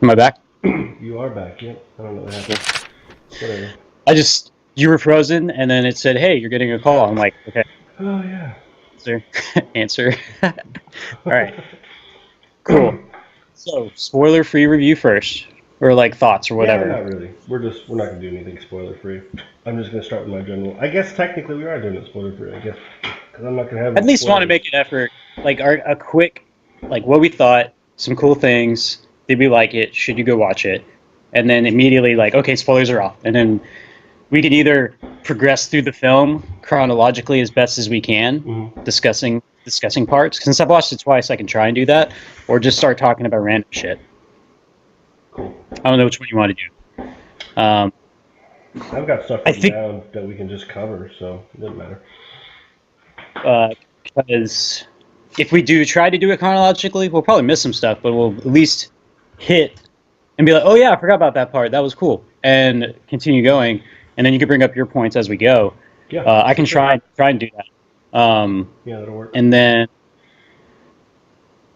Am I back? You are back, yep. I don't know what happened. Whatever. You were frozen, and then it said, "Hey, you're getting a call." I'm like, "Okay, Oh, yeah. answer, answer." All right, cool. So, spoiler-free review first, or like thoughts or Yeah, whatever. not really. We're not gonna do anything spoiler free. I'm just gonna start with my general. I guess technically we are doing it spoiler free. I guess because I'm not gonna have At any least want to spoilers. make an effort, like a quick, like what we thought, some cool things. Did we like it? Should you go watch it? And then immediately, like, okay, spoilers are off, and then we can either progress through the film chronologically as best as we can, Mm-hmm. discussing parts. Since I've watched it twice, I can try and do that, or just start talking about random shit. Cool. I don't know which one you want to do. I've got stuff I written think down that we can just cover, so it doesn't matter. because if we do try to do it chronologically, we'll probably miss some stuff, but we'll at least hit and be like, "Oh yeah, I forgot about that part. That was cool," and continue going. And then you can bring up your points as we go. Yeah, I can sure. try and do that. Yeah, that'll work. And then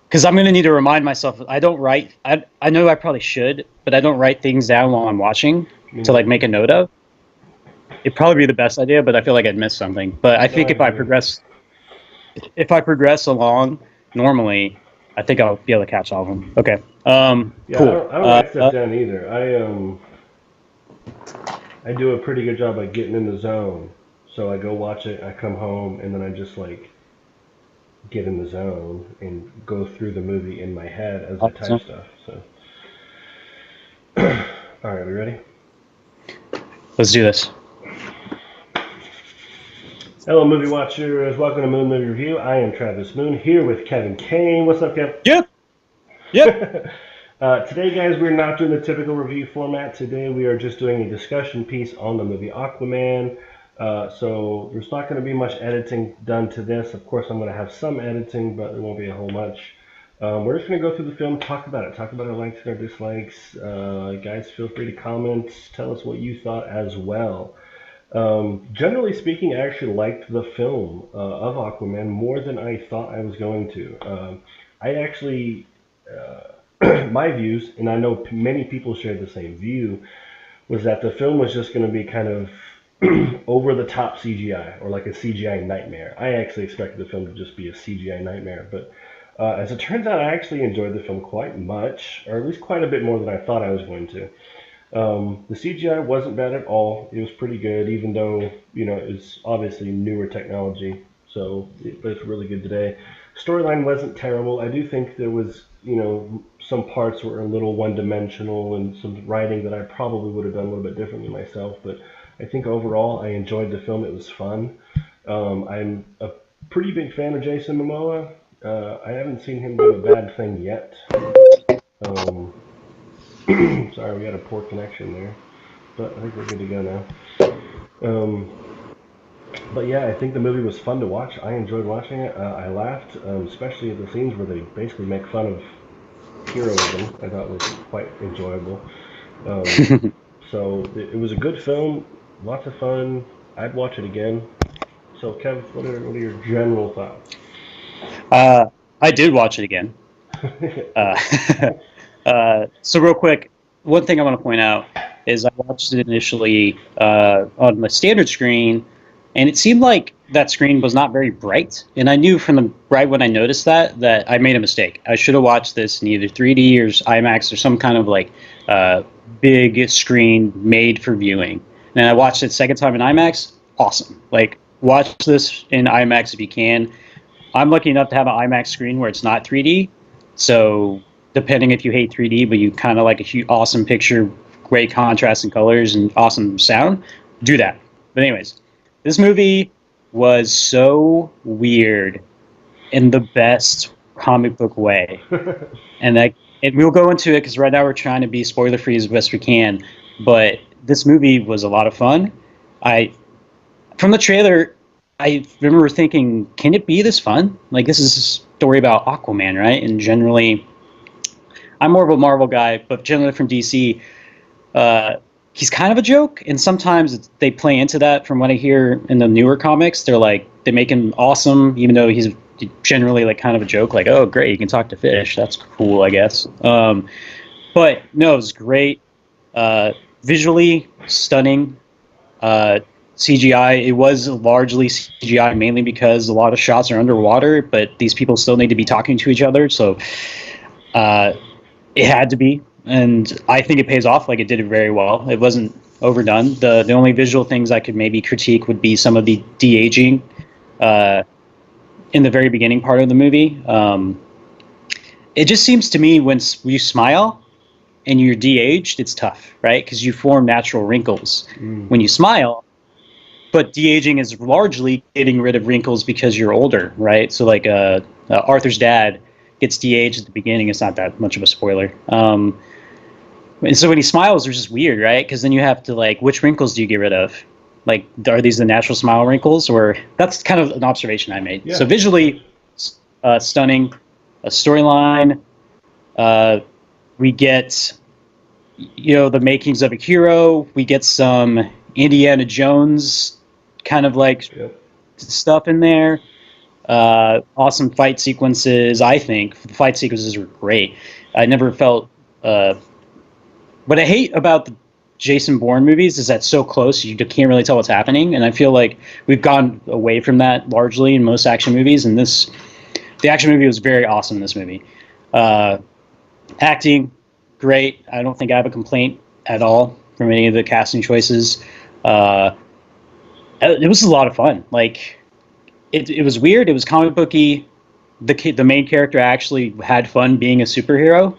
because I'm going to need to remind myself, I don't write. I know I probably should, but I don't write things down while I'm watching to like make a note of. It'd probably be the best idea, but I feel like I'd miss something. But I No, think I agree. if I progress along normally, I think I'll be able to catch all of them. Okay. Yeah, Cool. I don't write stuff down either. I do a pretty good job at getting in the zone. So I go watch it, I come home, and then I just like get in the zone and go through the movie in my head as I type Awesome. stuff. So, all right, we ready? Let's do this. Hello, movie watchers. Welcome to Moon Movie Review. I am Travis Moon here with Kevin Kaine. What's up, Kev? Yep. Today, guys, we're not doing the typical review format. Today, we are just doing a discussion piece on the movie Aquaman. So there's not going to be much editing done to this. Of course, I'm going to have some editing, but there won't be a whole much. We're just going to go through the film, talk about our likes and our dislikes. Guys, feel free to comment. Tell us what you thought as well. Generally speaking, I actually liked the film of Aquaman more than I thought I was going to. I actually, my views, and I know many people share the same view, was that the film was just going to be kind of over the top CGI or like a CGI nightmare. I actually expected the film to just be a CGI nightmare, but as it turns out, I actually enjoyed the film quite much, or at least quite a bit more than I thought I was going to. The CGI wasn't bad at all. It was pretty good, even though it's obviously newer technology, so but it's really good today. Storyline wasn't terrible. I do think there was some parts were a little one-dimensional and some writing that I probably would have done a little bit differently myself. But I think overall I enjoyed the film. It was fun. I'm a pretty big fan of Jason Momoa. I haven't seen him do a bad thing yet. Um, Sorry, we got a poor connection there, but I think we're good to go now. Um, but yeah, I think the movie was fun to watch. I enjoyed watching it. I laughed, especially at the scenes where they basically make fun of heroism. I thought was quite enjoyable. So it was a good film, lots of fun. I'd watch it again. So Kev, what are your general thoughts? I did watch it again. Uh, so real quick, one thing I want to point out is I watched it initially on the standard screen, and it seemed like that screen was not very bright. And I knew from the right when I noticed that I made a mistake. I should have watched this in either 3D or IMAX or some kind of like big screen made for viewing. And I watched it second time in IMAX. Awesome! Like watch this in IMAX if you can. I'm lucky enough to have an IMAX screen where it's not 3D. So depending if you hate 3D, but you kind of like a awesome picture, great contrast and colors, and awesome sound, do that. But anyways, this movie was so weird in the best comic book way, and we'll go into it because right now we're trying to be spoiler free as best we can. But this movie was a lot of fun. I From the trailer, I remember thinking, can it be this fun? Like, this is a story about Aquaman, right? And generally, I'm more of a Marvel guy, but generally from DC, he's kind of a joke. And sometimes they play into that from what I hear in the newer comics. They make him awesome, even though he's generally like kind of a joke. Like, oh, great, you can talk to fish. That's cool, I guess. But no, it was great. Visually stunning. CGI. It was largely CGI, mainly because a lot of shots are underwater, but these people still need to be talking to each other, so uh, it had to be. And I think it pays off. Like, it did it very well. It wasn't overdone. The only visual things I could maybe critique would be some of the de-aging uh, in the very beginning part of the movie. It just seems to me when you smile and you're de-aged, it's tough, right? Because you form natural wrinkles when you smile. But de-aging is largely getting rid of wrinkles because you're older, right? So like Arthur's dad gets de-aged at the beginning. It's not that much of a spoiler. And so when he smiles, they're just weird, right? Because then you have to, like, which wrinkles do you get rid of? Like, are these the natural smile wrinkles? Or that's kind of an observation I made. Yeah. So visually, stunning. A storyline. We get, the makings of a hero. We get some Indiana Jones kind of like stuff in there. Awesome fight sequences. I think the fight sequences were great. I never felt. What I hate about the Jason Bourne movies is that so close you can't really tell what's happening, and I feel like we've gone away from that largely in most action movies. And the action movie was very awesome in this movie. Acting, great. I don't think I have a complaint at all from any of the casting choices. It was a lot of fun. Like, it was weird. It was comic booky. The main character actually had fun being a superhero,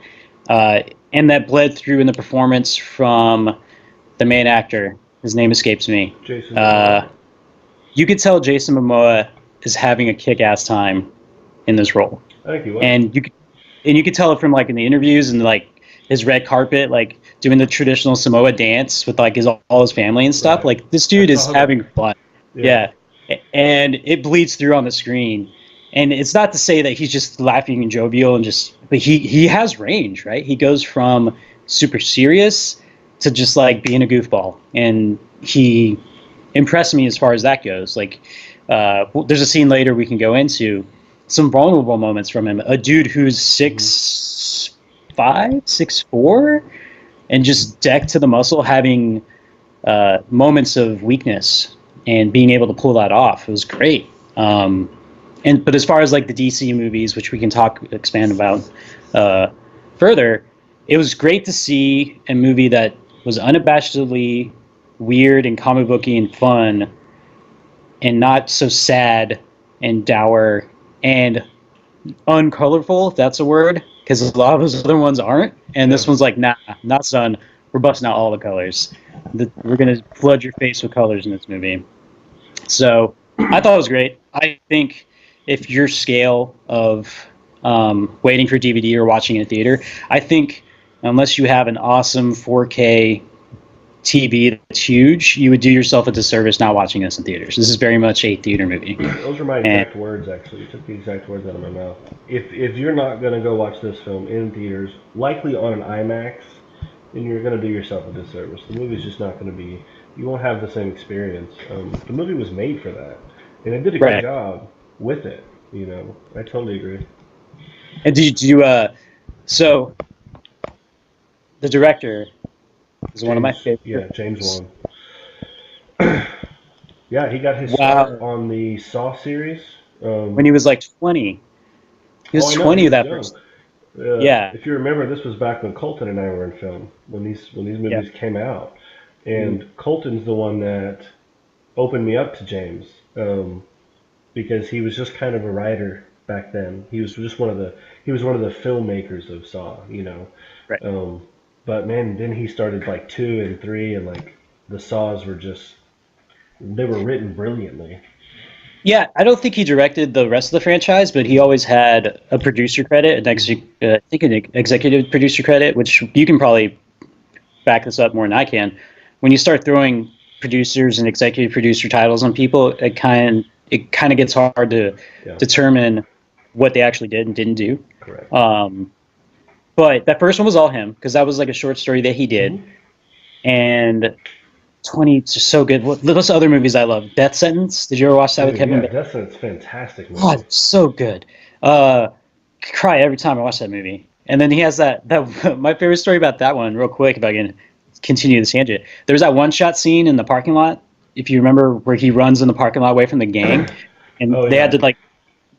and that bled through in the performance from the main actor. His name escapes me. Jason. You could tell Jason Momoa is having a kick-ass time in this role. I think he was. And you could tell it from, like, in the interviews and, like, his red carpet, like doing the traditional Samoa dance with, like, all his family and stuff. Right. Like, this dude is having fun. Yeah. And it bleeds through on the screen. And it's not to say that he's just laughing and jovial but he has range, right? He goes from super serious to just, like, being a goofball. And he impressed me as far as that goes. Like, there's a scene later we can go into, some vulnerable moments from him. A dude who's 6'5", 6'4", and just decked to the muscle, having moments of weakness and being able to pull that off. It was great. But as far as, like, the DC movies, which we can expand about further, it was great to see a movie that was unabashedly weird and comic booky and fun, and not so sad and dour and uncolorful, if that's a word, because a lot of those other ones aren't. And this one's like, nah, not son. We're busting out all the colors. We're going to flood your face with colors in this movie. So I thought it was great. I think if your scale of waiting for DVD or watching in a theater, I think unless you have an awesome 4K TV that's huge, you would do yourself a disservice not watching this in theaters. This is very much a theater movie. Those are my exact words, actually. You took the exact words out of my mouth. If you're not going to go watch this film in theaters, likely on an IMAX, then you're going to do yourself a disservice. The movie's just not going to be, you won't have the same experience. The movie was made for that. And it did a good job with it, I totally agree. And did you so the director is one of my favorites. Yeah, James Wan. Yeah, he got his start on the Saw series. When he was like 20. He was 20 that first. Yeah. If you remember, this was back when Colton and I were in film, when these movies came out. And Colton's the one that opened me up to James, because he was just kind of a writer back then. He was just one of the filmmakers of Saw, Right. But man, then he started like 2 and 3, and like the Saws they were written brilliantly. Yeah, I don't think he directed the rest of the franchise, but he always had a producer credit, I think an executive producer credit, which you can probably back this up more than I can. When you start throwing producers and executive producer titles on people, it kind of gets hard to determine what they actually did and didn't do. Correct. But that first one was all him, because that was like a short story that he did. And 20 is just so good. Those other movies I love. Death Sentence. Did you ever watch that with Kevin? Yeah, Death Sentence, fantastic movie. Oh, it's so good. Cry every time I watch that movie. And then he has that my favorite story about that one, real quick, if I can continue this tangent. There's that one shot scene in the parking lot, if you remember, where he runs in the parking lot away from the gang, and Oh, they yeah. had to like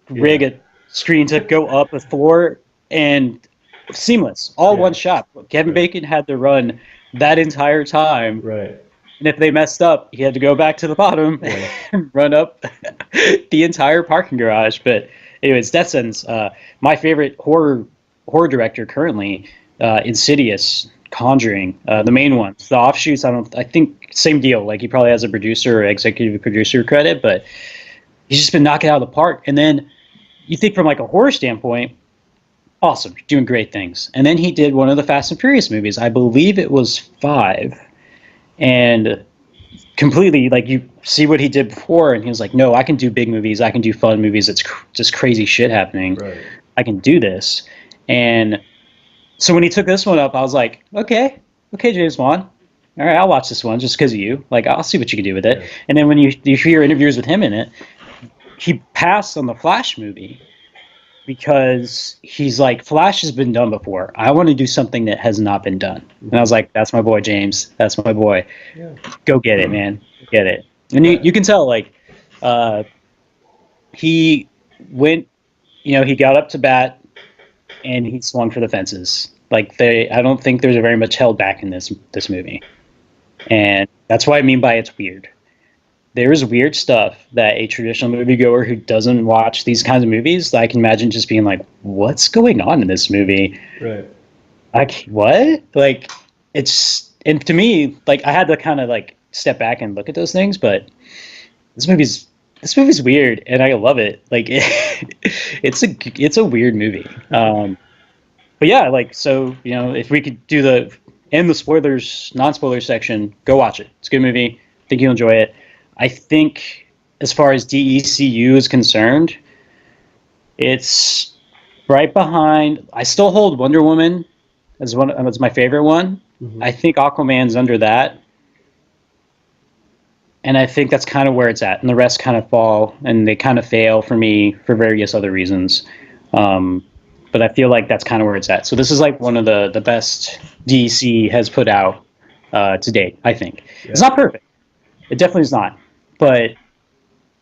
rig a screen to go up a floor, and seamless, all one shot. Kevin Bacon had to run that entire time, Right. and if they messed up, he had to go back to the bottom and run up the entire parking garage. But anyways, Death Sentence, my favorite horror director currently, Insidious, Conjuring, the main ones. The offshoots, I think same deal. Like he probably has a producer or executive producer credit, but he's just been knocking it out of the park. And then you think from like a horror standpoint, awesome, doing great things. And then he did one of the Fast and Furious movies. I believe it was 5. And completely, like, you see what he did before, and he was like, no, I can do big movies. I can do fun movies. It's just crazy shit happening. Right. I can do this. And so when he took this one up, I was like, okay, James Wan. All right, I'll watch this one just because of you. Like, I'll see what you can do with it. Yeah. And then when you hear interviews with him in it, he passed on the Flash movie because he's like, Flash has been done before. I want to do something that has not been done. And I was like, that's my boy, James. That's my boy. Yeah. Go get it, man. Get it. And you can tell, like, he went, he got up to bat and he swung for the fences. Like, I don't think there's very much held back in this movie. And that's what I mean by it's weird. There's weird stuff that a traditional moviegoer who doesn't watch these kinds of movies, I can imagine just being like, what's going on in this movie? Right. Like, what? Like, and to me, like, I had to kind of like step back and look at those things, but this movie's weird and I love it. Like, it's a weird movie. But yeah, like, so, if we could do the spoilers, non-spoiler section, go watch it. It's a good movie. I think you'll enjoy it. I think as far as DECU is concerned, it's right behind. I still hold Wonder Woman as my favorite one. Mm-hmm. I think Aquaman's under that. And I think that's kind of where it's at. And the rest kind of fall, and they kind of fail for me for various other reasons. But I feel like that's kind of where it's at. So this is like one of the best DC has put out to date, I think. Yeah. It's not perfect. It definitely is not. But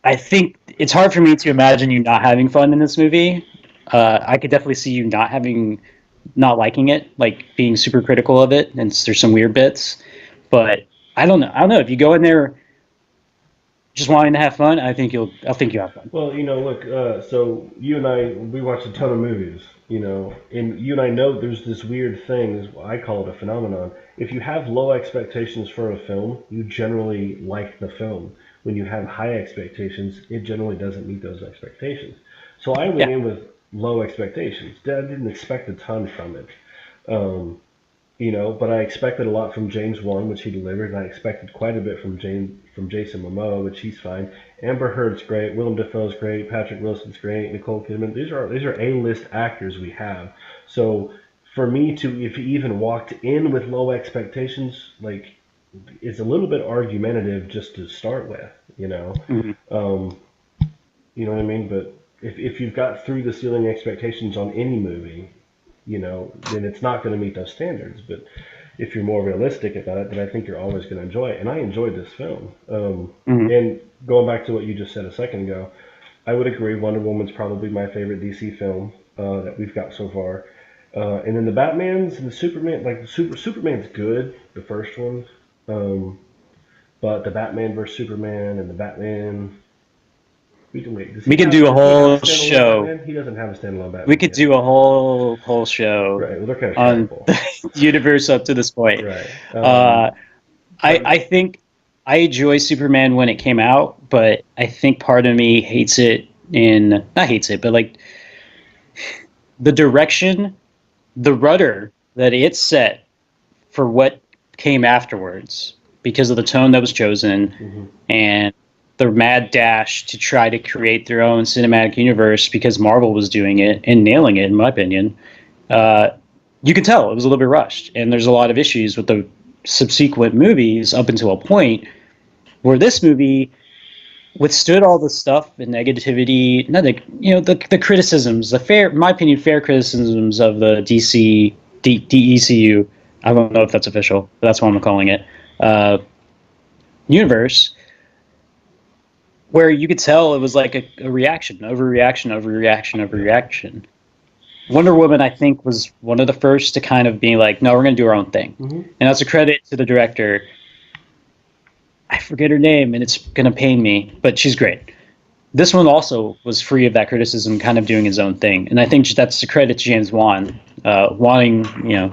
I think it's hard for me to imagine you not having fun in this movie. I could definitely see you not liking it, like being super critical of it, and there's some weird bits. But I don't know. If you go in there just wanting to have fun, I think you'll have fun. Well, look, so you and I, we watched a ton of movies, and you and I know there's this weird thing, I call it a phenomenon. If you have low expectations for a film, you generally like the film. When you have high expectations, it generally doesn't meet those expectations. So I went in with low expectations. I didn't expect a ton from it. But I expected a lot from James Wan, which he delivered, and I expected quite a bit from Jason Momoa, which he's fine. Amber Heard's great, Willem Dafoe's great, Patrick Wilson's great, Nicole Kidman. These are A-list actors we have. So for me to, if he even walked in with low expectations, like, it's a little bit argumentative just to start with, Mm-hmm. You know what I mean? But if you've got through the ceiling expectations on any movie, then it's not going to meet those standards. But if you're more realistic about it, then I think you're always going to enjoy it. And I enjoyed this film. Mm-hmm. And going back to what you just said a second ago, I would agree Wonder Woman's probably my favorite DC film that we've got so far. And then the Batmans and the Superman, like Superman's good, the first one. But the Batman vs Superman and the Batman, we can do a whole show. Batman? He doesn't have a standalone Batman. We could do a whole show, right? Well, they're kind of on the universe up to this point. Right. I think I enjoy Superman when it came out, but I think part of me hates it. Not hates it, but like the direction, the rudder that it set for what came afterwards, because of the tone that was chosen, mm-hmm. and the mad dash to try to create their own cinematic universe because Marvel was doing it and nailing it, in my opinion. You can tell it was a little bit rushed, and there's a lot of issues with the subsequent movies up until a point where this movie withstood all the stuff and negativity, not the, the criticisms, in my opinion, fair criticisms of the DECU. I don't know if that's official, but that's what I'm calling it. Universe, where you could tell it was like a reaction, overreaction. Wonder Woman, I think, was one of the first to kind of be like, no, we're going to do our own thing. Mm-hmm. And that's a credit to the director. I forget her name, and it's going to pain me, but she's great. This one also was free of that criticism, kind of doing his own thing. And I think that's a credit to James Wan, wanting, to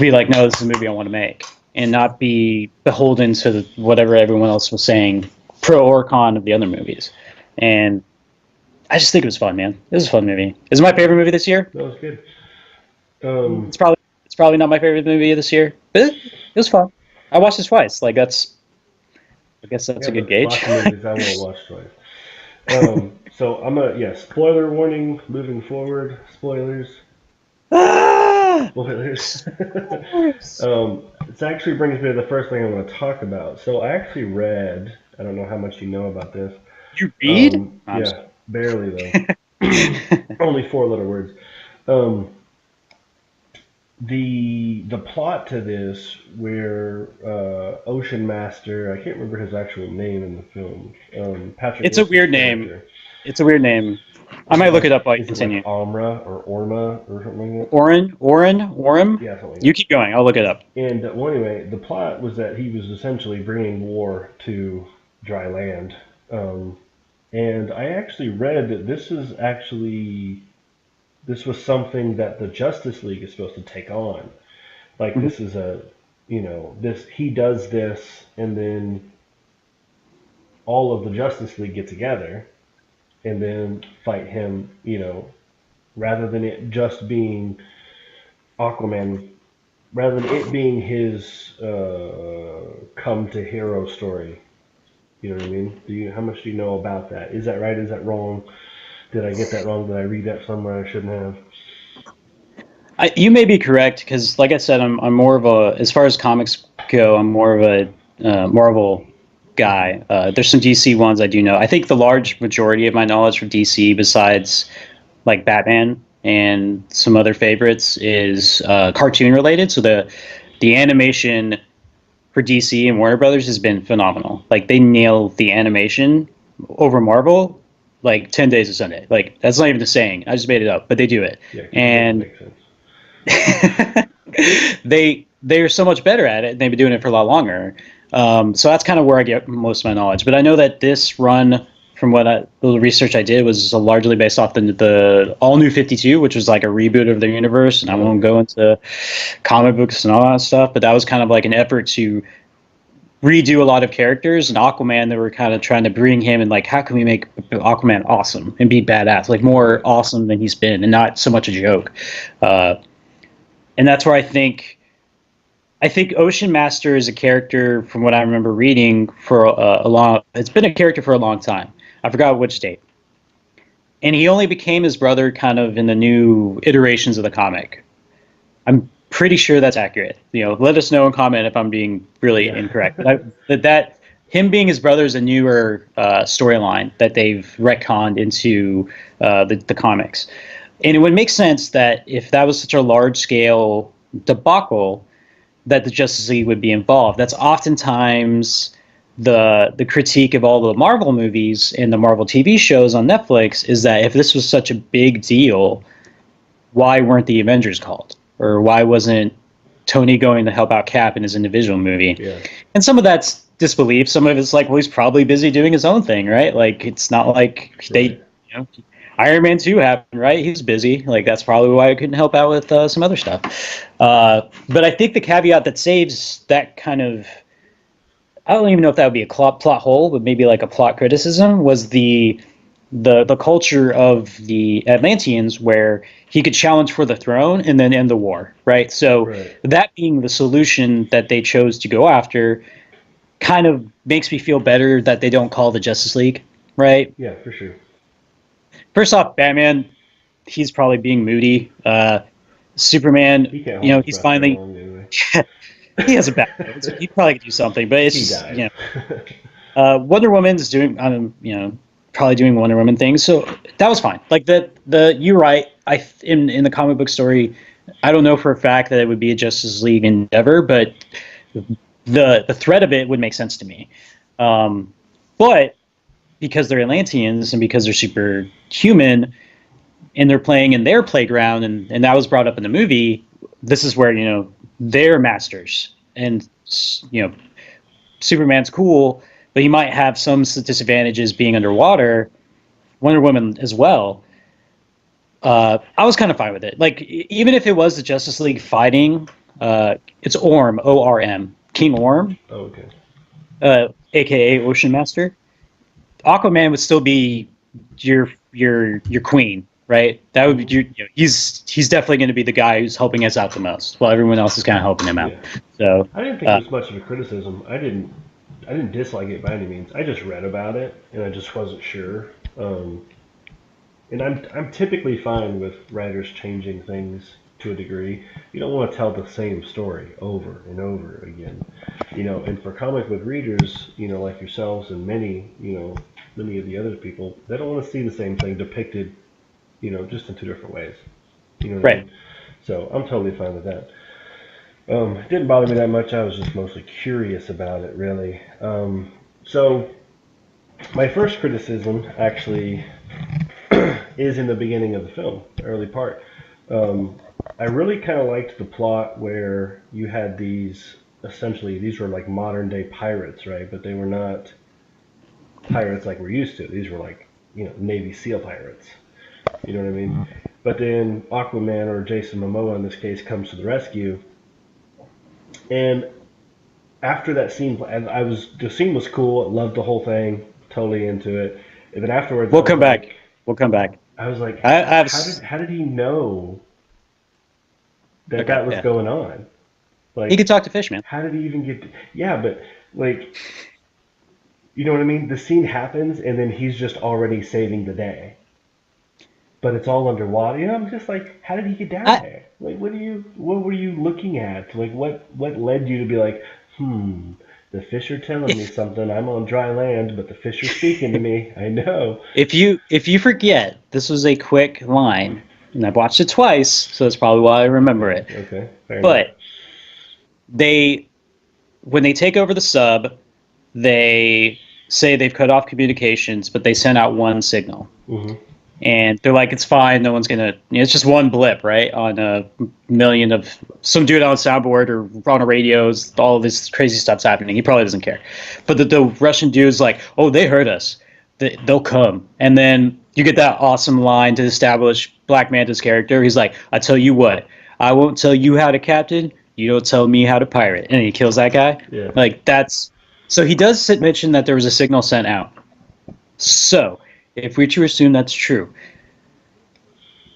be like, no, this is a movie I want to make, and not be beholden to whatever everyone else was saying, pro or con of the other movies. And I just think it was fun, man. It was a fun movie. Is it my favorite movie this year? That was good. It's probably not my favorite movie this year, but it was fun. I watched it twice. I guess that's a good gauge. Movies I will watch twice. So spoiler warning moving forward. Spoilers. Spoilers. It actually brings me to the first thing I want to talk about. So I actually read. I don't know how much you know about this. You read? Yeah, barely though. Only 4 little words. The plot to this, where Ocean Master, I can't remember his actual name in the film. Patrick. It's a weird name. It's a weird name. I might look it up while you continue. Like Omra or Orma or something like that. Orem? Yeah, something like You keep going. I'll look it up. And well, anyway, the plot was that he was essentially bringing war to dry land. And I actually read that this was something that the Justice League is supposed to take on. Like, mm-hmm. This is he does this, and then all of the Justice League get together and then fight him, rather than it just being Aquaman, rather than it being his come to hero story. You know what I mean? How much do you know about that? Is that right? Is that wrong? Did I get that wrong? Did I read that somewhere I shouldn't have? You may be correct, because, like I said, I'm more of as far as comics go, I'm more of a Marvel guy. There's some DC ones I do know. I think the large majority of my knowledge for DC, besides like Batman and some other favorites, is cartoon related. So the animation for DC and Warner Brothers has been phenomenal. Like, they nail the animation over Marvel like 10 days of Sunday. Like, that's not even a saying. I just made it up, but they do it. Yeah, and they're so much better at it, and they've been doing it for a lot longer. So that's kind of where I get most of my knowledge. But I know that this run, from the research I did, was largely based off the All New 52, which was like a reboot of the universe. And I won't go into comic books and all that stuff, but that was kind of like an effort to redo a lot of characters. And Aquaman, they were kind of trying to bring him and, like, how can we make Aquaman awesome and be badass, like more awesome than he's been, and not so much a joke. And that's where I think Ocean Master is a character, from what I remember reading, it's been a character for a long time. I forgot which date. And he only became his brother kind of in the new iterations of the comic. I'm pretty sure that's accurate. Let us know and comment if I'm being really incorrect. But that him being his brother is a newer storyline that they've retconned into the comics. And it would make sense that if that was such a large-scale debacle, that the Justice League would be involved. That's oftentimes the critique of all the Marvel movies and the Marvel TV shows on Netflix, is that if this was such a big deal, why weren't the Avengers called? Or why wasn't Tony going to help out Cap in his individual movie? Yeah. And some of that's disbelief. Some of it's like, well, he's probably busy doing his own thing, right? Like, it's not like Iron Man 2 happened, right? He's busy. Like, that's probably why I couldn't help out with some other stuff. But I think the caveat that saves that kind of, I don't even know if that would be a plot hole, but maybe like a plot criticism, was the culture of the Atlanteans, where he could challenge for the throne and then end the war, right? So that being the solution that they chose to go after kind of makes me feel better that they don't call the Justice League, right? Yeah, for sure. First off, Batman, he's probably being moody. Superman, he's finally he has a bad nose. He probably could do something, but it's just, Wonder Woman's doing, probably doing Wonder Woman things, so that was fine. Like you're right. In the comic book story, I don't know for a fact that it would be a Justice League endeavor, but the threat of it would make sense to me. But because they're Atlanteans and because they're superhuman and they're playing in their playground, and that was brought up in the movie, this is where, they're masters. And, Superman's cool, but he might have some disadvantages being underwater. Wonder Woman as well. I was kind of fine with it. Like, even if it was the Justice League fighting, it's Orm, O-R-M, King Orm. Oh, okay. AKA Ocean Master. Aquaman would still be your queen, right? That would be he's definitely going to be the guy who's helping us out the most, while everyone else is kind of helping him out. Yeah. So I didn't think it was much of a criticism. I didn't dislike it by any means. I just read about it and I just wasn't sure. And I'm typically fine with writers changing things to a degree. You don't want to tell the same story over and over again, and for comic book readers, like yourselves and many of the other people, they don't want to see the same thing depicted, just in two different ways. Right. I mean? So I'm totally fine with that. It didn't bother me that much. I was just mostly curious about it, really. So my first criticism actually is in the beginning of the film, the early part. I really kind of liked the plot where you had these were like modern day pirates, right? But they were not pirates like we're used to. These were like, Navy SEAL pirates. You know what I mean? But then Aquaman, or Jason Momoa in this case, comes to the rescue. And after that scene, the scene was cool. I loved the whole thing. Totally into it. And then afterwards, we'll come back. I was like, how did he know that was going on? Like, he could talk to fish, man. How did he even get? Yeah, but like, you know what I mean? The scene happens, and then he's just already saving the day. But it's all underwater. I'm just like, how did he get down there? Like, what were you looking at? Like, what led you to be like, the fish are telling me something. I'm on dry land, but the fish are speaking to me. I know. If you forget, this was a quick line, and I've watched it twice, so that's probably why I remember it. Okay, fair enough. When they take over the sub, they say they've cut off communications, but they send out one signal. Mm-hmm. And they're like, it's fine. No one's going to, it's just one blip, right? On a million of some dude on a soundboard or on a radio. All of this crazy stuff's happening. He probably doesn't care. But the Russian dude's like, oh, they heard us. They'll come. And then you get that awesome line to establish Black Manta's character. He's like, I tell you what, I won't tell you how to captain. You don't tell me how to pirate. And he kills that guy. Yeah. Like, so he does mention that there was a signal sent out. So if we're to assume that's true,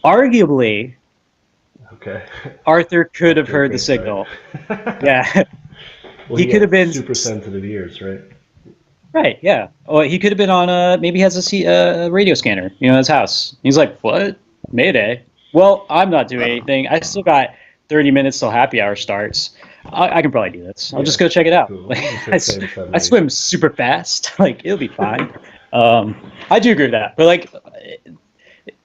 arguably, okay, Arthur could have heard the signal. Yeah, well, he could have been super sensitive ears, right? Right. Yeah. Well, he could have been on maybe he has a radio scanner, in his house. He's like, what? Mayday. Well, I'm not doing anything. I still got 30 minutes till happy hour starts. I can probably do this. I'll just go check it out. Cool. I swim super fast. Like, it'll be fine. I do agree with that, but like,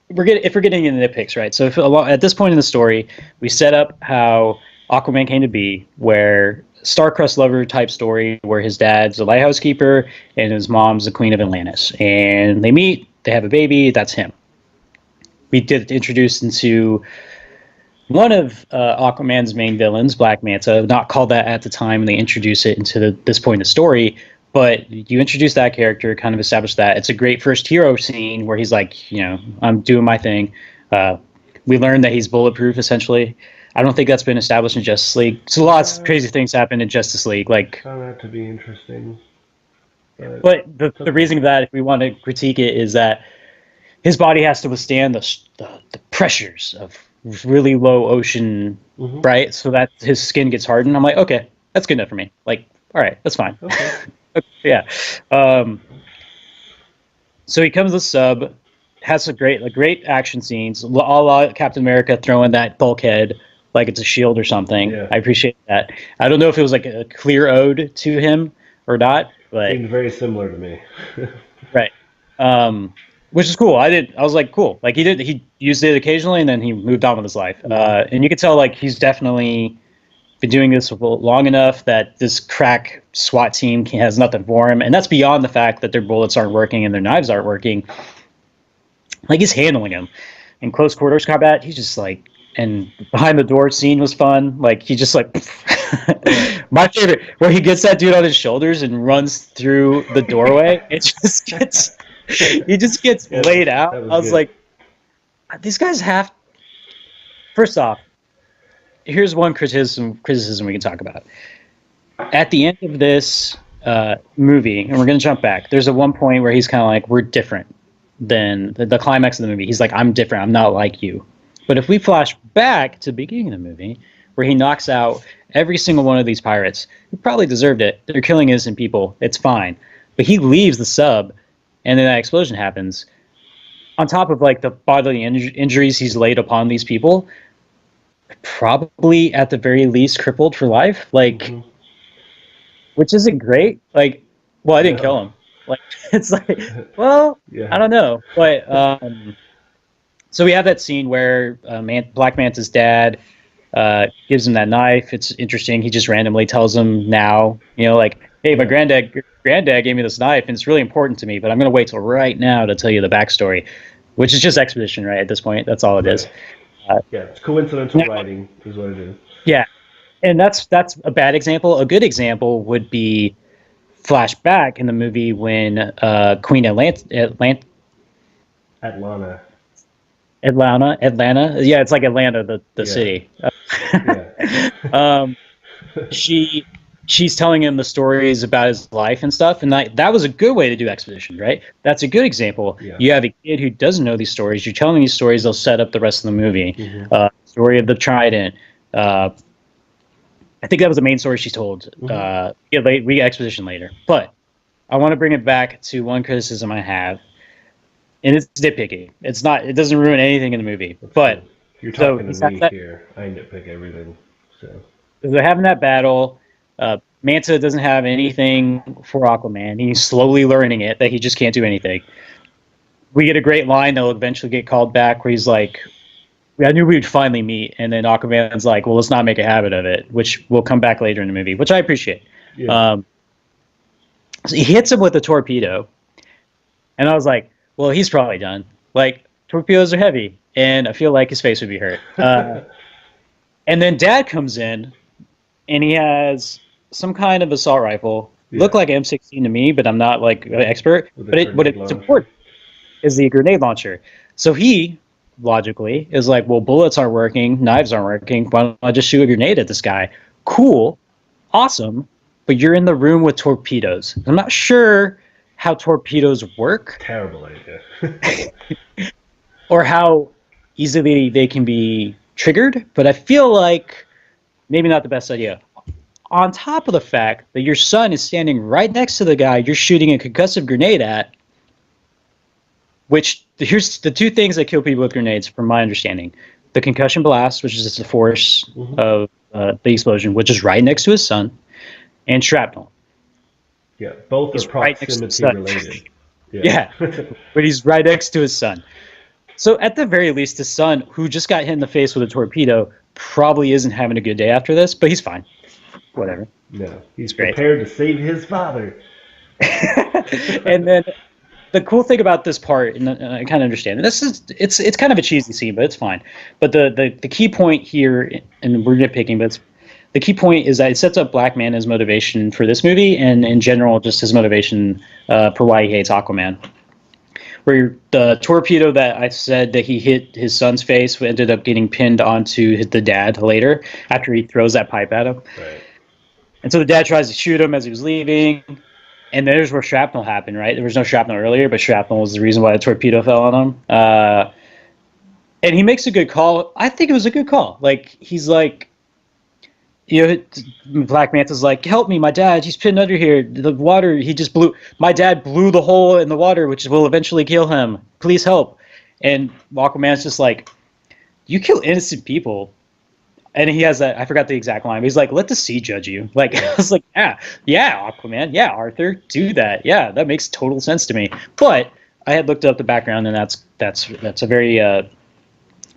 if we're getting into nitpicks, right? So at this point in the story, we set up how Aquaman came to be, where star-crossed lover type story, where his dad's a lighthouse keeper and his mom's the queen of Atlantis, and they meet, they have a baby. That's him. We get introduced into one of Aquaman's main villains, Black Manta, not called that at the time, and they introduce it into this point in the story. But you introduce that character, kind of establish that. It's a great first hero scene where he's like, I'm doing my thing. We learned that he's bulletproof, essentially. I don't think that's been established in Justice League. So lots of crazy things happen in Justice League. Like, found that to be interesting. But the reason that, if we want to critique it, is that his body has to withstand the pressures of really low ocean, right? So that his skin gets hardened. I'm like, okay, that's good enough for me. Like, all right, that's fine. Okay. Yeah. So he comes to the sub, has a great action scenes, a la Captain America throwing that bulkhead like it's a shield or something. Yeah. I appreciate that. I don't know if it was like a clear ode to him or not, but Seemed very similar to me. right. Which is cool. I was like, cool. Like he used it occasionally, and then he moved on with his life. And you could tell like he's definitely been doing this long enough that this crack SWAT team has nothing for him, and that's beyond the fact that their bullets aren't working and their knives aren't working. Like he's handling them in close quarters combat. He's just like, and behind the door scene was fun. Like he just like my favorite where he gets that dude on his shoulders and runs through the doorway. It just gets he just gets laid out. I was good. like, these guys have. First off, here's one criticism we can talk about. At the end of this movie, and we're going to jump back, there's a one point where he's kind of like, we're different than the climax of the movie. He's like, I'm different. I'm not like you. But if we flash back to the beginning of the movie, where he knocks out every single one of these pirates, who probably deserved it. They're killing innocent people. It's fine. But he leaves the sub, and then that explosion happens. On top of like the bodily injuries he's laid upon these people, probably at the very least crippled for life. Like, which isn't great. Like, well, I didn't kill him. Like, it's like, well, I don't know. But so we have that scene where Black Manta's dad gives him that knife. It's interesting. He just randomly tells him now, you know, like, hey, my granddad gave me this knife, and it's really important to me, but I'm going to wait till right now to tell you the backstory, which is just exposition, right, at this point. That's all it is. It's coincidental writing is what it is. Yeah, and that's a bad example. A good example would be flashback in the movie when Queen Atlanta. Yeah, it's like Atlanta, the city. She's telling him the stories about his life and stuff, and that was a good way to do exposition, right? That's a good example. You have a kid who doesn't know these stories. You're telling these stories; they'll set up the rest of the movie. Story of the Trident. I think that was the main story she told. We get exposition later, but I want to bring it back to one criticism I have, and it's nitpicking. It's not. It doesn't ruin anything in the movie, but you're talking to me here. I nitpick everything. So they're having that battle. Manta doesn't have anything for Aquaman. He's slowly learning it that he just can't do anything. We get a great line that will eventually get called back where he's like, I knew we would finally meet. And then Aquaman's like, well, let's not make a habit of it, which will come back later in the movie, which I appreciate. So he hits him with a torpedo. And I was like, well, he's probably done. Like, torpedoes are heavy. And I feel like his face would be hurt. And then Dad comes in, and he has some kind of assault rifle. Looked like M16 to me, but I'm not like an expert. But what it's important is the grenade launcher. So he logically is like, well, bullets aren't working, knives aren't working. Why don't I just shoot a grenade at this guy? Cool, awesome. But you're in the room with torpedoes. I'm not sure how torpedoes work. Terrible idea. Or how easily they can be triggered. But I feel like maybe not the best idea. On top of the fact that your son is standing right next to the guy you're shooting a concussive grenade at, which here's the two things that kill people with grenades, from my understanding. The concussion blast, which is just the force of the explosion, which is right next to his son, and shrapnel. Yeah, both are proximity related. But he's right next to his son. So at the very least, his son, who just got hit in the face with a torpedo, probably isn't having a good day after this, but he's fine. Whatever. No, he's prepared to save his father. And then the cool thing about this part, and I kind of understand, and it's kind of a cheesy scene, but it's fine. But the key point here, and we're nitpicking, but the key point is that it sets up Black Manta's motivation for this movie, and in general, just his motivation for why he hates Aquaman. Where the torpedo that I said that he hit his son's face ended up getting pinned onto the dad later after he throws that pipe at him. Right. And so the dad tries to shoot him as he was leaving, and there's where shrapnel happened, right? There was no shrapnel earlier, but shrapnel was the reason why the torpedo fell on him. And he makes a good call. I think it was a good call. Like, he's like, you know, Black Manta's like, help me, my dad, he's pinned under here. The water, my dad blew the hole in the water, which will eventually kill him. Please help. And Aquaman's just like, you kill innocent people. and he has that, I forgot the exact line, but he's like, let the sea judge you. Like, I was like, yeah, Aquaman, yeah, Arthur, do that. Yeah, that makes total sense to me. But I had looked up the background, and that's a very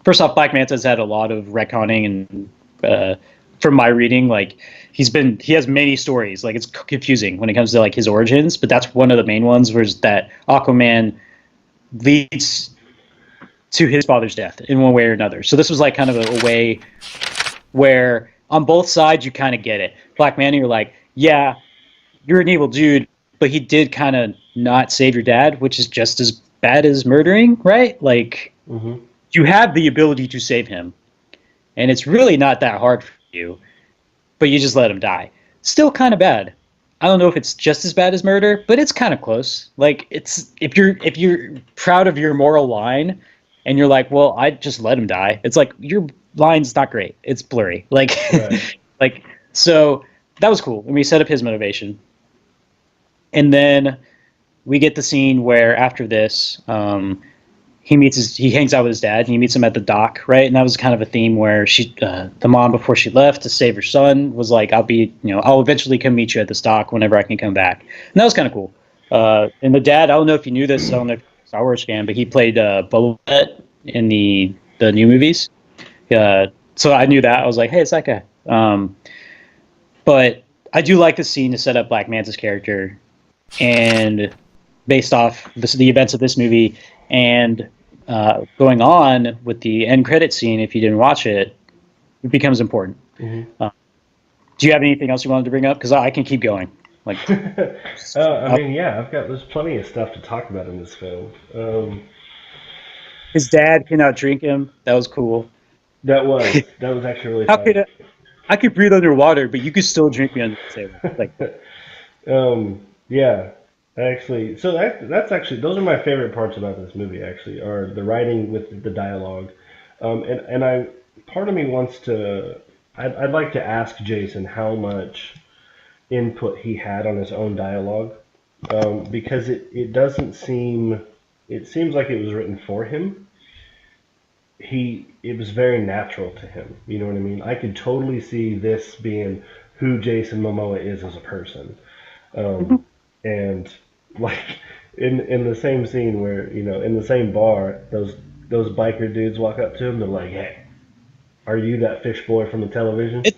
first off, Black Manta's had a lot of retconning, and from my reading, like he has many stories. Like it's confusing when it comes to like his origins, but that's one of the main ones was that Aquaman leads to his father's death in one way or another. So this was like kind of a way where on both sides you kind of get it. Black Manta, you're like, yeah, you're an evil dude, but he did kind of not save your dad, which is just as bad as murdering, right? Like you have the ability to save him, and it's really not that hard for you, but you just let him die. Still kind of bad. I don't know if it's just as bad as murder, but it's kind of close. Like it's if you're proud of your moral line, and you're like, well, I just let him die. It's like your line's not great. It's blurry. Like Right. like so that was cool. And we set up his motivation, and then we get the scene where after this, he hangs out with his dad, and he meets him at the dock, right? And that was kind of a theme where the mom, before she left to save her son, was like, I'll eventually come meet you at this dock whenever I can come back. And that was kind of cool. And the dad, I don't know if you knew this, I don't know if you're a Star Wars fan, but he played Boba Fett in the new movies. So I knew that. I was like, hey, it's that guy. But I do like the scene to set up Black Manta's character, and based off the events of this movie, and going on with the end credit scene, if you didn't watch it, it becomes important. Do you have anything else you wanted to bring up? Because I can keep going. Like, I mean, yeah, there's plenty of stuff to talk about in this film. His dad cannot drink him. That was cool. That was actually really How fun. could I could breathe underwater, but you could still drink me under the table? Like, Yeah, actually, so that's actually those are my favorite parts about this movie. Actually, are the writing with the dialogue, and I part of me wants to. I'd like to ask Jason how much input he had on his own dialogue, because it doesn't seem. It seems like it was written for him. It was very natural to him. You know what I mean? I could totally see this being who Jason Momoa is as a person. And like in the same scene where in the same bar, those biker dudes walk up to him. They're like, "Hey, are you that fish boy from the television?" And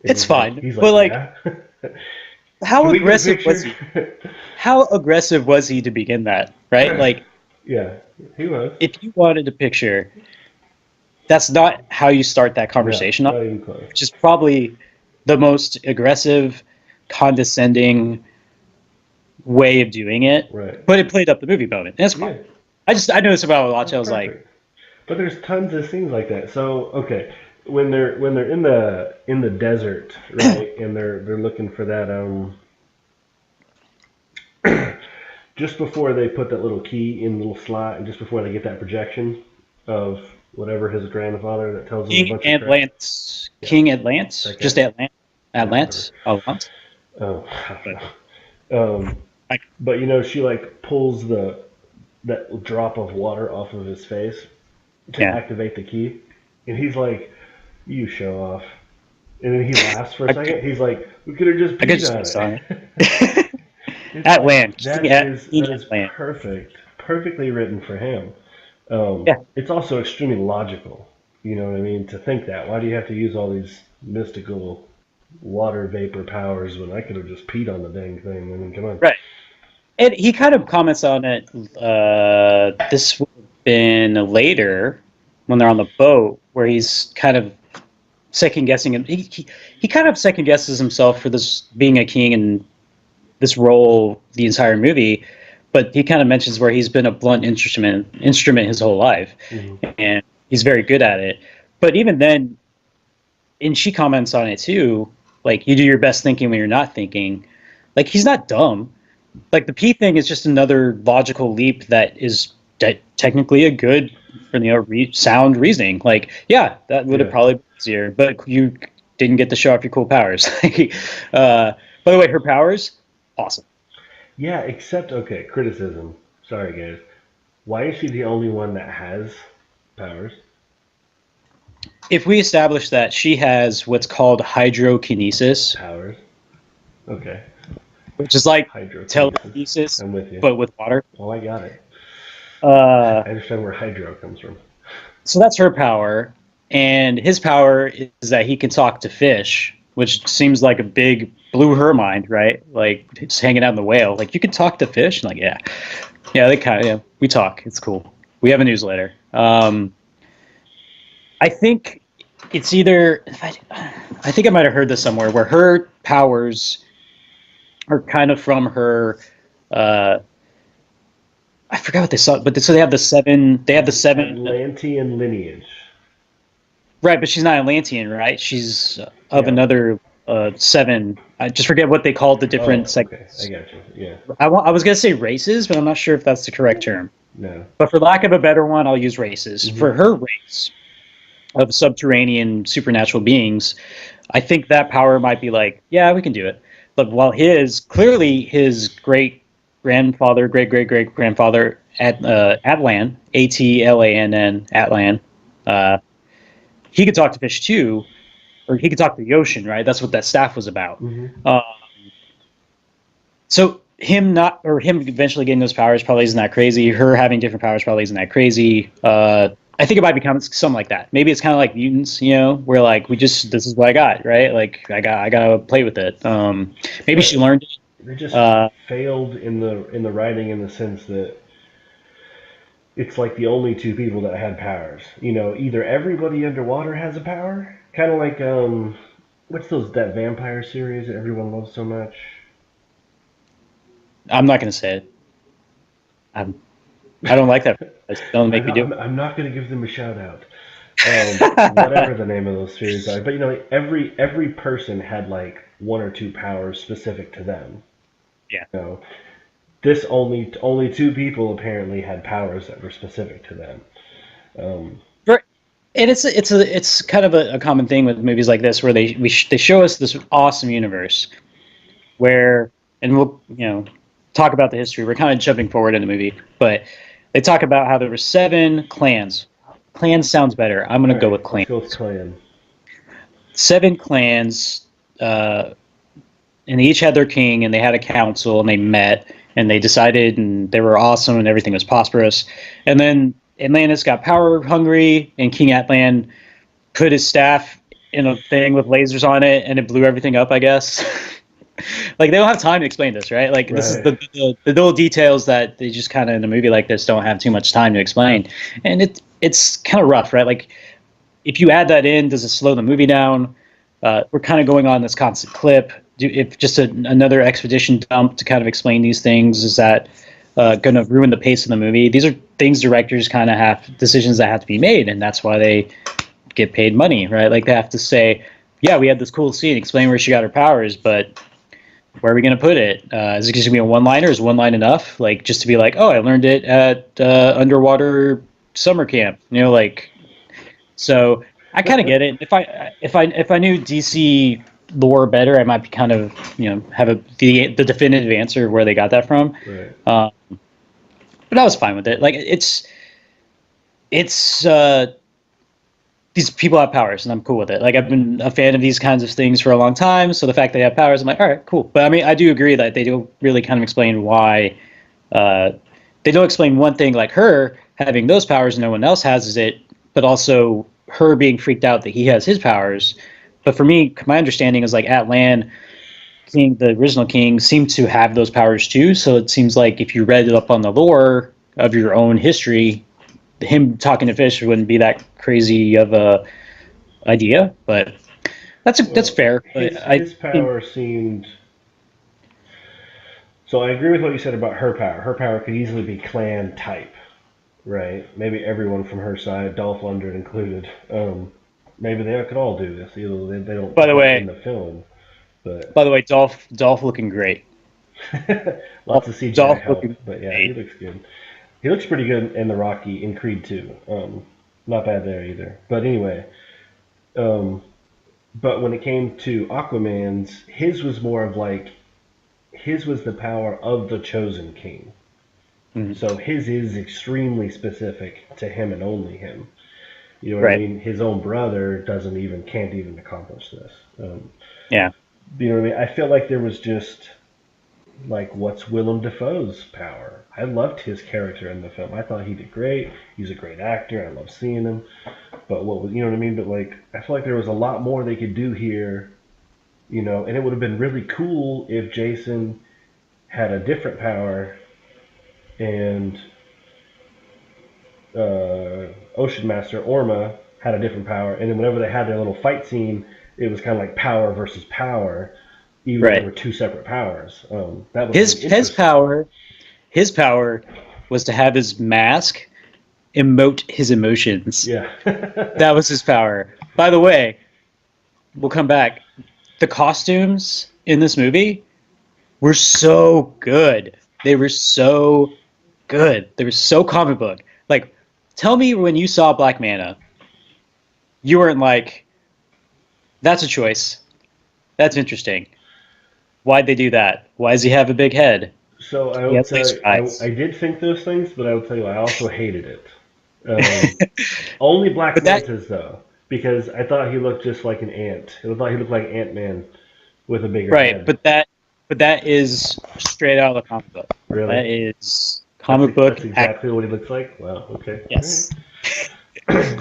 it's fine, he's but like, like, "Yeah." how Can we get a aggressive was he? picture? How aggressive was he to begin that? Right? Like, Yeah, he was. if you wanted to picture, that's not how you start that No, conversation off, not even close. which is probably the most aggressive, condescending way of doing it. Right. But it played up the movie moment. And it's fine. Yeah, I noticed about watch. that's I was like, perfect. But there's tons of scenes like that. So okay, when they're in the desert, right, and they're looking for that just before they put that little key in the little slot, and just before they get that projection of whatever his grandfather that tells them a King bunch of crap. Atlance, Yeah, King Atlance, that just guy. Yeah, whatever. Atlance, Atlance. Oh, But I, but she like pulls that drop of water off of his face to yeah, activate the key, and he's like, "You show off." And then he laughs for a I, second. He's like, "We could have just I could peed just on on it." it. It's like Atlan, King that is Atlan. perfectly written for him. Yeah, It's also extremely logical. You know what I mean? To think that, why do you have to use all these mystical water vapor powers when I could have just peed on the dang thing? I mean, come on. right. And he kind of comments on it. This would have been later when they're on the boat, where he's kind of second guessing him. He kind of second guesses himself for this being a king and this role the entire movie. But he kind of mentions where he's been a blunt instrument his whole life, Hmm. and he's very good at it. But even then, and she comments on it too. Like, you do your best thinking when you're not thinking. Like, he's not dumb. Like, the P thing is just another logical leap that is technically a good, sound reasoning. Like, yeah, that would have Yeah. probably been easier, but you didn't get to show off your cool powers. By the way, her powers, awesome. Yeah, except okay, criticism. Sorry, guys. Why is she the only one that has powers? if we establish that she has what's called hydrokinesis, Powers. Okay. which is like Hydrokinesis. telekinesis, I'm with you. but with water. Oh, I got it. Uh, I understand where hydro comes from. so that's her power, and his power is that he can talk to fish, which seems like a big blew her mind, right? Like just hanging out in the whale. Like you can talk to fish, and like yeah, they kind of we talk. It's cool. We have a newsletter. I think it's either I think I might have heard this somewhere where her powers are kind of from her. Uh, I forgot what they saw, but so they have the seven. They have the seven. Atlantean lineage. Right, but she's not Atlantean, right? She's of Yeah. another seven. I just forget what they called the Oh, different okay. I segments. got you. Yeah. I was gonna say races, but I'm not sure if that's the correct term. No. But for lack of a better one, I'll use races. Hmm. For her race of subterranean supernatural beings, I think that power might be like, yeah, we can do it. But while clearly his great grandfather, great grandfather at Atlan, Atlann, Atlan, uh, he could talk to fish too, or he could talk to the ocean, right? That's what that staff was about. Hmm. Uh, so him eventually getting those powers probably isn't that crazy. Her having different powers probably isn't that crazy. I think it might become something like that. Maybe it's kind of like mutants, where like this is what I got, right? Like I gotta play with it. Maybe she But learned it. they just Uh, failed in the writing in the sense that it's like the only two people that had powers. Either everybody underwater has a power, kind of like what's that vampire series that everyone loves so much? I'm not gonna say it. I'm, I don't like that. Don't make me do I'm not going to give them a shout out. Whatever it. the name of those series are, but like every person had like one or two powers specific to them. Yeah. You know, this only two people apparently had powers that were specific to them. Um, And it's kind of a common thing with movies like this where they show us this awesome universe where and we'll talk about the history. We're kind of jumping forward in the movie, but they talk about how there were seven clans. Clans sounds better. I'm all gonna go right, with let's go with clans. clan. Seven clans, uh, and they each had their king, and they had a council, and they met, and they decided, and they were awesome, and everything was prosperous. And then Atlantis got power hungry, and King Atlan put his staff in a thing with lasers on it, and it blew everything up, I guess. Like they don't have time to explain this, right? Like this is Right. the little details that they just kind of in a movie like this don't have too much time to explain, and it's kind of rough, right? Like if you add that in, does it slow the movie down? We're kind of going on this constant clip. If just another expedition dump to kind of explain these things, is that going to ruin the pace of the movie? These are things directors kind of have decisions that have to be made, and that's why they get paid money, right? Like they have to say, yeah, we had this cool scene, explain where she got her powers, but where are we going to put it? Is it just going to be a one-liner? Is one line enough? Like just to be like, oh, I learned it at underwater summer camp. Like so. I kind of get it. If I knew DC lore better, I might be kind of have the definitive answer of where they got that from. Right. Uh, but I was fine with it. Like it's these people have powers, and I'm cool with it. Like I've been a fan of these kinds of things for a long time, so the fact they have powers, I'm like, all right, cool. But I mean, I do agree that they don't really kind of explain why. Uh, they don't explain one thing, like her having those powers, and no one else has it, but also her being freaked out that he has his powers. But for me, my understanding is like Atlan, King, the original king, seemed to have those powers too. So it seems like if you read it up on the lore of your own history, him talking to fish wouldn't be that crazy of a idea, but that's Well, fair. But I his think power seemed. So I agree with what you said about her power. Her power could easily be clan type, right? Maybe everyone from her side, Dolph Lundgren included. Maybe they could all do this. They don't by put the that in way, the film, but Dolph looking great. lots of CGI Dolph help. looking But yeah, he great. looks good. He looks pretty good in the Rocky in Creed 2. Not bad there either. But anyway, um, but when it came to Aquaman's, his was more of like his was the power of the chosen king. Mhm. So his is extremely specific to him and only him. You know what I Right. mean? His own brother can't even accomplish this. Yeah. You know what I mean? I feel like there was just like, what's Willem Dafoe's power? I loved his character in the film. I thought he did great. He's a great actor. I love seeing him. But what was, you know what I mean? But like, I feel like there was a lot more they could do here, and it would have been really cool if Jason had a different power and Ocean Master Orma had a different power, and then whenever they had their little fight scene, it was kind of like power versus power, even though they Right. were two separate powers. That would have been His interesting. power was to have his mask emote his emotions. Yeah. That was his power. By the way, we'll come back. The costumes in this movie were so good. They were so good. They were so comic book. Like, tell me when you saw Black Manta, you weren't like, that's a choice. That's interesting. Why'd they do that? Why does he have a big head? So I He will has tell laser you, I eyes. did think those things, but I will tell you, I also hated it. Only Black But that Mantas though, because I thought he looked just like an ant. I thought he looked like Ant Man with a bigger right, head. but that is straight out of the comic book. Really? That is That's comic book that's act. exactly what he looks like. Wow. Okay. All Yes.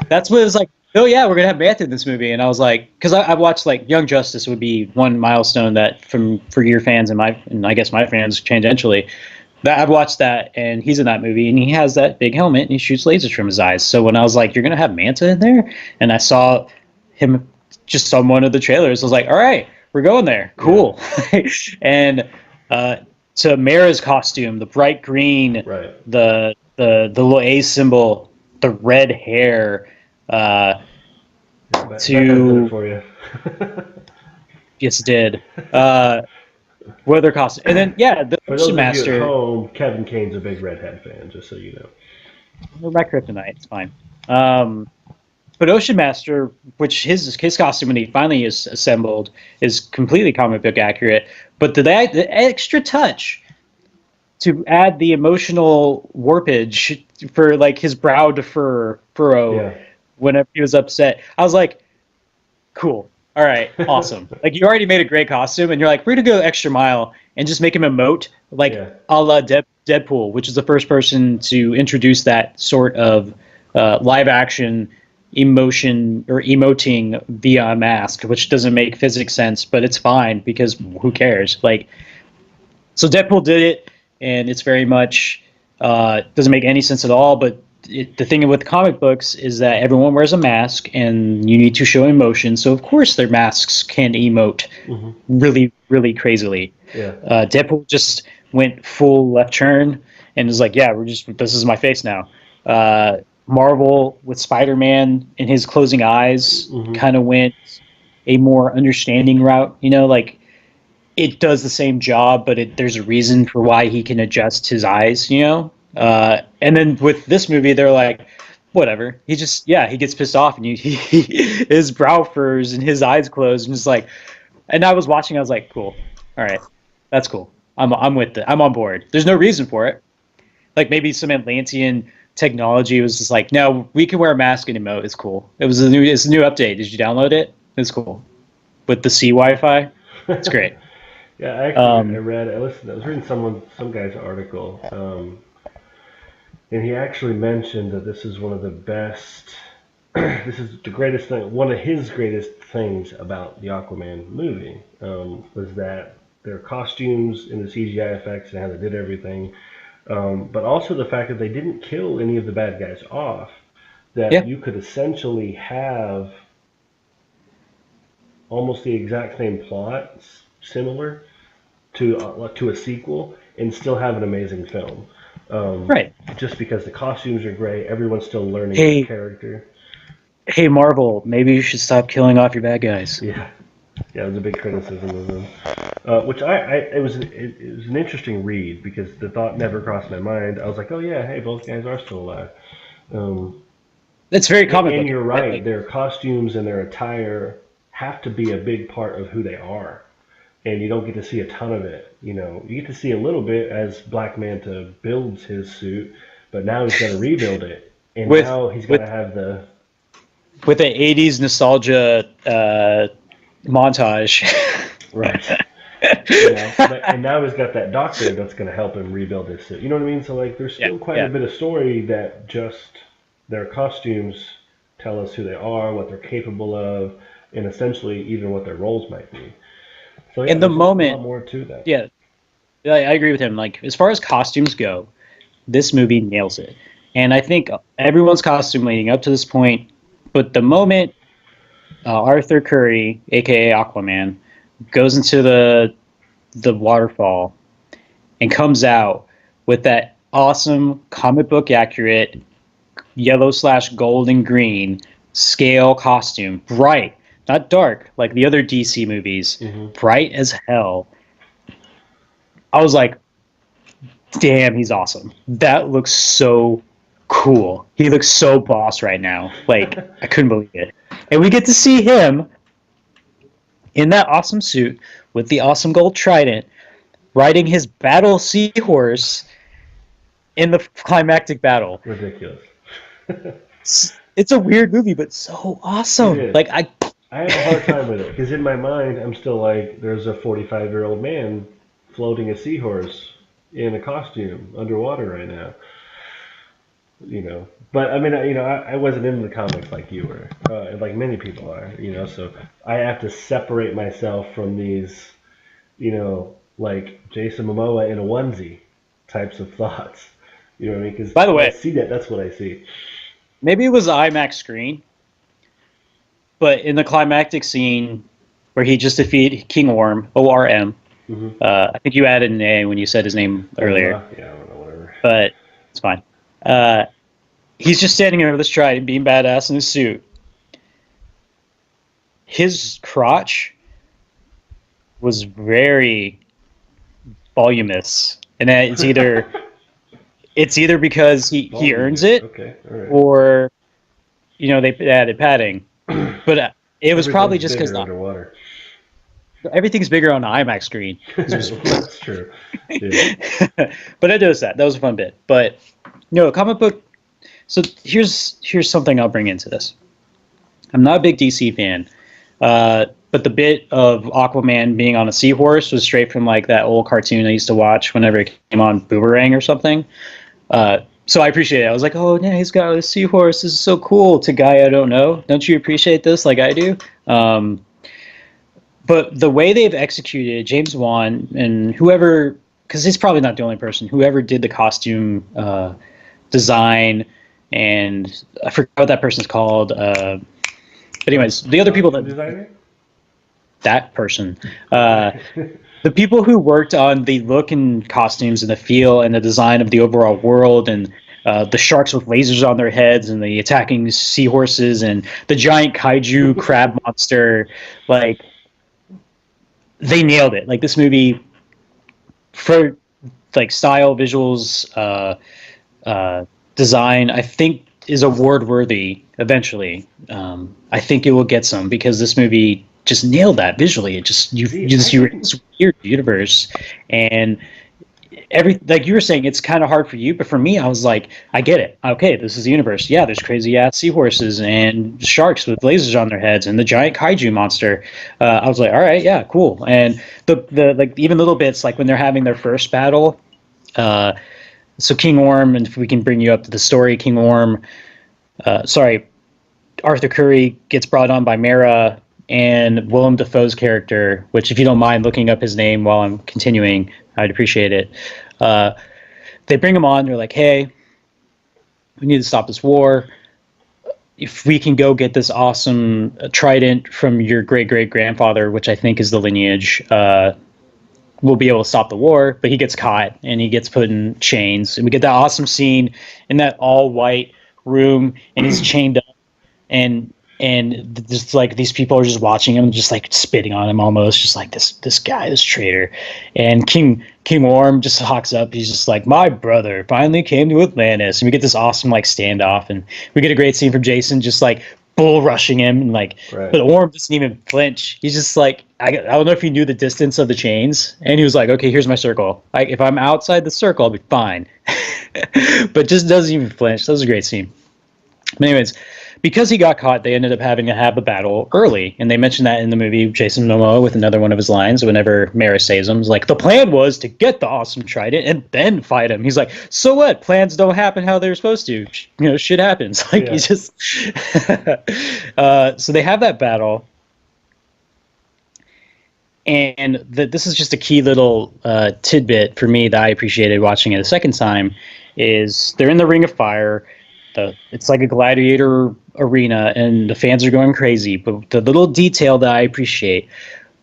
That's what it was like. Oh yeah, we're gonna have Manta in this movie, and I was like, because I watched like Young Justice would be one milestone that from for your fans and I guess my fans tangentially that I've watched that, and he's in that movie, and he has that big helmet, and he shoots lasers from his eyes. So when I was like, you're gonna have Manta in there, and I saw him just on one of the trailers, I was like, all right, we're going there, Yeah. cool. And uh, to Mara's costume, the bright green, Right. the little A symbol, the red hair. Uh, Becca did it to for you. yes, did weather costume, and then yeah, the For Ocean those of you at Master. home, Kevin Kane's a big Redhead fan, just so you know. My kryptonite. It's fine. Um, but Ocean Master, which his costume when he finally is assembled is completely comic book accurate, but the extra touch to add the emotional warpage for like his brow to furrow Yeah. whenever he was upset, I was like, cool. All right, awesome. Like you already made a great costume, and you're like, we're gonna go extra mile and just make him emote like Yeah. a la Deadpool, which is the first person to introduce that sort of live action emotion or emoting via a mask, which doesn't make physics sense, but it's fine because who cares? Like, so Deadpool did it, and it's very much doesn't make any sense at all. But the thing with comic books is that everyone wears a mask, and you need to show emotion. So of course their masks can emote Hmm. really, really crazily. Yeah. Deadpool just went full left turn and was like, "Yeah, we're just this is my face now." Marvel with Spider-Man in his closing eyes Hmm. kind of went a more understanding route. Like it does the same job, but there's a reason for why he can adjust his eyes, and then with this movie, they're like, whatever. He just, yeah, he gets pissed off, and his brow furs and his eyes closed, and just like, and I was watching, I was like, cool, all right, that's cool. I'm with it. I'm on board. There's no reason for it. Like maybe some Atlantean technology was just like, no, we can wear a mask and emote. It's cool. It's a new update. Did you download it? It's cool with the C Wi-Fi. It's great. Yeah, Um, I was reading some guy's article, and he actually mentioned that this is one of the best, this is the greatest thing, one of his greatest things about the Aquaman movie, was that their costumes and the CGI effects and how they did everything, but also the fact that they didn't kill any of the bad guys off, that yeah, you could essentially have almost the exact same plot, similar, to a sequel and still have an amazing film. right. Just because the costumes are great, everyone's still learning their Hey, character. hey, Marvel, maybe you should stop killing off your bad guys. Yeah, yeah, it was a big criticism of them. Which it was an interesting read because the thought never crossed my mind. I was like, oh yeah, hey, both guys are still alive. Um, That's very comic and booky, you're right? right, Like, their costumes and their attire have to be a big part of who they are. And you don't get to see a ton of it. You get to see a little bit as Black Manta builds his suit, but now he's got to rebuild it, and with now he's got with to have the with an '80s nostalgia montage. Right. You know, and now he's got that doctor that's going to help him rebuild his suit. You know what I mean? So like, there's still quite a bit of story that just their costumes tell us who they are, what they're capable of, and essentially even what their roles might be. So yeah, In the there's moment, a lot more to that. Yeah, I agree with him. Like as far as costumes go, this movie nails it. And I think everyone's costume leading up to this point, but the moment Arthur Curry, aka Aquaman, goes into the waterfall and comes out with that awesome comic book accurate yellow/gold and green scale costume, bright, not dark like the other DC movies, bright as hell. I was like, damn, he's awesome. That looks so cool. He looks so boss right now. Like, I couldn't believe it. And we get to see him in that awesome suit with the awesome gold trident riding his battle seahorse in the climactic battle. Ridiculous. It's a weird movie, but so awesome. Like I have a hard time with it because in my mind, I'm still like, there's a 45-year-old man floating a seahorse in a costume underwater right now. You know, but I mean, you know, I wasn't into the comics like you were, like many people are. You know, so I have to separate myself from these, you know, like Jason Momoa in a onesie types of thoughts. You know what I mean? Because by the way, I see that. That's what I see. Maybe it was an IMAX screen, but in the climactic scene where he just defeated King Orm, ORM, I think you added an A when you said his name earlier. Yeah, I don't know, whatever. But it's fine. He's just standing over this trident, being badass in his suit. His crotch was very voluminous, and it's either because he earns it, or you know they added padding. But it was probably just because underwater. Everything's bigger on the IMAX screen. That's true. But I noticed that. That was a fun bit. But no, comic book. So here's something I'll bring into this. I'm not a big DC fan, but the bit of Aquaman being on a seahorse was straight from like that old cartoon I used to watch whenever it came on Boomerang or something. So I appreciate it. I was like, oh yeah, he's got a seahorse. This is so cool. To a guy I don't know. Don't you appreciate this like I do? But the way they've executed James Wan and whoever, because he's probably not the only person, whoever did the costume design, and I forgot what that person's called. But anyways, the other people that person, the people who worked on the look and costumes and the feel and the design of the overall world and the sharks with lasers on their heads and the attacking seahorses and the giant kaiju crab monster, like they nailed it. Like this movie, for like style, visuals, design, I think is award worthy eventually. I think it will get some because this movie just nailed that visually. It just you're in this weird universe, and like you were saying, it's kind of hard for you, but for me, I was like, I get it. Okay, this is the universe. Yeah, there's crazy ass seahorses and sharks with lasers on their heads and the giant kaiju monster. I was like, all right, yeah, cool. And the like even little bits like when they're having their first battle. So King Orm, and if we can bring you up to the story, King Orm, Arthur Curry gets brought on by Mara and Willem Dafoe's character, which if you don't mind looking up his name while I'm continuing, I'd appreciate it. They bring him on. They're like, hey, we need to stop this war. If we can go get this awesome trident from your great-great-grandfather, which I think is the lineage, we'll be able to stop the war. But he gets caught, and he gets put in chains. And we get that awesome scene in that all-white room, and he's chained up. And just like these people are just watching him, just like spitting on him almost, just like this guy, this traitor. And King Orm just hawks up. He's just like, my brother finally came to Atlantis. And we get this awesome like standoff, and we get a great scene from Jason just like bull rushing him, and like, right. But Orm doesn't even flinch. He's just like, I don't know if he knew the distance of the chains, and he was like, okay, here's my circle. Like if I'm outside the circle, I'll be fine. But just doesn't even flinch. That was a great scene. But anyways, because he got caught, they ended up having to have a battle early, and they mentioned that in the movie. Jason Momoa, with another one of his lines, whenever Mara saves him, is like, the plan was to get the awesome trident and then fight him. He's like, so what? Plans don't happen how they're supposed to. Shit happens. Like, Yeah. he's just. So they have that battle. And this is just a key little tidbit for me that I appreciated watching it a second time, is they're in the Ring of Fire. It's like a gladiator arena, and the fans are going crazy. But the little detail that I appreciate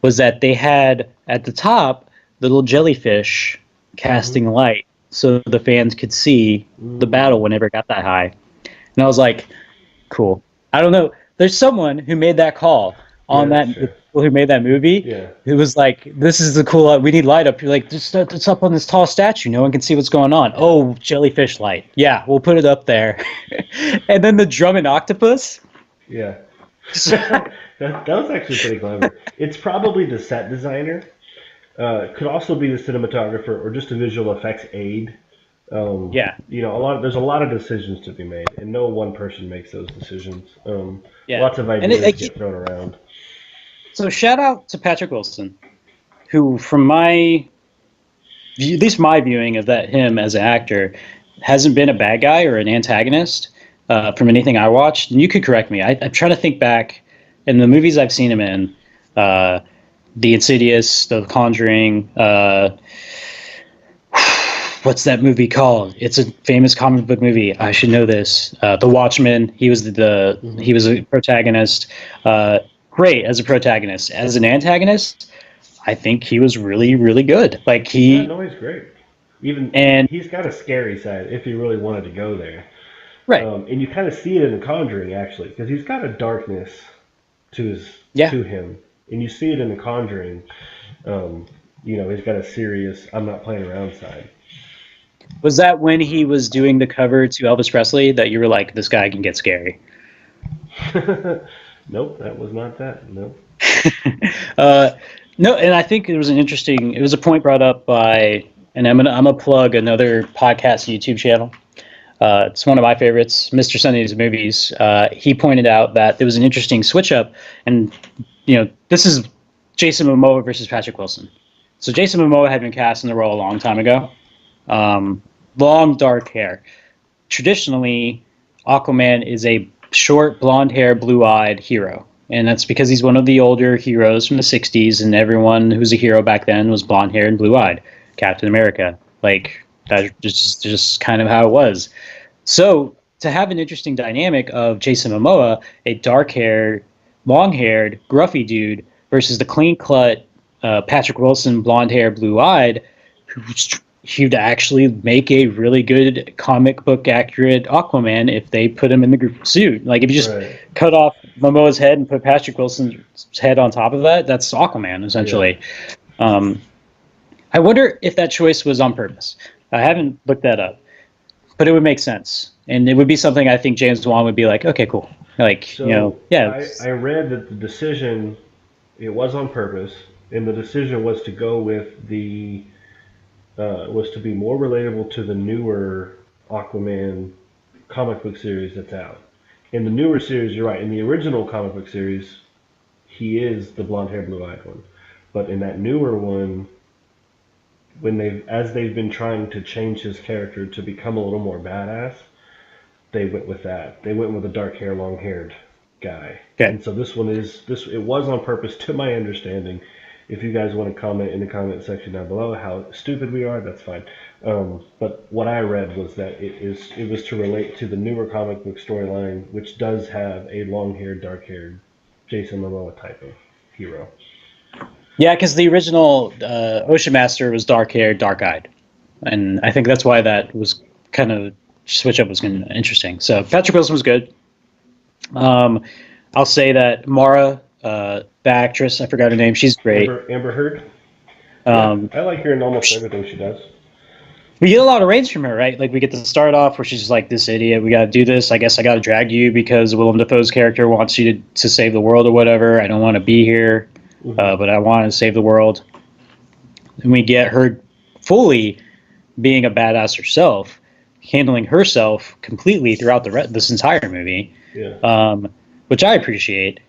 was that they had, at the top, the little jellyfish casting light so the fans could see the battle whenever it got that high. And I was like, cool. I don't know. There's someone who made that call on who made that movie. Yeah. It was like, this is the cool, we need light up. You're like, just it's up on this tall statue. No one can see what's going on. Oh, jellyfish light. Yeah, we'll put it up there. And then the drum and octopus. Yeah. that was actually pretty clever. It's probably the set designer. Could also be the cinematographer or just a visual effects aide. Yeah. There's a lot of decisions to be made, and no one person makes those decisions. Yeah. Lots of ideas get thrown around. So shout out to Patrick Wilson, who, from my, at least my viewing of him as an actor, hasn't been a bad guy or an antagonist from anything I watched. And you could correct me. I'm trying to think back in the movies I've seen him in, The Insidious, The Conjuring. What's that movie called? It's a famous comic book movie. I should know this. The Watchmen. He was he was a protagonist. Great as a protagonist. As an antagonist, I think he was really, really good. Like he's great. And he's got a scary side if he really wanted to go there. Right. And you kind of see it in The Conjuring, actually, because he's got a darkness to him, and you see it in The Conjuring. He's got a serious "I'm not playing around" side. Was that when he was doing the cover to Elvis Presley that you were like, this guy can get scary? Nope, that was not that. Nope. No, and I think it was a point brought up by, and I'm gonna plug another podcast YouTube channel. It's one of my favorites, Mr. Sunday's Movies. He pointed out that there was an interesting switch up, and this is Jason Momoa versus Patrick Wilson. So Jason Momoa had been cast in the role a long time ago. Long dark hair. Traditionally, Aquaman is a short, blonde hair, blue-eyed hero. And that's because he's one of the older heroes from the 60s, and everyone who's a hero back then was blonde-haired and blue-eyed. Captain America. Like, that's just kind of how it was. So, to have an interesting dynamic of Jason Momoa, a dark-haired, long-haired, gruffy dude, versus the clean-cut Patrick Wilson, blonde-haired, blue-eyed, he'd actually make a really good comic book accurate Aquaman if they put him in the group suit. Like, if you just cut off Momoa's head and put Patrick Wilson's head on top of that, that's Aquaman, essentially. Yeah. I wonder if that choice was on purpose. I haven't looked that up, but it would make sense. And it would be something I think James Wan would be like, okay, cool. Like, so I read that the decision, it was on purpose, and the decision was to go with was to be more relatable to the newer Aquaman comic book series that's out. In the newer series, you're right. In the original comic book series, he is the blonde-haired, blue-eyed one. But in that newer one, as they've been trying to change his character to become a little more badass, they went with that. They went with a dark hair, long-haired guy. Okay. And so it was on purpose, to my understanding. If you guys want to comment in the comment section down below how stupid we are, that's fine. But what I read was that it was to relate to the newer comic book storyline, which does have a long-haired, dark-haired Jason Momoa type of hero. Yeah, because the original Ocean Master was dark-haired, dark-eyed. And I think that's why that was kind of switch up was kind of interesting. So Patrick Wilson was good. I'll say that Mara, the actress, I forgot her name, she's great. Amber Heard? I like her in almost everything she does. We get a lot of range from her, right? Like, we get to start off where she's just like, this idiot, we got to do this. I guess I got to drag you because Willem Dafoe's character wants you to save the world or whatever. I don't want to be here, but I want to save the world. And we get her fully being a badass herself, handling herself completely throughout this entire movie, which I appreciate.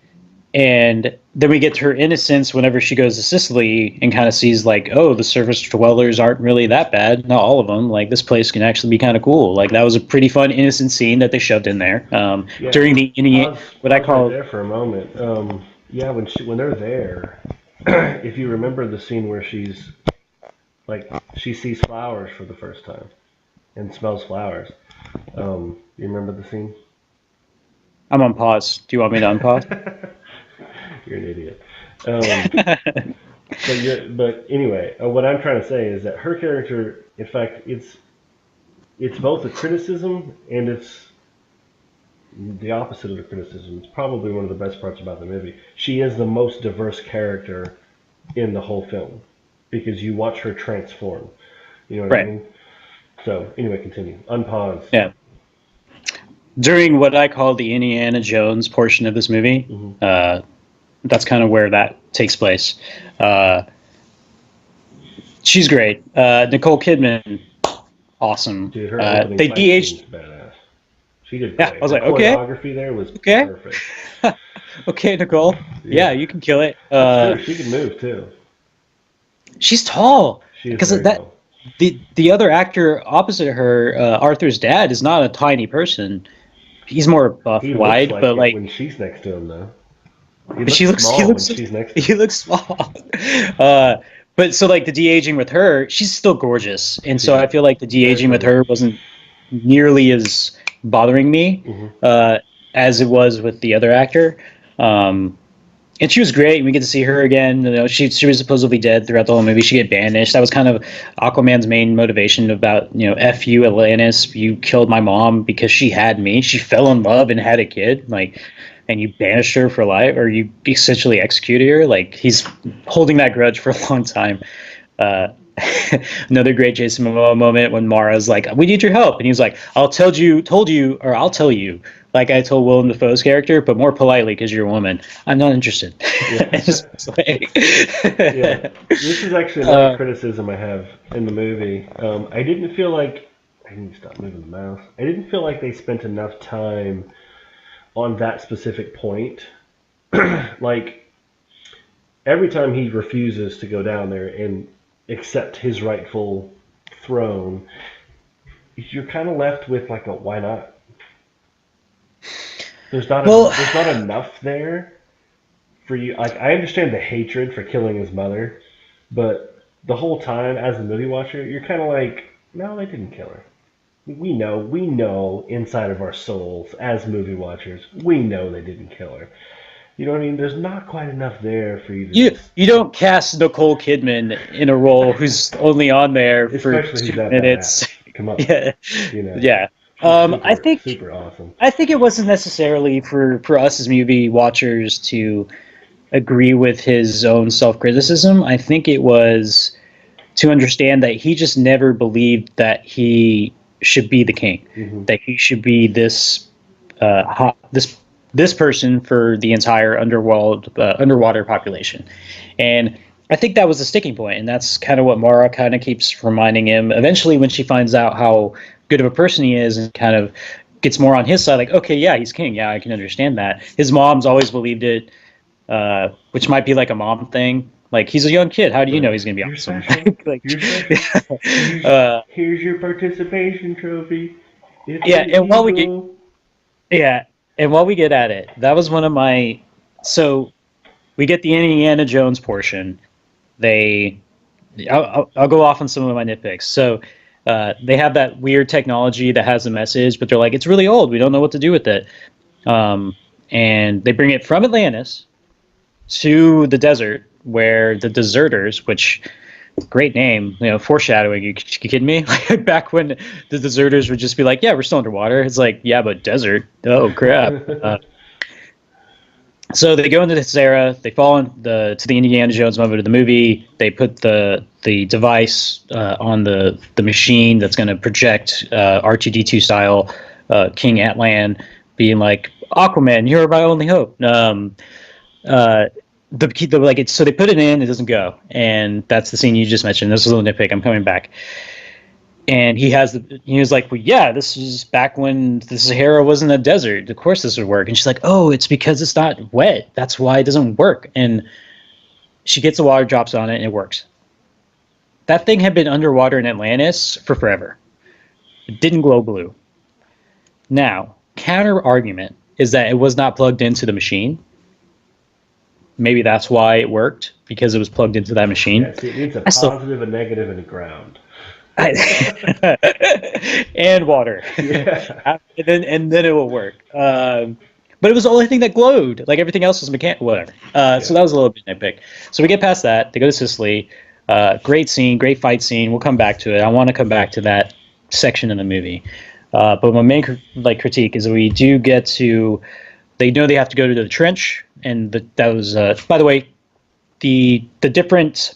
And then we get to her innocence whenever she goes to Sicily and kind of sees like, oh, the surface dwellers aren't really that bad. Not all of them. Like, this place can actually be kind of cool. Like, that was a pretty fun, innocent scene that they shoved in there during the what I call right there for a moment. When they're there, if you remember the scene where she sees flowers for the first time and smells flowers. You remember the scene? I'm on pause. Do you want me to unpause? You're an idiot. But anyway, what I'm trying to say is that her character, in fact, it's both a criticism and it's the opposite of the criticism. It's probably one of the best parts about the movie. She is the most diverse character in the whole film because you watch her transform. You know what I mean? So anyway, continue. Unpause. Yeah. During what I call the Indiana Jones portion of this movie, that's kind of where that takes place. She's great. Nicole Kidman, awesome. Dude, her they de-aged. Badass. She did great. Yeah, I was like, the okay. choreography there was perfect. Okay, Nicole. Yeah, you can kill it. She can move too. She's tall. Because tall. The other actor opposite her, Arthur's dad, is not a tiny person. He's more buff, wide, but like when she's next to him, though. But he looks small. But so like the de-aging with her, she's still gorgeous, and so I feel like the de-aging with her wasn't nearly as bothering me as it was with the other actor. And she was great. We get to see her again. You know, she was supposedly dead throughout the whole movie. She get banished. That was kind of Aquaman's main motivation about, F you, Atlantis. You killed my mom because she had me. She fell in love and had a kid. Like, and you banished her for life, or you essentially executed her. Like, he's holding that grudge for a long time. Another great Jason Momoa moment when Mara's like, "We need your help," and he's like, I'll tell you, like I told Willem Dafoe's character, but more politely because you're a woman. I'm not interested. Yeah. This is actually another criticism I have in the movie. I didn't feel like I need to stop moving the mouse. I didn't feel like they spent enough time on that specific point. Like, every time he refuses to go down there and accept his rightful throne, you're kind of left with like a why not? There's not enough there for you. Like, I understand the hatred for killing his mother, but the whole time as a movie watcher, you're kind of like, no, they didn't kill her. We know inside of our souls as movie watchers, we know they didn't kill her. You know what I mean? There's not quite enough there for you to You don't cast Nicole Kidman in a role who's only on there for 2 minutes. Come on. Yeah. Yeah. I think super awesome. I think it wasn't necessarily for us as movie watchers to agree with his own self-criticism. I think it was to understand that he just never believed that he should be the king, that he should be this this person for the entire underwater population. And I think that was the sticking point, and that's kind of what Mara kind of keeps reminding him. Eventually, when she finds out how good of a person he is and kind of gets more on his side, like, okay, yeah, he's king. Yeah, I can understand that. His mom's always believed it, which might be like a mom thing. Like, he's a young kid. How do you know he's going to be awesome? Like, here's your participation trophy. And while we get at it, that was one of my. So we get the Indiana Jones portion. I'll go off on some of my nitpicks. So they have that weird technology that has a message, but they're like, it's really old. We don't know what to do with it. And they bring it from Atlantis to the desert, where the deserters, which great name, foreshadowing. You kidding me? Like, back when the deserters would just be like, yeah, we're still underwater. It's like, yeah, but desert. Oh crap. So they go into this era. They fall to the Indiana Jones moment of the movie. They put the device on the machine that's going to project R2D2 style King Atlan being like, Aquaman, you're my only hope. So they put it in, it doesn't go, and that's the scene you just mentioned. This is a little nitpick. I'm coming back. And he was like, well, yeah, this is back when the Sahara wasn't a desert. Of course this would work. And she's like, oh, it's because it's not wet. That's why it doesn't work. And she gets the water drops on it and it works. That thing had been underwater in Atlantis for forever. It didn't glow blue. Now, counter argument is that it was not plugged into the machine. Maybe that's why it worked, because it was plugged into that machine. Yeah, see, it needs a positive, a negative, and a ground. And water. Yeah. and then it will work. But it was the only thing that glowed. Like everything else was mechanical. Whatever. So that was a little bit nitpick. So we get past that. They go to Sicily. Great scene, great fight scene. We'll come back to it. I want to come back to that section in the movie. But my main critique is that we do get to. They know they have to go to the trench, and that was. By the way, the different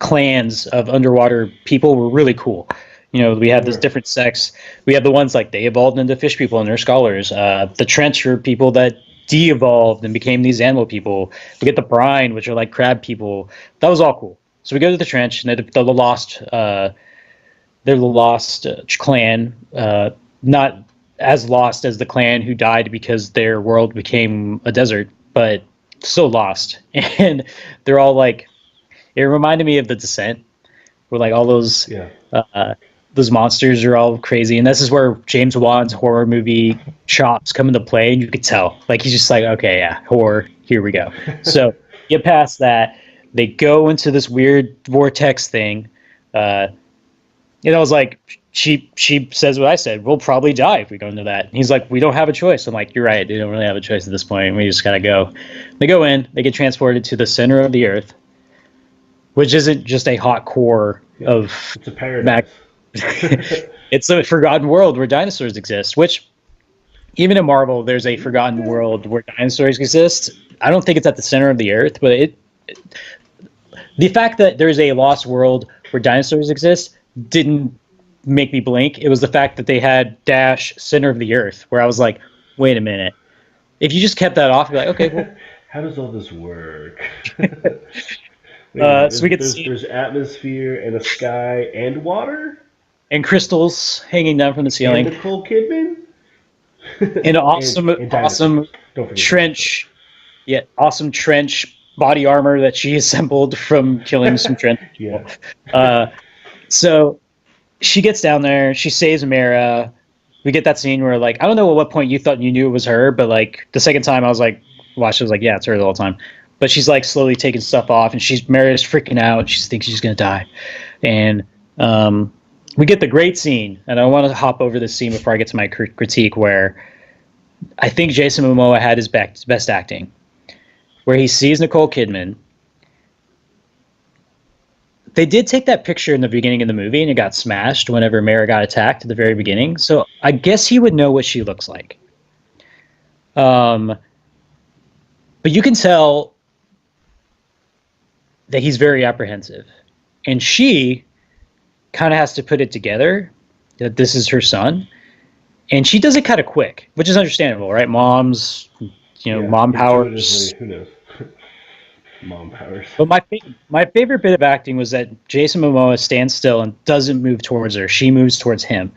clans of underwater people were really cool. You know, we have this different sects. We have the ones like they evolved into fish people and they're scholars. The trench are people that de-evolved and became these animal people. We get the brine, which are like crab people. That was all cool. So we go to the trench, and they're the lost clan, not as lost as the clan who died because their world became a desert, but still lost. And they're all like, it reminded me of The Descent, where like all those monsters are all crazy. And this is where James Wan's horror movie chops come into play, and you could tell. Like he's just like, okay, yeah, horror, here we go. So get past that. They go into this weird vortex thing. I was like, she says what I said. We'll probably die if we go into that. And he's like, we don't have a choice. I'm like, you're right. They don't really have a choice at this point. We just gotta go. They go in. They get transported to the center of the earth, which isn't just a hot core of. It's a paradise. It's a forgotten world where dinosaurs exist. Which, even in Marvel, there's a forgotten world where dinosaurs exist. I don't think it's at the center of the earth, but the fact that there's a lost world where dinosaurs exist didn't make me blink. It was the fact that they had dash center of the earth, where I was like, wait a minute. If you just kept that off, you'd be like, okay, well. How does all this work? So we get there's atmosphere and a sky and water and crystals hanging down from the ceiling. And Nicole Kidman. And awesome trench. Yeah, awesome trench body armor that she assembled from killing some trench people. So she gets down there, she saves Mara. We get that scene where, like, I don't know at what point you thought you knew it was her, but like the second time I was like, watch, I was like, yeah, it's her the whole time. But she's like slowly taking stuff off, and Mara's freaking out. She thinks she's gonna die, and we get the great scene. And I want to hop over this scene before I get to my critique, where I think Jason Momoa had his best acting, where he sees Nicole Kidman. They did take that picture in the beginning of the movie, and it got smashed whenever Mara got attacked at the very beginning. So I guess he would know what she looks like. But you can tell that he's very apprehensive. And she kind of has to put it together that this is her son. And she does it kind of quick, which is understandable, right? Moms, mom powers. Who knows? Mom powers. But my favorite bit of acting was that Jason Momoa stands still and doesn't move towards her. She moves towards him.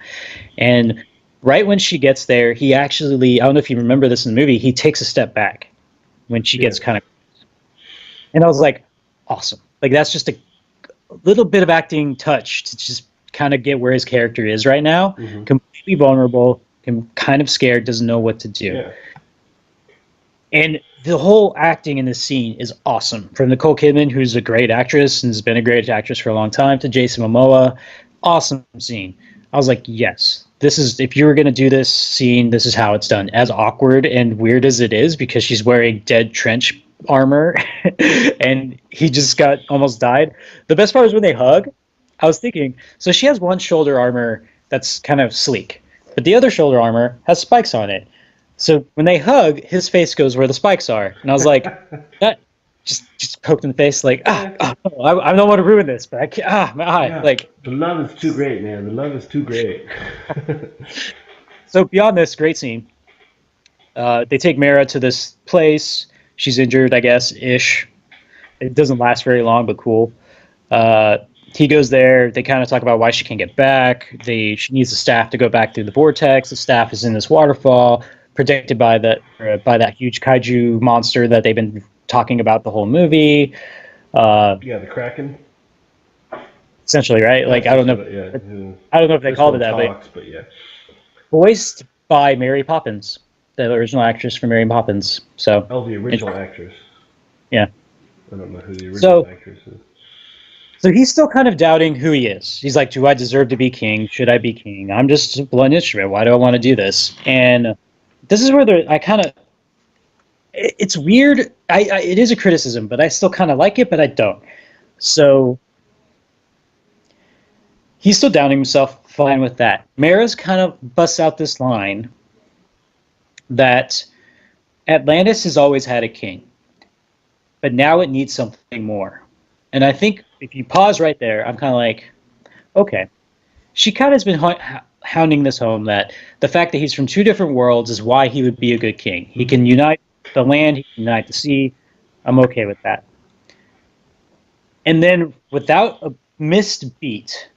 And right when she gets there, he actually, I don't know if you remember this in the movie, he takes a step back when she gets kind of. And I was like, awesome. Like, that's just a little bit of acting touch to just kind of get where his character is right now. Mm-hmm. Completely vulnerable, kind of scared, doesn't know what to do. Yeah. And the whole acting in this scene is awesome. From Nicole Kidman, who's a great actress and has been a great actress for a long time, to Jason Momoa. Awesome scene. I was like, yes, this is, if you were going to do this scene, this is how it's done. As awkward and weird as it is, because she's wearing dead trench armor and he just got almost died. The best part is when they hug. I was thinking, so she has one shoulder armor that's kind of sleek, but the other shoulder armor has spikes on it. So when they hug, his face goes where the spikes are. And I was like, that just poked in the face, like, I don't want to ruin this, but I can't, my eye. Yeah, like, the love is too great, man. The love is too great. So beyond this great scene, they take Mara to this place. She's injured, I guess, ish. It doesn't last very long, but cool. he goes there. They kind of talk about why she can't get back. She needs the staff to go back through the vortex. The staff is in this waterfall, protected by that huge kaiju monster that they've been talking about the whole movie. Yeah, the Kraken. Essentially, right? Like That's just what. Yeah. I don't know if they There's called no it that, but yeah. voiced by Mary Poppins, the original actress for Mary Poppins. So, Oh, the original actress. yeah. I don't know who the original So, actress is. so he's still kind of doubting who he is. He's like, "Do I deserve to be king? Should I be king? I'm just a blunt instrument. Why do I want to do this?" And this is where I kind of it's weird. It is a criticism, but I still kind of like it, but I don't. So he's still doubting himself. Fine with that. Mara's kind of busts out this line that Atlantis has always had a king, but now it needs something more. And I think if you pause right there, I'm kind of like, okay. She kind of has been hounding this home that the fact that he's from two different worlds is why he would be a good king. He can unite the land, he can unite the sea. I'm okay with that. And then, without a missed beat,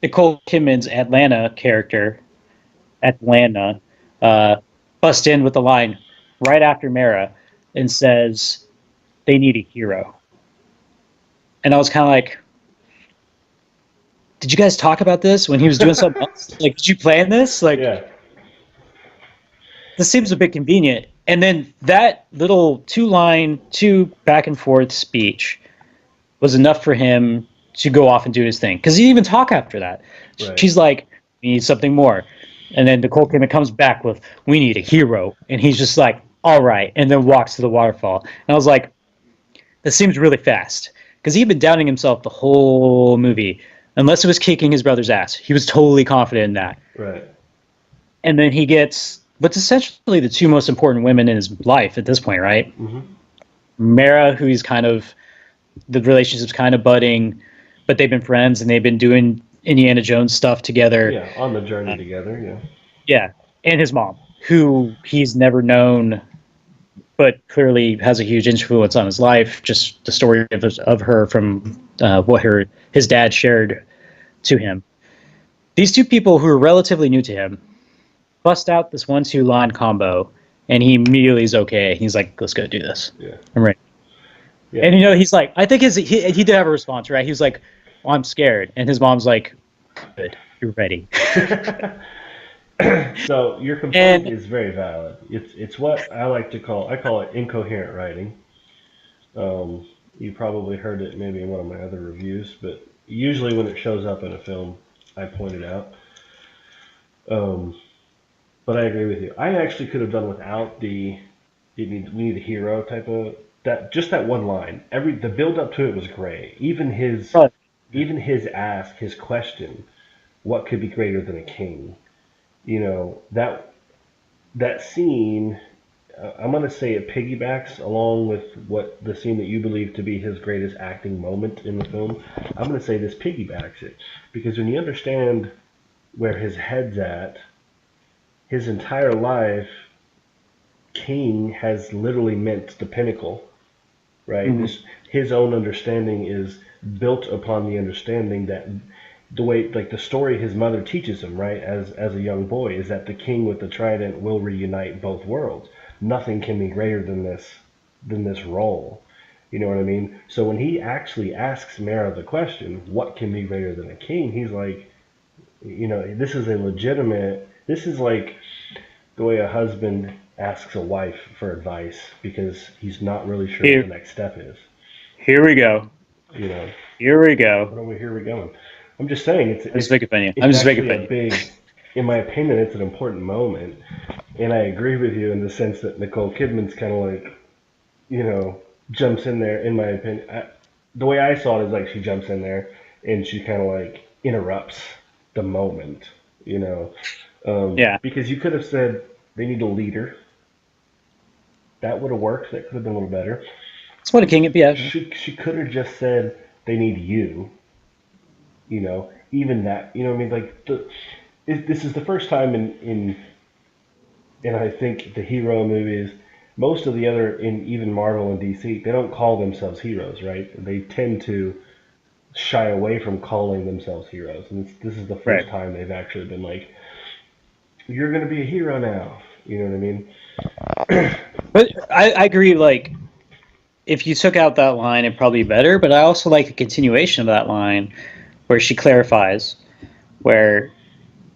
Nicole Kidman's Atlanta character, Atlanta, uh, busts in with the line right after Mara and says, they need a hero. And I was kind of like, did you guys talk about this when he was doing something else? Like, did you plan this? Like, Yeah. this seems a bit convenient. And then that little two back and forth speech was enough for him to go off and do his thing. Because he didn't even talk after that. Right. She's like, we need something more. And then Nicole Kidman comes back with, we need a hero. And he's just like, all right. And then walks to the waterfall. And I was like, this seems really fast. Because he'd been doubting himself the whole movie. Unless it was kicking his brother's ass. He was totally confident in that. Right. And then he gets what's essentially the two most important women in his life at this point, right? Mm-hmm. Mara, who he's kind of, the relationship's kind of budding, but they've been friends and they've been doing Indiana Jones stuff together. Yeah, on the journey together, yeah. Yeah, and his mom, who he's never known, but clearly has a huge influence on his life. Just the story of her from what his dad shared to him. These two people who are relatively new to him bust out this 1-2 line combo, and he immediately is okay. He's like, let's go do this. Yeah. I'm ready. Yeah. And he's like, I think he did have a response, right? He was like, oh, I'm scared. And his mom's like, good, you're ready. So your complaint is very valid. It's what I call it incoherent writing. You probably heard it maybe in one of my other reviews, but usually when it shows up in a film, I point it out. But I agree with you. I actually could have done without we need a hero type of just that one line. The build up to it was great. Even his question, what could be greater than a king? That scene. I'm gonna say it piggybacks along with what the scene that you believe to be his greatest acting moment in the film. I'm gonna say this piggybacks it because when you understand where his head's at. His entire life, king has literally meant the pinnacle, right? Mm-hmm. His own understanding is built upon the understanding that the way, like the story his mother teaches him, right, as a young boy, is that the king with the trident will reunite both worlds. Nothing can be greater than this role. You know what I mean? So when he actually asks Mara the question, what can be greater than a king? He's like, this is a legitimate. This is like the way a husband asks a wife for advice because he's not really sure what the next step is. Here we go. Here we go. Here we going. I'm just saying I'm just making fun of you. I'm just making fun of you. In my opinion, it's an important moment, and I agree with you in the sense that Nicole Kidman's kind of like, jumps in there. In my opinion, the way I saw it is like she jumps in there and she kind of like interrupts the moment. Because you could have said they need a leader. That would have worked. That could have been a little better. That's what a king would be. She could have just said they need you. Even that. I mean, like this is the first time in I think the hero movies. Most of the other in even Marvel and DC, they don't call themselves heroes, right? They tend to shy away from calling themselves heroes, and this is the first time they've actually been like, "You're gonna be a hero now." You know what I mean? But I agree. Like, if you took out that line, it'd probably be better. But I also like the continuation of that line, where she clarifies, where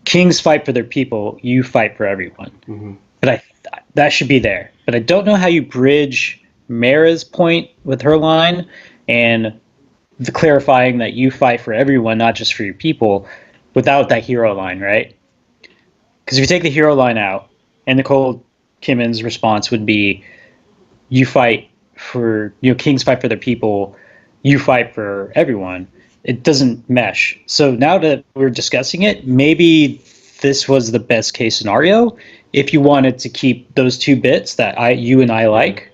kings fight for their people, you fight for everyone. Mm-hmm. But that should be there. But I don't know how you bridge Mara's point with her line and the clarifying that you fight for everyone, not just for your people, without that hero line, right? Because if you take the hero line out, and Nicole Kidman's response would be, "You fight for kings fight for their people, you fight for everyone." It doesn't mesh. So now that we're discussing it, maybe this was the best case scenario if you wanted to keep those two bits that you and I like.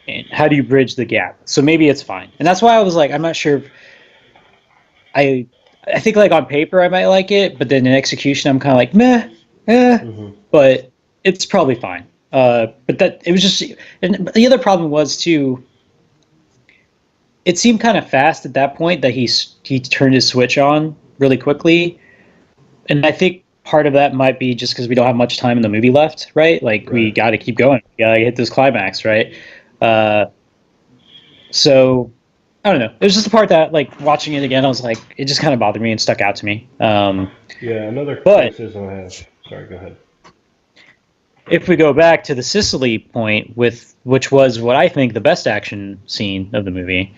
And how do you bridge the gap? So maybe it's fine. And that's why I was like, I'm not sure. I think like on paper I might like it, but then in execution I'm kind of like meh, but it's probably fine. But that it was just, and the other problem was too. It seemed kind of fast at that point that he turned his switch on really quickly, and I think part of that might be just because we don't have much time in the movie left, right? Like we got to keep going, we got to hit this climax, right? So I don't know. It was just a part that, like, watching it again, I was like, it just kind of bothered me and stuck out to me. Another criticism I have. Sorry, go ahead. If we go back to the Sicily point, which was what I think the best action scene of the movie,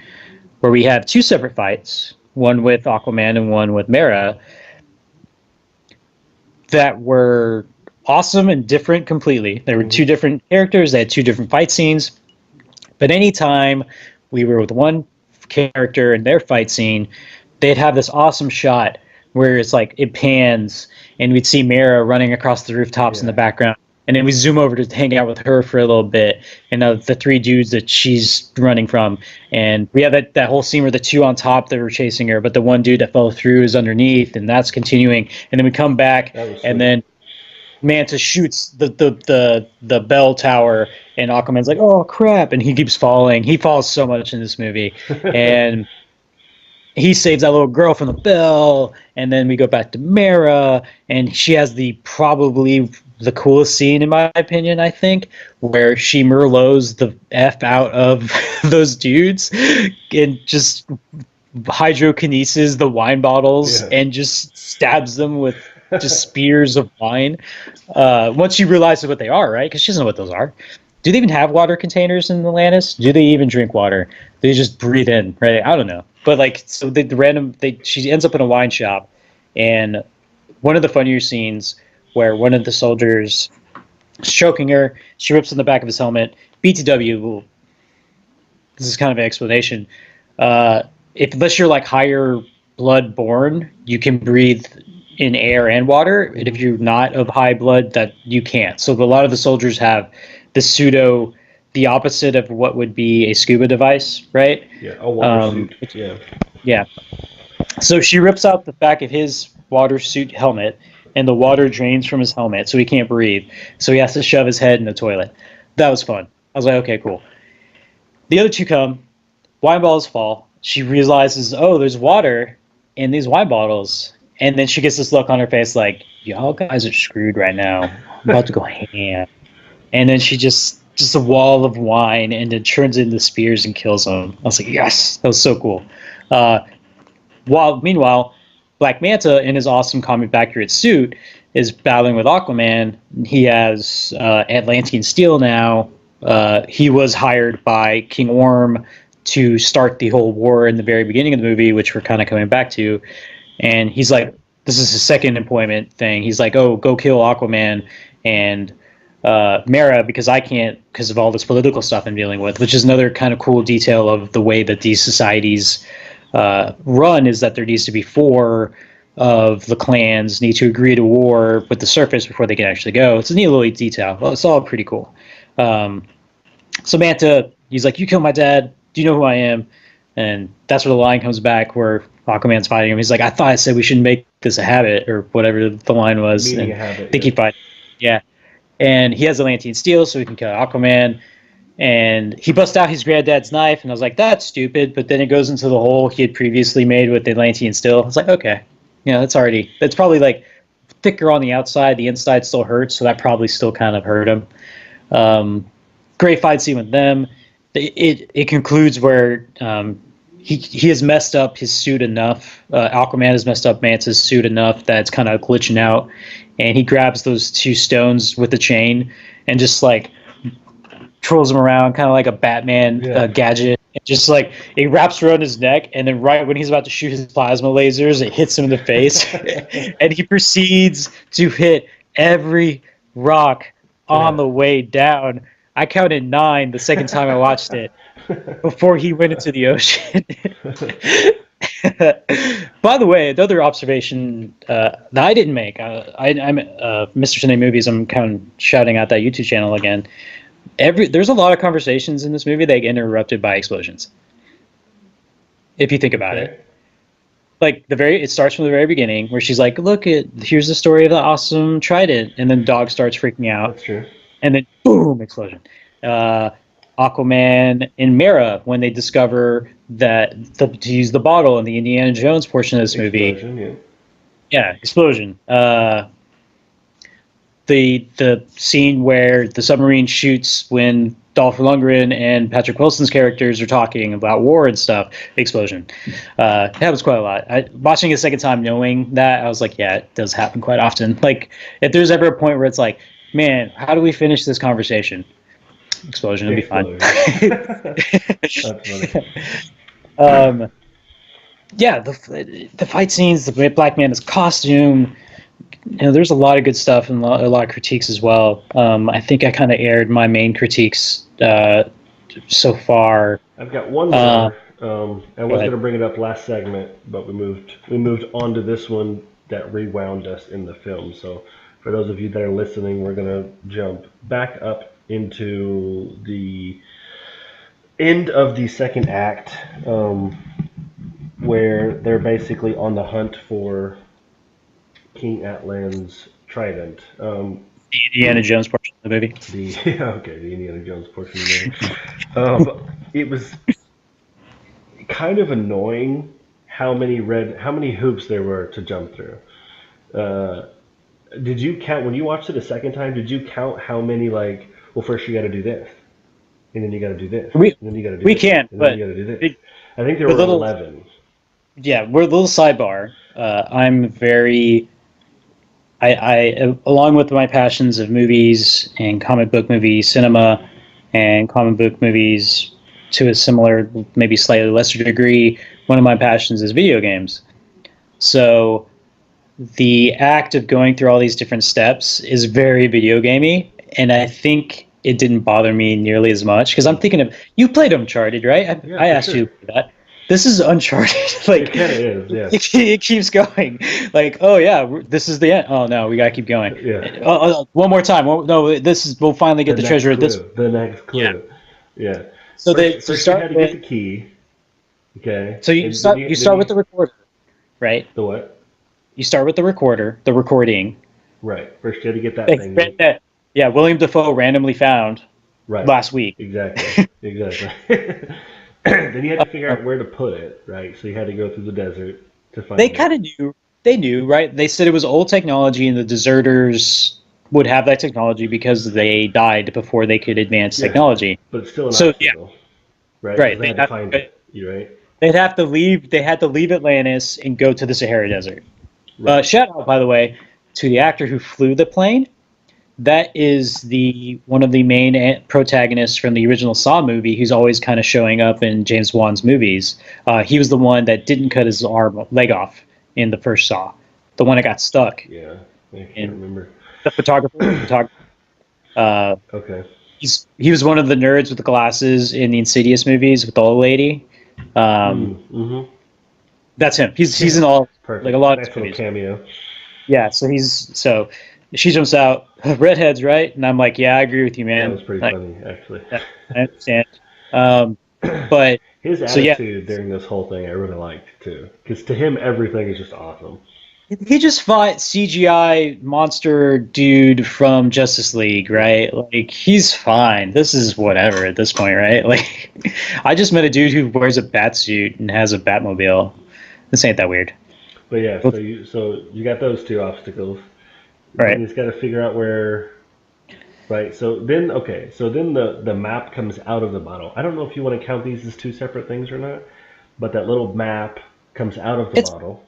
where we have two separate fights, one with Aquaman and one with Mera, that were awesome and different completely. There were two different characters, they had two different fight scenes, but anytime we were with one character in their fight scene, they'd have this awesome shot where it's like it pans and we'd see Mera running across the rooftops in the background, and then we zoom over to hang out with her for a little bit, and the three dudes that she's running from, and we have that whole scene where the two on top that were chasing her, but the one dude that fell through is underneath, and that's continuing, and then we come back, and then Manta shoots the bell tower, and Aquaman's like, "Oh crap!" and he keeps falling. He falls so much in this movie, and he saves that little girl from the bell. And then we go back to Mera, and she has probably the coolest scene, in my opinion, I think, where she Merlots the F out of those dudes and just hydrokinesis the wine bottles and just stabs them with just spears of wine. Once you realize what they are, right? Because she doesn't know what those are. Do they even have water containers in Atlantis? Do they even drink water? They just breathe in, right? I don't know. But like, so she ends up in a wine shop, and one of the funnier scenes where one of the soldiers is choking her, she rips in the back of his helmet. BTW, this is kind of an explanation. Unless you're like higher blood born, you can breathe in air and water, and if you're not of high blood, that you can't. So a lot of the soldiers have the opposite of what would be a scuba device, right? Yeah, a water suit. Yeah. So she rips out the back of his water suit helmet, and the water drains from his helmet, so he can't breathe. So he has to shove his head in the toilet. That was fun. I was like, okay, cool. The other two come, wine bottles fall. She realizes, oh, there's water in these wine bottles. And then she gets this look on her face like, y'all guys are screwed right now. I'm about to go ham. And then she just a wall of wine, and then turns into spears and kills them. I was like, yes, that was so cool. Meanwhile, Black Manta, in his awesome comic accurate suit, is battling with Aquaman. He has Atlantean steel now. He was hired by King Orm to start the whole war in the very beginning of the movie, which we're kind of coming back to. And he's like, this is his second employment thing. He's like, oh, go kill Aquaman and Mera, because I can't, because of all this political stuff I'm dealing with, which is another kind of cool detail of the way that these societies run, is that there needs to be 4 of the clans need to agree to war with the surface before they can actually go. It's a neat little detail. Well, it's all pretty cool. So Manta, he's like, you killed my dad. Do you know who I am? And that's where the line comes back where Aquaman's fighting him. He's like, I thought I said we shouldn't make this a habit, or whatever the line was. Meaning and a habit, they keep fighting. Yeah. And he has Atlantean steel, so he can kill Aquaman. and he busts out his granddad's knife, and I was like, that's stupid. But then it goes into the hole he had previously made with the Atlantean steel. I was like, okay, that's probably like thicker on the outside. The inside still hurts, so that probably still kind of hurt him. Great fight scene with them. It concludes where he has messed up his suit enough. Aquaman has messed up Mance's suit enough that it's kind of glitching out, and he grabs those two stones with the chain and just like twirls them around, kind of like a Batman gadget. And just like it wraps around his neck, and then right when he's about to shoot his plasma lasers, it hits him in the face, and he proceeds to hit every rock on the way down. I counted 9 the second time I watched it before he went into the ocean. By the way, another observation that I didn't make, I'm Mr. Sunday Movies, I'm kind of shouting out that YouTube channel again. There's a lot of conversations in this movie that get interrupted by explosions. If you think about it. Like it starts from the very beginning where she's like, here's the story of the awesome trident, and then the dog starts freaking out. That's true. And then boom, explosion. Aquaman and Mera, when they discover that to use the bottle in the Indiana Jones portion of this movie. Explosion. The scene where the submarine shoots when Dolph Lundgren and Patrick Wilson's characters are talking about war and stuff. Explosion. That was quite a lot. Watching it a second time, knowing that, I was like, yeah, it does happen quite often. Like, if there's ever a point where it's like, man, how do we finish this conversation? Explosion, it'll be fine. The fight scenes, the Black Manta's costume. There's a lot of good stuff and a lot of critiques as well. I think I kind of aired my main critiques so far. I've got one more. I was going to bring it up last segment, but we moved on to this one that rewound us in the film. So for those of you that are listening, we're going to jump back up into the end of the second act, where they're basically on the hunt for King Atlan's trident. The Indiana Jones portion of the movie. The Indiana Jones portion of the movie. It was kind of annoying how many hoops there were to jump through. Did you count when you watched it a second time? Did you count how many? Like, well, first you got to do this, and then you got to do this, and then you got to do we this, can't, and but then you got to do this. I think there were 11. Yeah, we're a little sidebar. I'm very. I along with my passions of movies and comic book movies, cinema, and comic book movies to a similar, maybe slightly lesser degree, one of my passions is video games. So the act of going through all these different steps is very video gamey, and I think it didn't bother me nearly as much because I'm thinking of, you played Uncharted, right? I asked you to play that. This is Uncharted. Like, it kind of is, yeah. It keeps going. Like, oh yeah, this is the end. Oh no, we gotta keep going. Yeah. One more time. We'll finally get the treasure. The next clue. Yeah. So first you start you had to get the key. Okay. So you start with the recorder, right? The what? You start with the recorder, the recording. Right. First you had to get that thing. That William Dafoe randomly found last week. Exactly. Then you had to figure out where to put it, right? So you had to go through the desert to find it. They kind of knew. They knew, right? They said it was old technology, and the deserters would have that technology because they died before they could advance technology. But it's still an obstacle, right? Right. They had to find it, right? They'd have to leave. They had to leave Atlantis and go to the Sahara Desert. Right. Shout out, by the way, to the actor who flew the plane. That is one of the main protagonists from the original Saw movie, who's always kind of showing up in James Wan's movies. He was the one that didn't cut his leg off in the first Saw, the one that got stuck. Yeah, I can't remember. The photographer. Okay. He was one of the nerds with the glasses in the Insidious movies with the old lady. That's him. He's in all. Perfect. Like a lot nice of movies. Cameo. Yeah, so she jumps out, redheads, right? And I'm like, yeah, I agree with you, man. That was pretty funny, actually. I understand. But his attitude during this whole thing, I really liked too, because to him everything is just awesome. he just fought CGI monster dude from Justice League, right? Like he's fine. This is whatever at this point, right? Like I just met a dude who wears a bat suit and has a Batmobile. This ain't that weird. But yeah, Well, so you got those two obstacles. Then right. he's got to figure out where. Right. So then, okay. So then the map comes out of the bottle. I don't know if you want to count these as two separate things or not, but that little map comes out of the It's bottle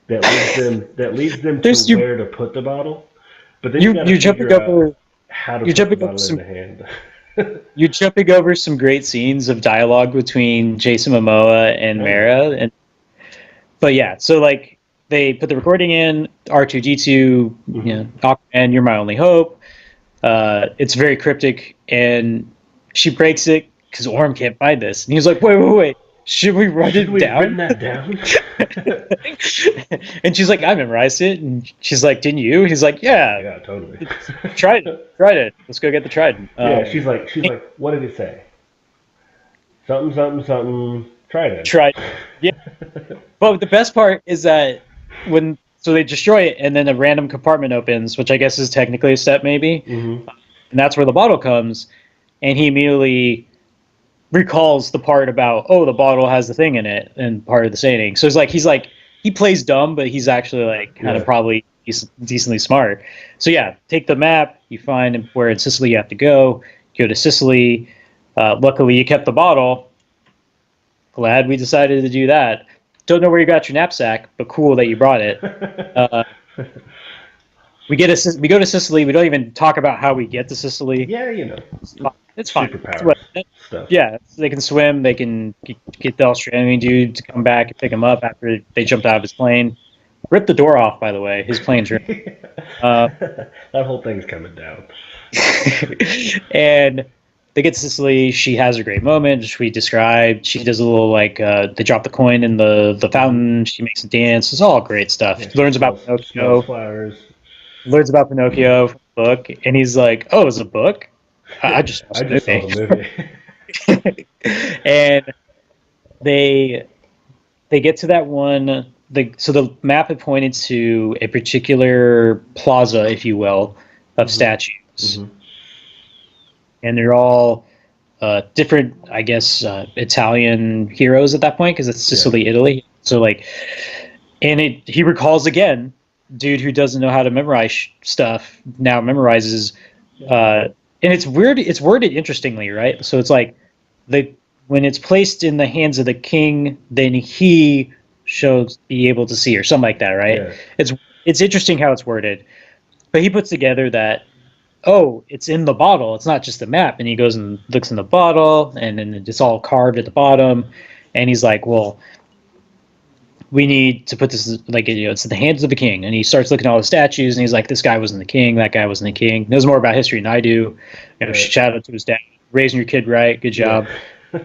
that leads them to there's you where to put the bottle. But then you you got to you're jumping figure out over how to you're put the jumping over bottle in some the hand. you're jumping over some great scenes of dialogue between Jason Momoa and Oh yeah. Mara, and but yeah, so like they put the recording in R2D2, you Hmm. know, Aquaman, you're my only hope. It's very cryptic, and she breaks it because Orm can't find this, and he's like, wait, should we write Should it we have written down? that down? And she's like, I memorized it, and she's like, didn't you? He's like, yeah, Yeah, totally. tried it. Let's go get the trident. Yeah, she's like, what did it say? Something, something, something. Try it. Tried, yeah. But the best part is that when so they destroy it, and then a random compartment opens, which I guess is technically a step, maybe, Hmm. and that's where the bottle comes, and he immediately recalls the part about the bottle has the thing in it and part of the saying. So he's like he plays dumb, but he's actually like kind of Yeah. probably decently smart. So yeah, take the map, you find where in Sicily you have to go to Sicily. Luckily, you kept the bottle. Glad we decided to do that. Don't know where you got your knapsack, but cool that you brought it. Uh, we go to Sicily. We don't even talk about how we get to Sicily. Yeah, It's fine. It's fine. It's superpowers what, stuff. yeah, they can swim. They can get the Australian dude to come back and pick him up after they jumped out of his plane. Ripped the door off, by the way. His plane's ripped. Uh, That whole thing's coming down. and they get to Sicily. She has a great moment, which we described. She does a little like they drop the coin in the fountain. She makes a dance. It's all great stuff. Yeah, She learns about smells Pinocchio. flowers. Learns about Pinocchio from the book, and he's like, "Oh, it's a book? I just I watched just saw the the movie. movie." And they get to that one. So the map had pointed to a particular plaza, if you will, of Hmm. statues, Hmm. and they're all different, I guess, Italian heroes at that point because it's Yeah. Sicily, Italy. So like, and he recalls again, dude who doesn't know how to memorize stuff now memorizes, and it's weird. It's worded interestingly, right? So it's like the when it's placed in the hands of the king, then he shows be able to see or something like that, right? Yeah. It's it's interesting how it's worded, but he puts together that it's in the bottle. It's not just the map. And he goes and looks in the bottle, and then it's all carved at the bottom. And he's like, well, we need to put this like it's in the hands of the king. And he starts looking at all the statues, and he's like, this guy wasn't the king, that guy wasn't the king. Knows more about history than I do. Right. Shout out to his dad, raising your kid right, good Yeah. job.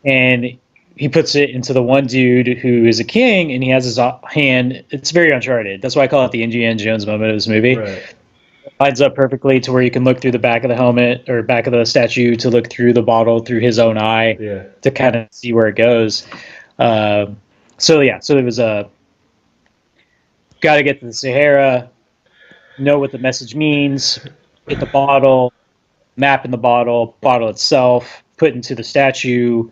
And he puts it into the one dude who is a king, and he has his hand. It's very Uncharted. That's why I call it the Indiana Jones moment of this movie. Right. Lines up perfectly to where you can look through the back of the helmet or back of the statue to look through the bottle through his own eye Yeah. to kind of see where it goes. So yeah, so it was got to get to the Sahara, know what the message means, get the bottle, map in the bottle itself, put into the statue,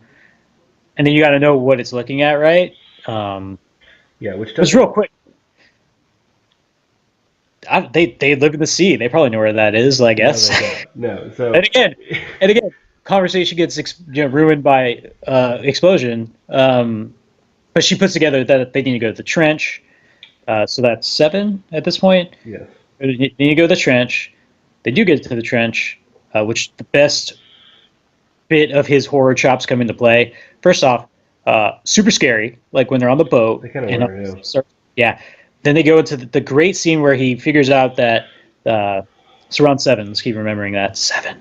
and then you got to know what it's looking at, right? Yeah. Which It's doesn't. real quick. They live in the sea. They probably know where that is, I No, guess. they don't. No. So. and again, and again, conversation gets ruined by explosion. But she puts together that they need to go to the trench. So that's 7 at this point. Yes. They need to go to the trench. They do get to the trench, which the best bit of his horror chops come into play. First off, super scary, like when they're on the boat. They kind of And were. Yeah. yeah. Then they go into the great scene where he figures out that it's around 7. Let's keep remembering that 7.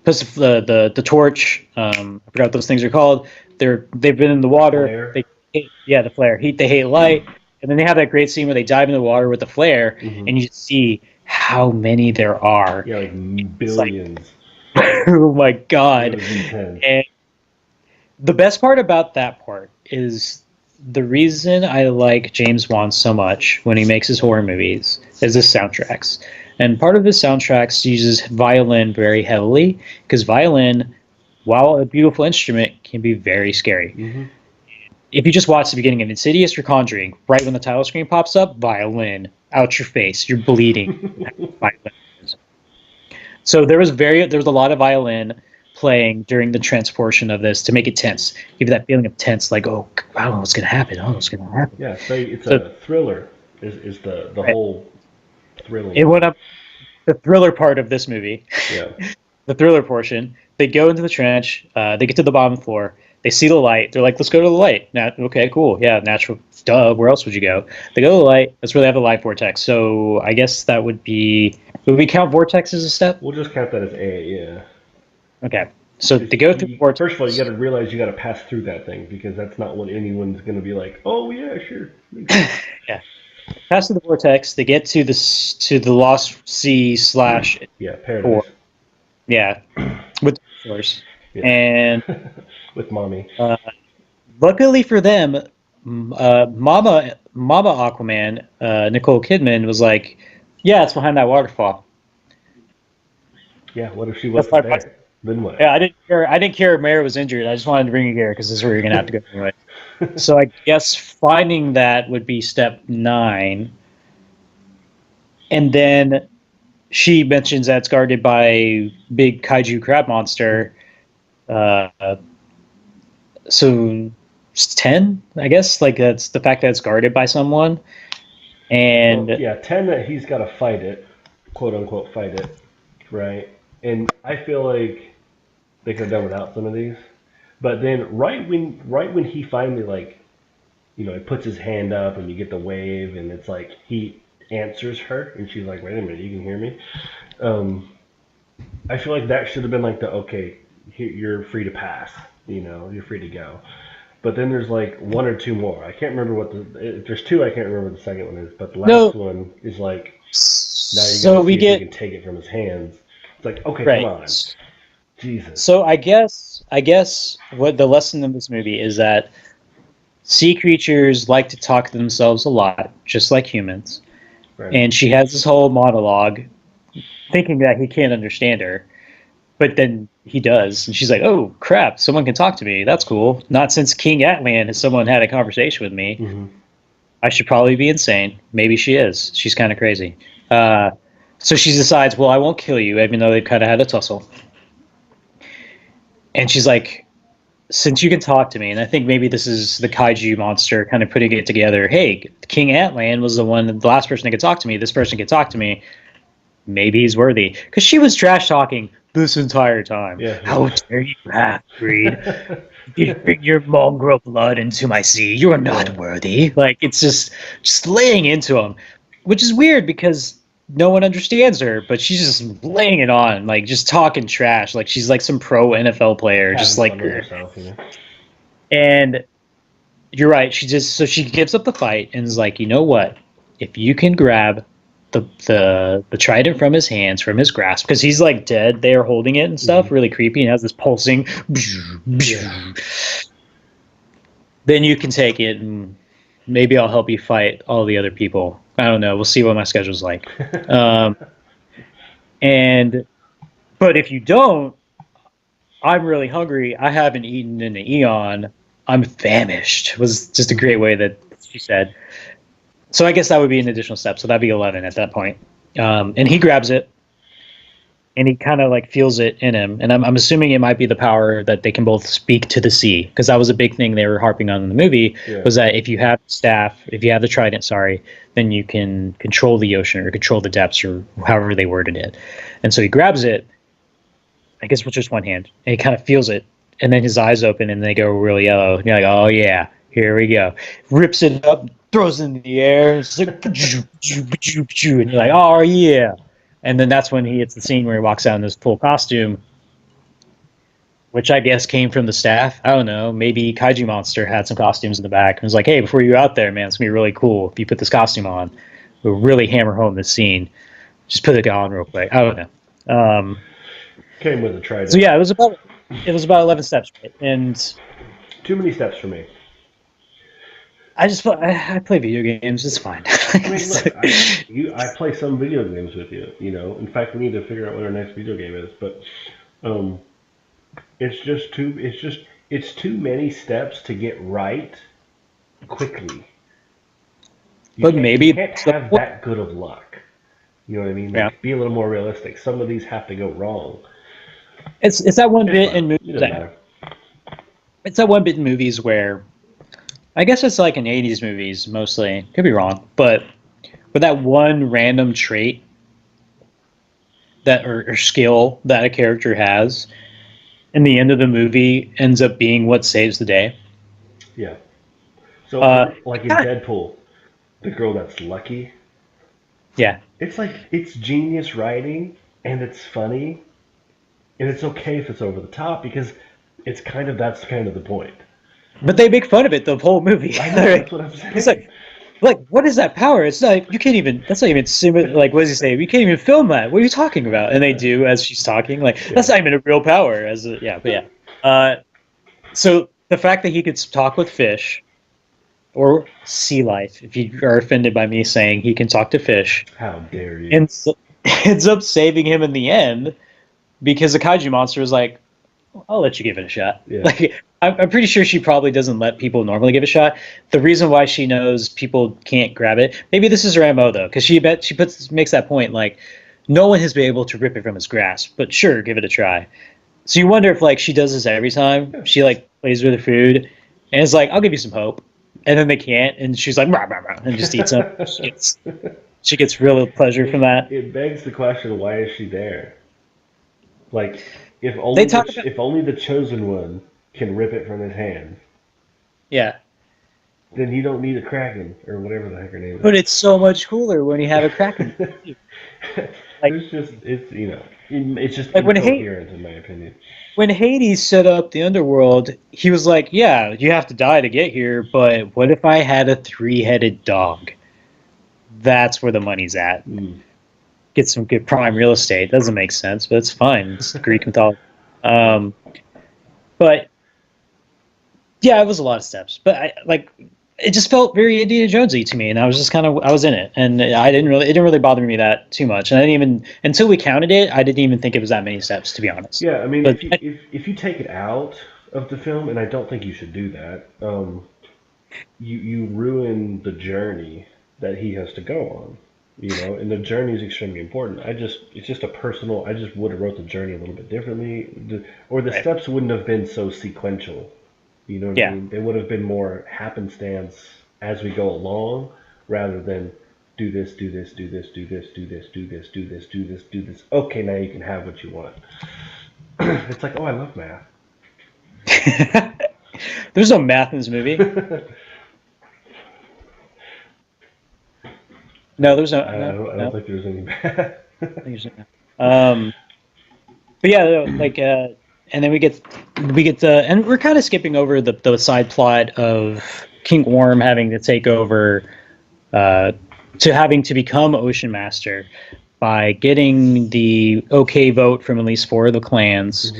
Plus the torch. I forgot what those things are called. They've been in the water. Flare. They hate, yeah, the flare. They hate light. And then they have that great scene where they dive in the water with the flare, Hmm. and you see how many there are. Yeah, like It's like, billions. oh my It god! was intense. And the best part about that part is the reason I like James Wan so much when he makes his horror movies is the soundtracks. And part of his soundtracks uses violin very heavily because violin, while a beautiful instrument, can be very scary. Mm-hmm. If you just watch the beginning of Insidious or Conjuring, right when the title screen pops up, violin, out your face, you're bleeding. So there was a lot of violin playing during the transportation of this to make it tense, give you that feeling of tense, like, oh, I don't know what's gonna happen. I don't know what's gonna happen. Yeah, so it's So a thriller. Is the right, whole thrilling it of went it? up the thriller part of this movie, Yeah. the thriller portion. They go into the trench. They get to the bottom floor. They see the light. They're like, let's go to the light. Okay, cool. Yeah, natural. Duh. Where else would you go? They go to the light. That's where they have the light vortex. So I guess that would be. Would we count vortex as a step? We'll just count that as A. Yeah. Okay. So they go through the vortex. First of all, you got to realize you got to pass through that thing because that's not what anyone's going to be like. Oh yeah, sure. Yeah. Pass through the vortex. They get to the Lost Sea slash Yeah, four. paradise. Yeah, with the source. Yeah. And with mommy. luckily for them, Mama Aquaman, Nicole Kidman was like, "Yeah, it's behind that waterfall." Yeah. What if she That's wasn't my there? Then what? Yeah, I didn't care. I didn't care if Mary was injured. I just wanted to bring you here because this is where you're gonna have to go anyway. So I guess finding that would be step 9, and then she mentions that it's guarded by big kaiju crab monster. Uh, so it's 10, I guess. Like that's the fact that it's guarded by someone, and Well, yeah, 10 that he's got to fight it, quote unquote, fight it, right? And I feel like they could have done without some of these. But then right when he finally like he puts his hand up and you get the wave and it's like he answers her and she's like, wait a minute, you can hear me. Um, I feel like that should have been like the okay, you're free to pass. You're free to go. But then there's like one or two more. I can't remember there's two. I can't remember what the second one is. But the last no. one is like now you So gotta we see if you get can take it from his hands. It's like okay, come right. on, Jesus. So I guess what the lesson of this movie is that sea creatures like to talk to themselves a lot, just like humans. Right. And she has this whole monologue, thinking that he can't understand her, but then he does, and she's like, "Oh crap! Someone can talk to me. That's cool. Not since King Atlan has someone had a conversation with me. Mm-hmm. I should probably be insane. Maybe she is. She's kind of crazy." So she decides, "Well, I won't kill you," even though they've kind of had a tussle. And she's like, since you can talk to me, and I think maybe this is the kaiju monster kind of putting it together. Hey, King Atlan was the last person that could talk to me. This person could talk to me. Maybe he's worthy. Because she was trash talking this entire time. Yeah. How dare you, half-breed? You bring your mongrel blood into my sea. You are not worthy. Like, it's just laying into him. Which is weird because no one understands her, but she's just laying it on, like just talking trash, like she's like some pro NFL player, Having just like fun with herself, And you're right. She gives up the fight and is like, you know what? If you can grab the trident from his hands, from his grasp, because he's like dead, they are holding it and stuff, really creepy, and has this pulsing. Then you can take it, and maybe I'll help you fight all the other people. I don't know. We'll see what my schedule's like. But if you don't, I'm really hungry. I haven't eaten in an eon. I'm famished. Was just a great way that she said. So I guess that would be an additional step. So that'd be 11 at that point. And he grabs it, and he kind of like feels it in him. And I'm assuming it might be the power that they can both speak to the sea, because that was a big thing they were harping on in the movie. Was that if you have if you have the trident, then you can control the ocean or control the depths or however they worded it. And so he grabs it, I guess with just one hand, and he kind of feels it, and then his eyes open and they go real yellow. And you're like, oh yeah, here we go. Rips it up, throws it in the air, and it's like, and you're like, oh yeah. And then that's when he hits the scene where he walks out in this full costume, which I guess came from the staff. I don't know. Maybe Kaiju Monster had some costumes in the back and was like, hey, before you go out there, man, it's going to be really cool if you put this costume on. We'll really hammer home this scene. Just put it on real quick. I don't know. Came with a trident. So yeah, it was about 11 steps, right? And too many steps for me. I play video games. It's fine. I mean, look, I play some video games with you. You know, in fact, we need to figure out what our next video game is. But um, it's just too. It's too many steps to get right quickly. But maybe you can't have that good of luck. You know what I mean? Yeah. Like, be a little more realistic. Some of these have to go wrong. It's that one bit in It movies. doesn't matter. It's that one bit in movies where I guess it's like in '80s movies mostly. Could be wrong, but with that one random trait that or skill that a character has, in the end of the movie ends up being what saves the day. Yeah. So, like in yeah. Deadpool, the girl that's lucky. Yeah. It's genius writing, and it's funny, and it's okay if it's over the top because that's kind of the point. But they make fun of it the whole movie. I know, that's what I'm saying. It's like, what is that power? It's not, you can't even, that's not even similar. Like, what does he say? We can't even film that. What are you talking about? And they do as she's talking. Like, that's not even a real power. So the fact that he could talk with fish or sea life, if you are offended by me saying he can talk to fish. How dare you? Ends up saving him in the end because the kaiju monster is like, I'll let you give it a shot. Yeah. Like, I'm pretty sure she probably doesn't let people normally give it a shot. The reason why she knows people can't grab it, maybe this is her MO though, because she makes that point like, no one has been able to rip it from his grasp, but sure, give it a try. So you wonder if like she does this every time. She like plays with the food, and it's like, I'll give you some hope, and then they can't, and she's like, rah, rah, rah, and just eats them. She gets real pleasure from that. It begs the question: why is she there? Like, if only the chosen one can rip it from his hand, yeah, then you don't need a kraken or whatever the heck her name is. But it's so much cooler when you have a kraken. Like, it's just like incoherent in my opinion. When Hades set up the underworld, he was like, yeah, you have to die to get here, but what if I had a 3-headed dog? That's where the money's at. Get some good prime real estate. Doesn't make sense, but it's fine. It's Greek mythology. But yeah, it was a lot of steps. But it just felt very Indiana Jonesy to me, and I was just I was in it, and it didn't really bother me that too much. And I didn't even, until we counted it, I didn't even think it was that many steps, to be honest. Yeah, I mean, if you take it out of the film, and I don't think you should do that, you ruin the journey that he has to go on. You know, and the journey is extremely important. It's just a personal. I just would have wrote the journey a little bit differently, or the steps wouldn't have been so sequential. You know what I mean? They would have been more happenstance as we go along, rather than do this, do this, do this, do this, do this, do this, do this, do this, do this. Okay, now you can have what you want. It's like, oh, I love math. There's no math in this movie. No, there's no. I don't think there's any math. But yeah, and then we get and we're kind of skipping over the side plot of King Orm having to take over, to having to become Ocean Master by getting the okay vote from at least 4 of the clans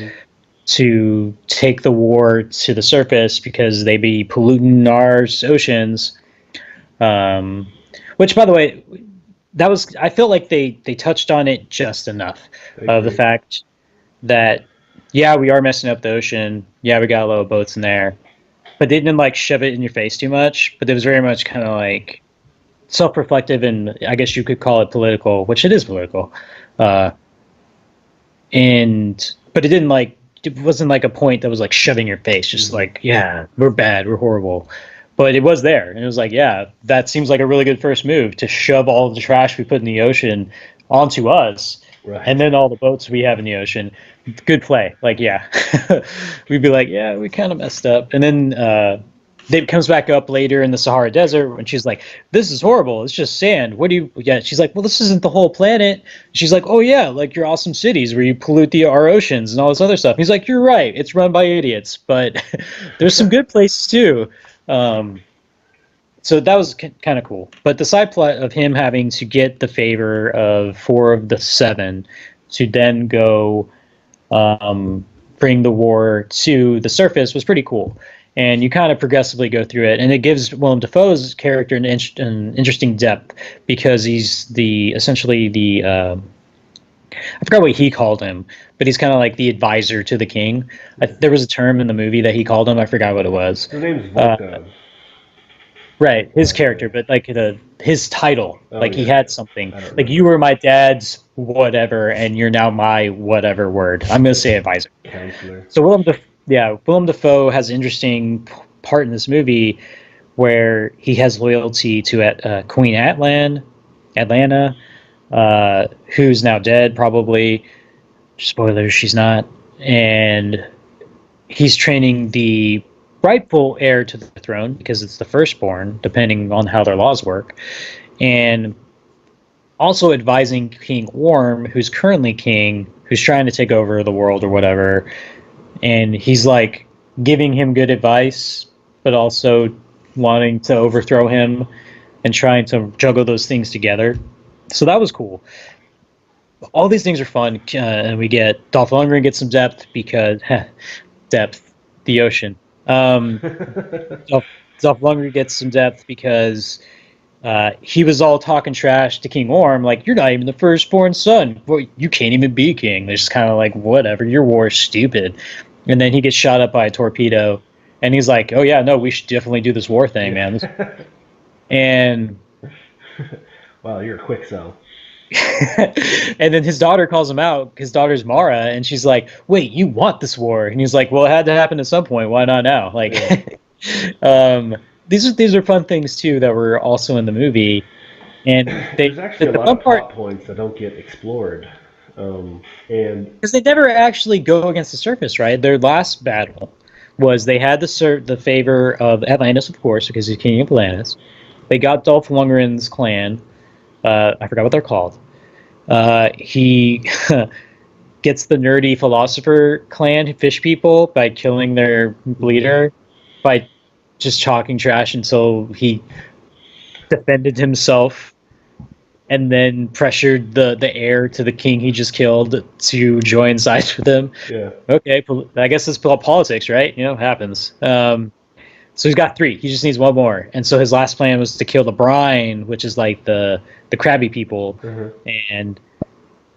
to take the war to the surface because they be polluting our oceans. Which, by the way, I feel like they touched on it just enough of the fact that, yeah, we are messing up the ocean. Yeah, we got a lot of boats in there. But they didn't shove it in your face too much. But it was very much kind of self-reflective, and I guess you could call it political, which it is political. But it didn't it wasn't a point that was shoving your face, just yeah, we're bad, we're horrible. But it was there, and it was yeah, that seems like a really good first move, to shove all the trash we put in the ocean onto us, right. And then all the boats we have in the ocean. Good play. Yeah. We'd be yeah, we kind of messed up. And then Dave comes back up later in the Sahara Desert, and she's like, this is horrible. It's just sand. She's like, well, this isn't the whole planet. She's like, oh, yeah, your awesome cities where you pollute our oceans and all this other stuff. And he's like, you're right. It's run by idiots, but there's some good places, too. So that was kind of cool. But the side plot of him having to get the favor of 4 of the 7 to then go bring the war to the surface was pretty cool. and you kind of progressively go through it, and it gives Willem Dafoe's character an interesting depth because he's the essentially the I forgot what he called him, but he's kind of like the advisor to the king. There was a term in the movie that he called him. I forgot what it was. His name's Uh, Volko. right, his Yeah. character, but like his title, Oh like he yeah. had something. I don't Like you remember. were my dad's whatever, and you're now my whatever word. I'm gonna say advisor. Counselor. So Willem Dafoe has an interesting part in this movie where he has loyalty to Queen Atlanta, who's now dead, probably. Spoilers, she's not. And he's training the rightful heir to the throne because it's the firstborn, depending on how their laws work. And also advising King Orm, who's currently king, who's trying to take over the world or whatever. And he's like giving him good advice, but also wanting to overthrow him and trying to juggle those things together. So that was cool. All these things are fun, and we get Dolph Lundgren gets some depth because depth, the ocean. Dolph, Dolph Lundgren gets some depth because he was all talking trash to King Orm, like you're not even the firstborn son. Well, you can't even be king. They're just kind of like whatever. Your war is stupid. And then he gets shot up by a torpedo, and he's like, "Oh yeah, no, we should definitely do this war thing, man." Yeah. And Wow, you're a quick sell. and then his daughter calls him out. His daughter's Mara, and she's like, "Wait, you want this war?" And he's like, "Well, it had to happen at some point. Why not now?" Yeah. Like, um, these are fun things too that were also in the movie, and There's actually a the lot fun of part plot points that don't get explored. And because they never actually go against the surface, right? Their last battle was they had the favor of Atlantis, of course, because he's king of Atlantis. They got Dolph Lundgren's clan. I forgot what they're called. He gets the nerdy philosopher clan, fish people, by killing their leader, by just talking trash until he defended himself and then pressured the heir to the king he just killed to join sides with him. yeah, Okay, I guess it's politics, right? You know, it happens. So he's got three. He just needs one more. And so his last plan was to kill the brine, which is like the crabby people. uh-huh. And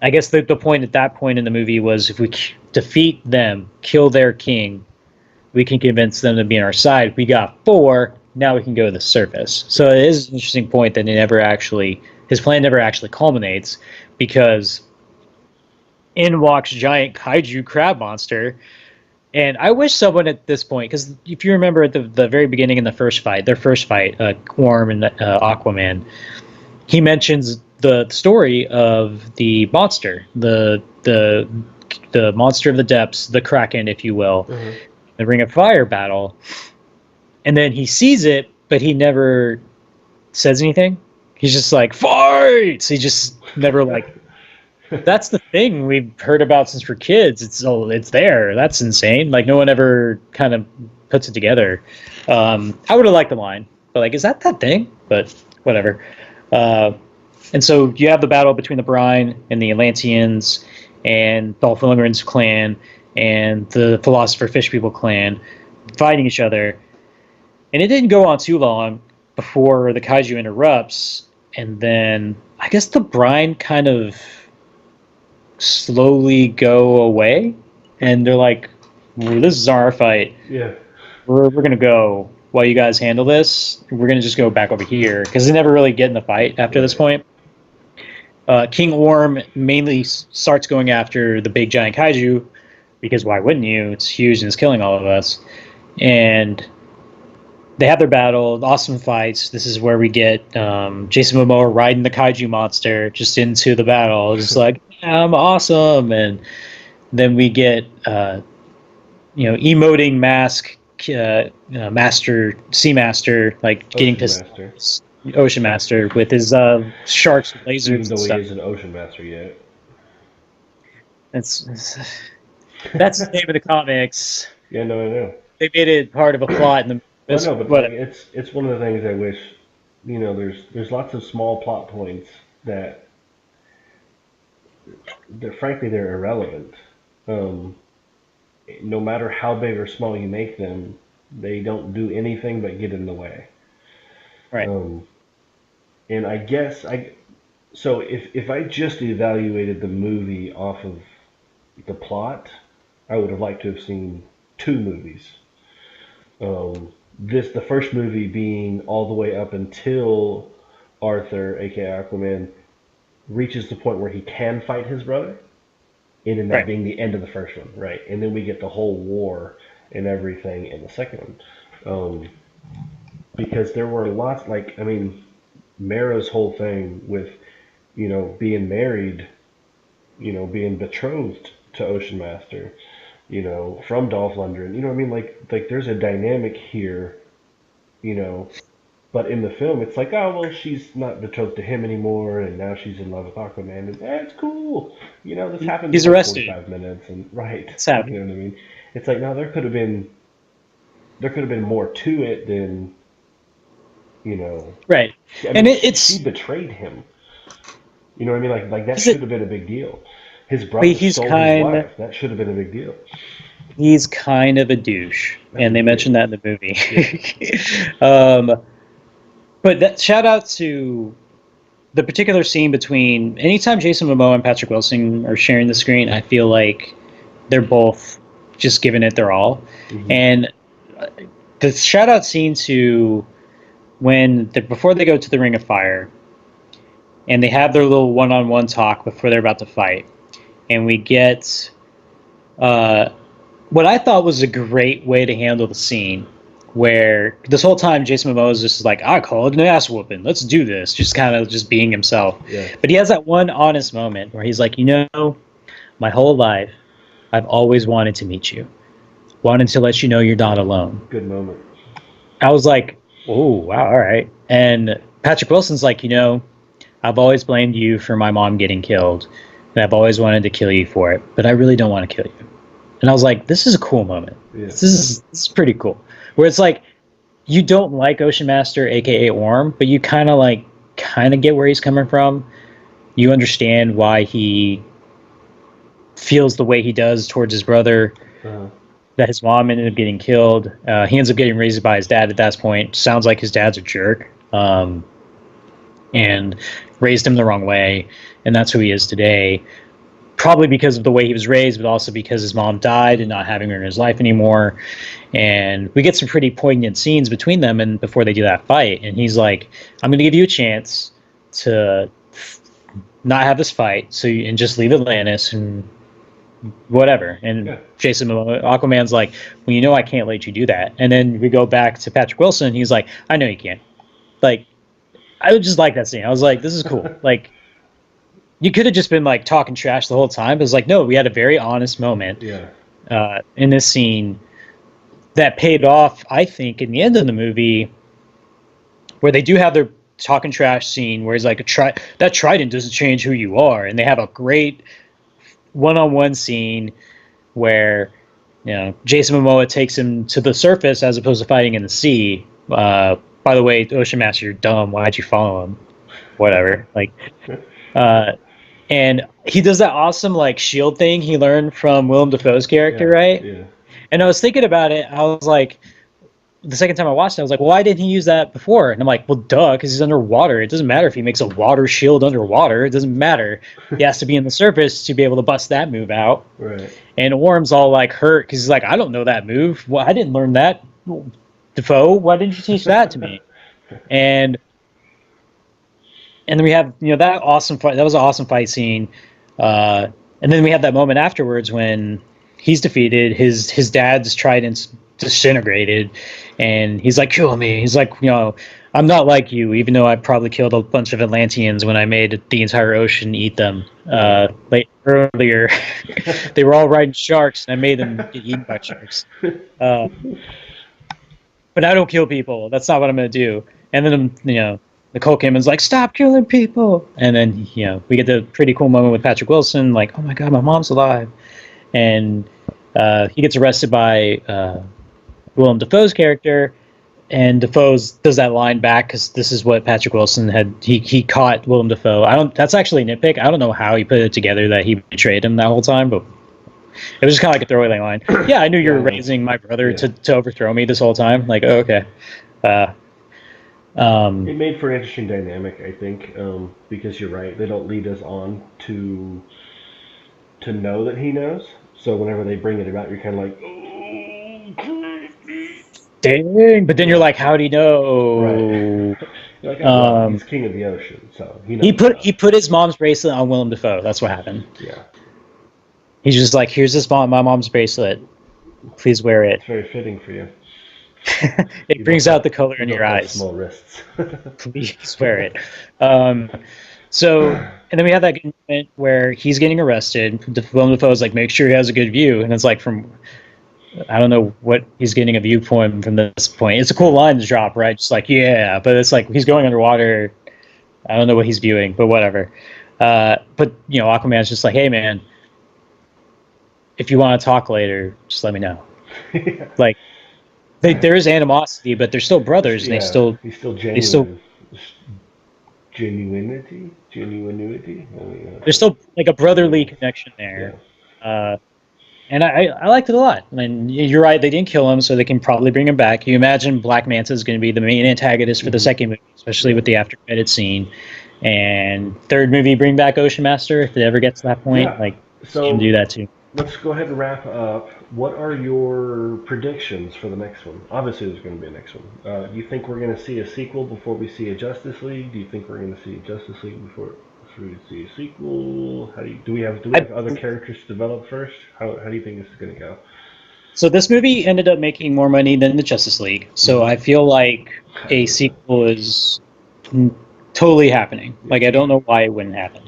I guess the point at that point in the movie was if we defeat them, kill their king, we can convince them to be on our side. We got four. Now we can go to the surface. So it is an interesting point that his plan never actually culminates because in walks giant kaiju crab monster. And I wish someone at this point, because if you remember at the very beginning in their first fight, Orm and Aquaman, he mentions the story of the monster, the monster of the depths, the Kraken, if you will, Uh-huh. the Ring of Fire battle, and then he sees it, but he never says anything. He's just like fights. He just never like. That's the thing we've heard about since we're kids. It's there. That's insane. Like no one ever kind of puts it together. I would have liked the line, but like, is that thing? But whatever. Uh, and so you have the battle between the Brine and the Atlanteans and Dolph Lundgren's clan and the Philosopher Fish People clan fighting each other. And it didn't go on too long before the kaiju interrupts. And then I guess the Brine kind of slowly go away. And they're like, well, this is our fight. Yeah. We're going to go while you guys handle this. We're going to just go back over here. Because they never really get in the fight after this point. King Orm mainly starts going after the big giant kaiju because why wouldn't you? It's huge and it's killing all of us. And they have their battle, awesome fights. This is where we get Jason Momoa riding the kaiju monster just into the battle, just like yeah, I'm awesome. And then we get emoting mask master, sea master, like getting Ocean pissed. Master. Ocean Master with his sharks, lasers, Even and though he stuff. isn't Ocean Master yet. It's that's the name of the comics. Yeah, no, I know. They made it part of a plot in the Well, no, but like what it's one of the things I wish. There's lots of small plot points that frankly they're irrelevant. Um, no matter how big or small you make them, They don't do anything but get in the way. Right. And I guess so if I just evaluated the movie off of the plot, I would have liked to have seen two movies. The first movie being all the way up until Arthur, aka Aquaman, reaches the point where he can fight his brother, and then that Right. being the end of the first one, right? And then we get the whole war and everything in the second one, because there were lots. Like, I mean, Mara's whole thing with, being married, being betrothed to Ocean Master, from Dolph Lundgren. You know what I mean? Like there's a dynamic here, you know. But in the film, it's like, oh well, she's not betrothed to him anymore, and now she's in love with Aquaman, and it's cool. This happens He's in like arrested. 45 minutes, and right. It's happening. You know what I mean? It's like, no, there could have been more to it than, you know. Right. I mean, And it's she betrayed him. You know what I mean? Like that is should it, have been a big deal. His but brother he's stole his kind wife. That should have been a big deal. he's kind of a douche, and they He mentioned is. that in the movie. Yeah. But that shout out to the particular scene between anytime Jason Momoa and Patrick Wilson are sharing the screen, I feel like they're both just giving it their all. Mhm. And the shout out scene to before they go to the Ring of Fire, and they have their little one-on-one talk before they're about to fight, and we get what I thought was a great way to handle the scene, where this whole time Jason Momoa is just like, I call it an ass whooping. Let's do this. Just kind of just being himself. Yeah. But he has that one honest moment where he's like, my whole life, I've always wanted to meet you. Wanted to let you know you're not alone. Good moment. I was like, oh, wow, all right. And Patrick Wilson's like, I've always blamed you for my mom getting killed, and I've always wanted to kill you for it, but I really don't want to kill you. And I was like, this is a cool moment. Yeah. This is pretty cool. Where it's like, you don't like Ocean Master, aka Orm, but you kind of get where he's coming from. You understand why he feels the way he does towards his brother. Uh-huh. That his mom ended up getting killed. He ends up getting raised by his dad at that point. Sounds like his dad's a jerk, and raised him the wrong way, and that's who he is today. Probably because of the way he was raised, but also because his mom died and not having her in his life anymore. And we get some pretty poignant scenes between them, and before they do that fight, and he's like, "I'm going to give you a chance to not have this fight, and just leave Atlantis and whatever." And Yeah. Jason Momoa, Aquaman's like, "Well, I can't let you do that." And then we go back to Patrick Wilson. He's like, "I know you can't." Like, I would just like that scene. I was like, "This is cool." Like, you could have just been like talking trash the whole time. But it's like, no, we had a very honest moment in this scene that paid off, I think, in the end of the movie, where they do have their talking trash scene where he's like, that trident doesn't change who you are. And they have a great one-on-one scene where, Jason Momoa takes him to the surface as opposed to fighting in the sea. By the way, Ocean Master, you're dumb. Why'd you follow him? Whatever. Like, and he does that awesome like shield thing he learned from Willem Dafoe's character, right? Yeah. And I was thinking about it. I was like, the second time I watched it, I was like, well, why didn't he use that before? And I'm like, well, duh, because he's underwater. It doesn't matter if he makes a water shield underwater. It doesn't matter. He has to be in the surface to be able to bust that move out. Right. And Orm's all like hurt because he's like, I don't know that move. Well, I didn't learn that. Dafoe, why didn't you teach that to me? And then we have that awesome fight. That was an awesome fight scene. And then we have that moment afterwards when he's defeated. His dad's trident's disintegrated, and he's like, kill me. He's like, I'm not like you, even though I probably killed a bunch of Atlanteans when I made the entire ocean eat them. Earlier, they were all riding sharks, and I made them get eaten by sharks. But I don't kill people. That's not what I'm going to do. And then, Nicole Kidman's like, stop killing people. And then, we get the pretty cool moment with Patrick Wilson, like, oh my God, my mom's alive. And he gets arrested by Willem Dafoe's character, and Dafoe does that line back because this is what Patrick Wilson had. He caught Willem Dafoe. That's actually a nitpick. I don't know how he put it together that he betrayed him that whole time, but It was just kind of like a throwaway line. Yeah, I knew you were raising my brother to overthrow me this whole time. Like, oh, okay. It made for an interesting dynamic, I think, because you're right. They don't lead us on to know that he knows. So whenever they bring it about, you're kind of like, oh, dang! But then you're like, how'd he know? Right. You're like, oh, well, he's king of the ocean, so he knows. He put his mom's bracelet on Willem Dafoe. That's what happened. Yeah. He's just like, here's my mom's bracelet. Please wear it. It's very fitting for you. It brings out the color in your eyes. Small wrists. Please wear it. So, and then we have that moment where he's getting arrested. Willem Dafoe is like, make sure he has a good view. And it's like I don't know what he's getting a viewpoint from this point. It's a cool line to drop, right? Just like, yeah, but it's like he's going underwater. I don't know what he's viewing, but whatever. But, Aquaman's just like, hey, man, if you want to talk later, just let me know. Like, there is animosity, but they're still brothers, and he's still genuine. Genuinity. There's still like a brotherly connection there. Yeah. And I liked it a lot. I mean, you're right, they didn't kill him, so they can probably bring him back. You imagine Black Manta is going to be the main antagonist for the second movie, especially with the after credit scene. And third movie, bring back Ocean Master if it ever gets to that point. Yeah. Like, so you can do that too. Let's go ahead and wrap up. What are your predictions for the next one? Obviously, there's going to be a next one. Do you think we're going to see a sequel before we see a Justice League? Do you think we're going to see a Justice League before we see a sequel? Do we have other characters to develop first? How do you think this is going to go? So this movie ended up making more money than the Justice League. So I feel like a sequel is totally happening. Like, I don't know why it wouldn't happen,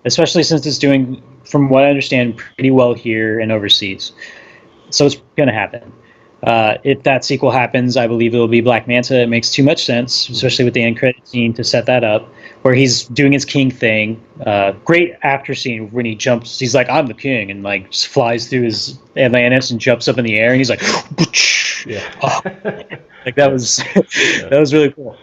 especially since it's doing, from what I understand, pretty well here and overseas. So it's going to happen. If that sequel happens, I believe it will be Black Manta. It makes too much sense, especially with the end credit scene to set that up, where he's doing his king thing. Great after scene when he jumps. He's like, I'm the king, and like just flies through his Atlantis and jumps up in the air, and he's like, like that was that was really cool.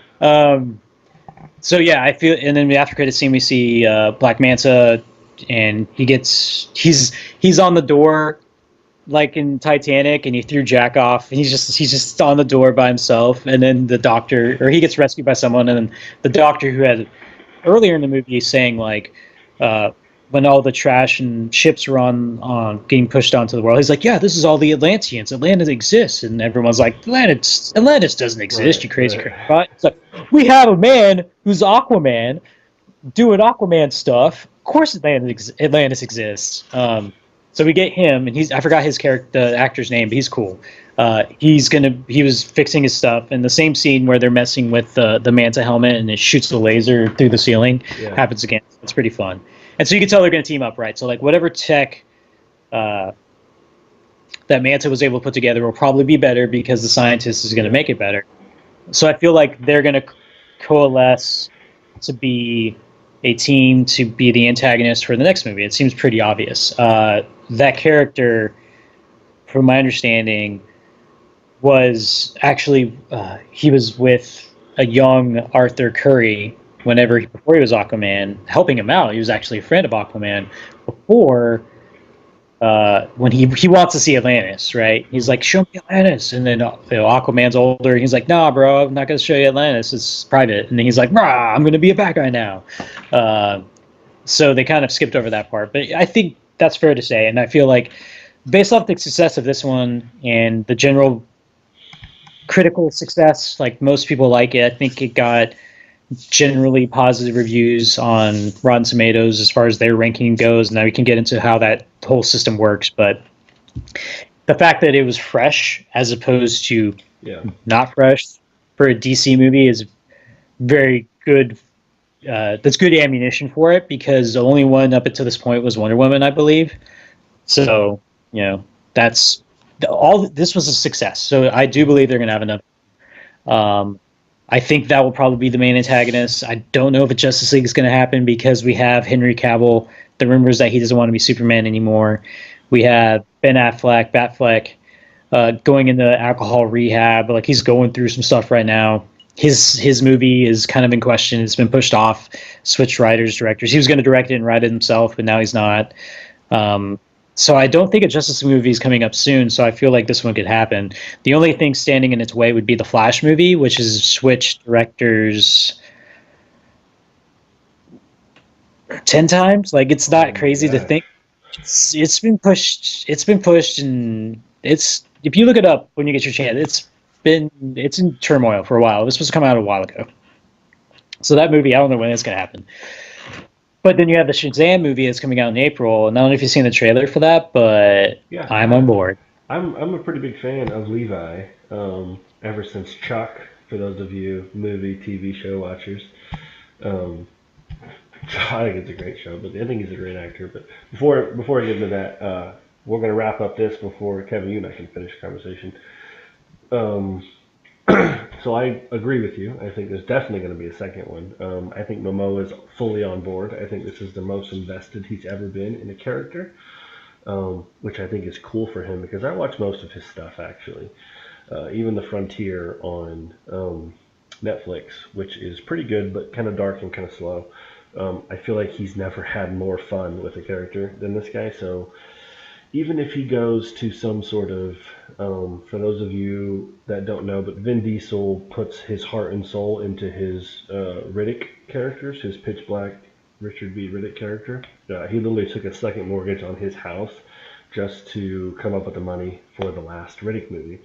So yeah, I feel, and then the after credit scene we see Black Manta, and he's on the door, like in Titanic, and he threw Jack off, and he's just on the door by himself, and then the doctor, or he gets rescued by someone, and then the doctor who had earlier in the movie saying like when all the trash and ships were on getting pushed onto the world, he's like, yeah, this is all the Atlanteans. Atlantis exists, and everyone's like, Atlantis doesn't exist, you crazy crap. It's like, we have a man who's Aquaman doing Aquaman stuff. Of course Atlantis exists. So we get him, and I forgot his character, the actor's name, but he's cool. He was fixing his stuff, and the same scene where they're messing with the Manta helmet and it shoots the laser through the ceiling happens again. It's pretty fun. And so you can tell they're going to team up, right? So like whatever tech that Manta was able to put together will probably be better because the scientist is going to make it better. So I feel like they're going to coalesce to be a team to be the antagonist for the next movie. It seems pretty obvious. That character, from my understanding, was actually he was with a young Arthur Curry before he was Aquaman, helping him out. He was actually a friend of Aquaman before when he wants to see Atlantis, right? He's like, show me Atlantis, and then Aquaman's older, and he's like, nah, bro, I'm not going to show you Atlantis, it's private. And then he's like, brah, I'm going to be a bad guy now. So they kind of skipped over that part, but I think that's fair to say, and I feel like based off the success of this one and the general critical success, like most people like it, I think it got generally positive reviews on Rotten Tomatoes as far as their ranking goes. Now we can get into how that whole system works, but the fact that it was fresh as opposed to not fresh for a DC movie is very good. That's good ammunition for it, because the only one up until this point was Wonder Woman, I believe. So this was a success. So I do believe they're going to have enough. I think that will probably be the main antagonist. I don't know if a Justice League is going to happen because we have Henry Cavill. The rumors that he doesn't want to be Superman anymore. We have Ben Affleck, Batfleck, going into alcohol rehab. Like, he's going through some stuff right now. His movie is kind of in question. It's been pushed off, switched writers, directors. He was going to direct it and write it himself, but now he's not. So I don't think a Justice League movie is coming up soon. So I feel like this one could happen. The only thing standing in its way would be the Flash movie, which is switched directors 10 times. Like it's Oh not my crazy to gosh. think. It's been pushed. It's been pushed, and it's if you look it up when you get your chance, it's in turmoil for a while. It was supposed to come out a while ago. So that movie, I don't know when it's gonna happen. But then you have the Shazam movie that's coming out in April, and I don't know if you've seen the trailer for that, but Yeah, I I'm on have. board. I'm a pretty big fan of Levi. Ever since Chuck, for those of you movie TV show watchers. Um, I think it's a great show, but I think he's a great actor. But before I get into that, we're gonna wrap up this before Kevin, you and I can finish the conversation. Um, so I agree with you. I think there's definitely going to be a second one. I think Momoa is fully on board. I think this is the most invested he's ever been in a character, which I think is cool for him because I watch most of his stuff actually. Even the Frontier on Netflix, which is pretty good but kind of dark and kind of slow. I feel like he's never had more fun with a character than this guy. So even if he goes to some sort of, for those of you that don't know, but Vin Diesel puts his heart and soul into his Riddick characters, his Pitch Black Richard B. Riddick character. He literally took a second mortgage on his house just to come up with the money for the last Riddick movie.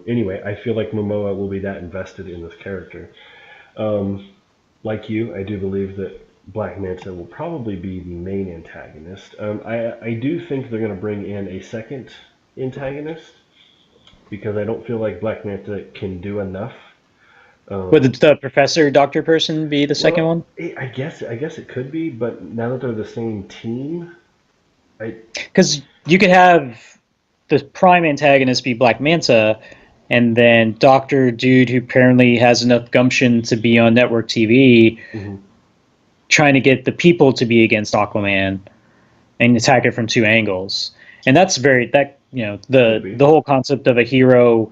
Anyway, I feel like Momoa will be that invested in this character. Um, like you, I do believe that Black Manta will probably be the main antagonist. I do think they're going to bring in a second antagonist because I don't feel like Black Manta can do enough. Would Um, the professor doctor person be the second well, one? I guess it could be, but now that they're the same team, I Because you could have the prime antagonist be Black Manta, and then Doctor Dude, who apparently has enough gumption to be on network TV, mhm, trying to get the people to be against Aquaman and attack it from two angles. And that's very that could the be. the whole concept of a hero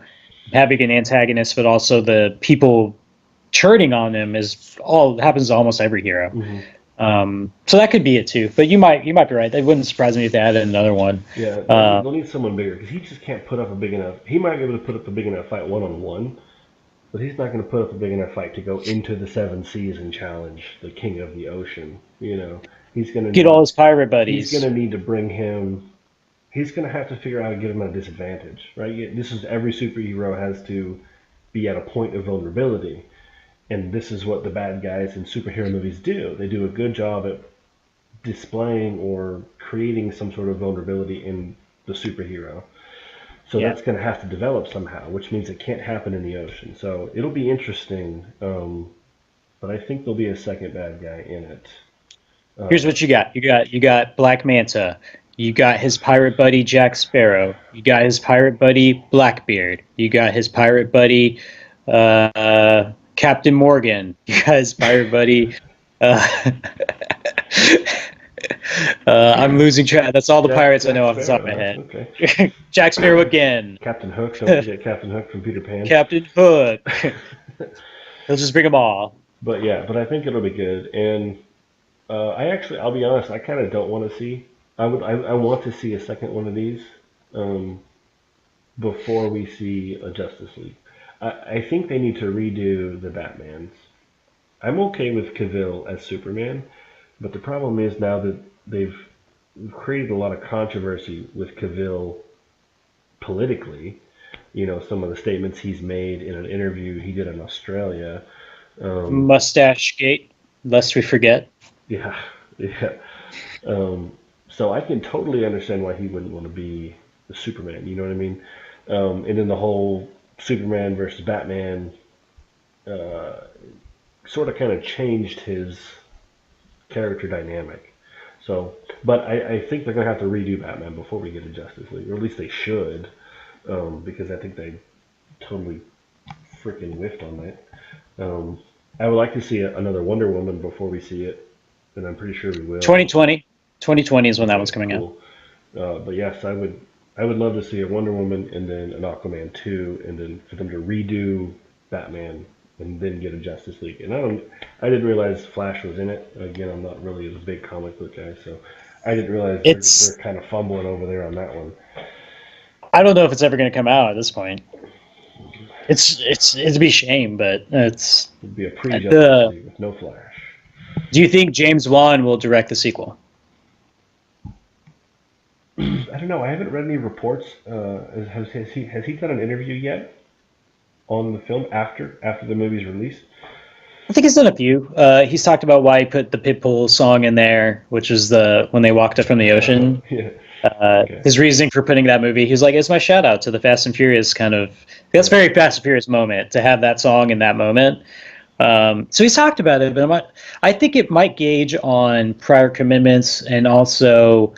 having an antagonist, but also the people turning on him is all happens to almost every hero. Hmm. So that could be it too. But you might be right. It wouldn't surprise me if they added another one. Yeah, Uh, they'll need someone bigger because he just can't put up a big enough. He might be able to put up a big enough fight one on one, but he's not going to put up a big enough fight to go into the seven seas and challenge the king of the ocean. He's going to get all need his pirate he's going buddies. to need to bring him. He's going to have to figure out how to get him at a disadvantage, right? This is every superhero has to be at a point of vulnerability, and this is what the bad guys in superhero movies do. They do a good job at displaying or creating some sort of vulnerability in the superhero. So Yeah. that's going to have to develop somehow, which means it can't happen in the ocean. So it'll be interesting, but I think there'll be a second bad guy in it. Here's Uh, what you got. You got Black Manta. You got his pirate buddy Jack Sparrow. You got his pirate buddy Blackbeard. You got his pirate buddy Captain Morgan. You got his pirate buddy. Uh, I'm losing track. That's all the pirates I Jack know off the top of Sparrow. my That's head. okay. Jack Sparrow again. Captain Hook. Don't forget Captain Hook from Peter Pan. Captain Hook. He'll just bring them all. But yeah, but I think it'll be good. And I'll be honest, I kind of don't want to see. I want to see a second one of these um, before we see a Justice League. I think they need to redo the Batmans. I'm okay with Cavill as Superman, but the problem is now that they've created a lot of controversy with Cavill politically. Some of the statements he's made in an interview he did in Australia. Um, Mustache Gate, lest we forget. yeah, yeah. Um, so I can totally understand why he wouldn't want to be the Superman. You know what I mean? And then the whole Superman versus Batman uh, sort of kind of changed his character dynamic. So, but I think they're gonna have to redo Batman before we get a Justice League, or at least they should, because I think they totally freaking whiffed on that. I would like to see another Wonder Woman before we see it, and I'm pretty sure we will. 2020. 2020 is when that Okay, one's coming out. cool. But yes, I would love to see a Wonder Woman and then an Aquaman 2, and then for them to redo Batman and then get a Justice League. And I didn't realize Flash was in it. Again, I'm not really a big comic book guy, so I didn't realize they're kind of fumbling over there on that one. I don't know if it's ever going to come out at this point. It'd be a shame, but It'd be a pre-Justice League with no Flash. Do you think James Wan will direct the sequel? I don't know. I haven't read any reports. Has he done an interview yet on the film after the movie's released? I think he's done a few. He's talked about why he put the Pitbull song in there, which is when they walked up from the ocean. Yeah. Okay. His reasoning for putting that movie, he was like, it's my shout out to the Fast and Furious kind of. That's very Fast and Furious moment to have that song in that moment. So he's talked about it, but I think it might gauge on prior commitments and also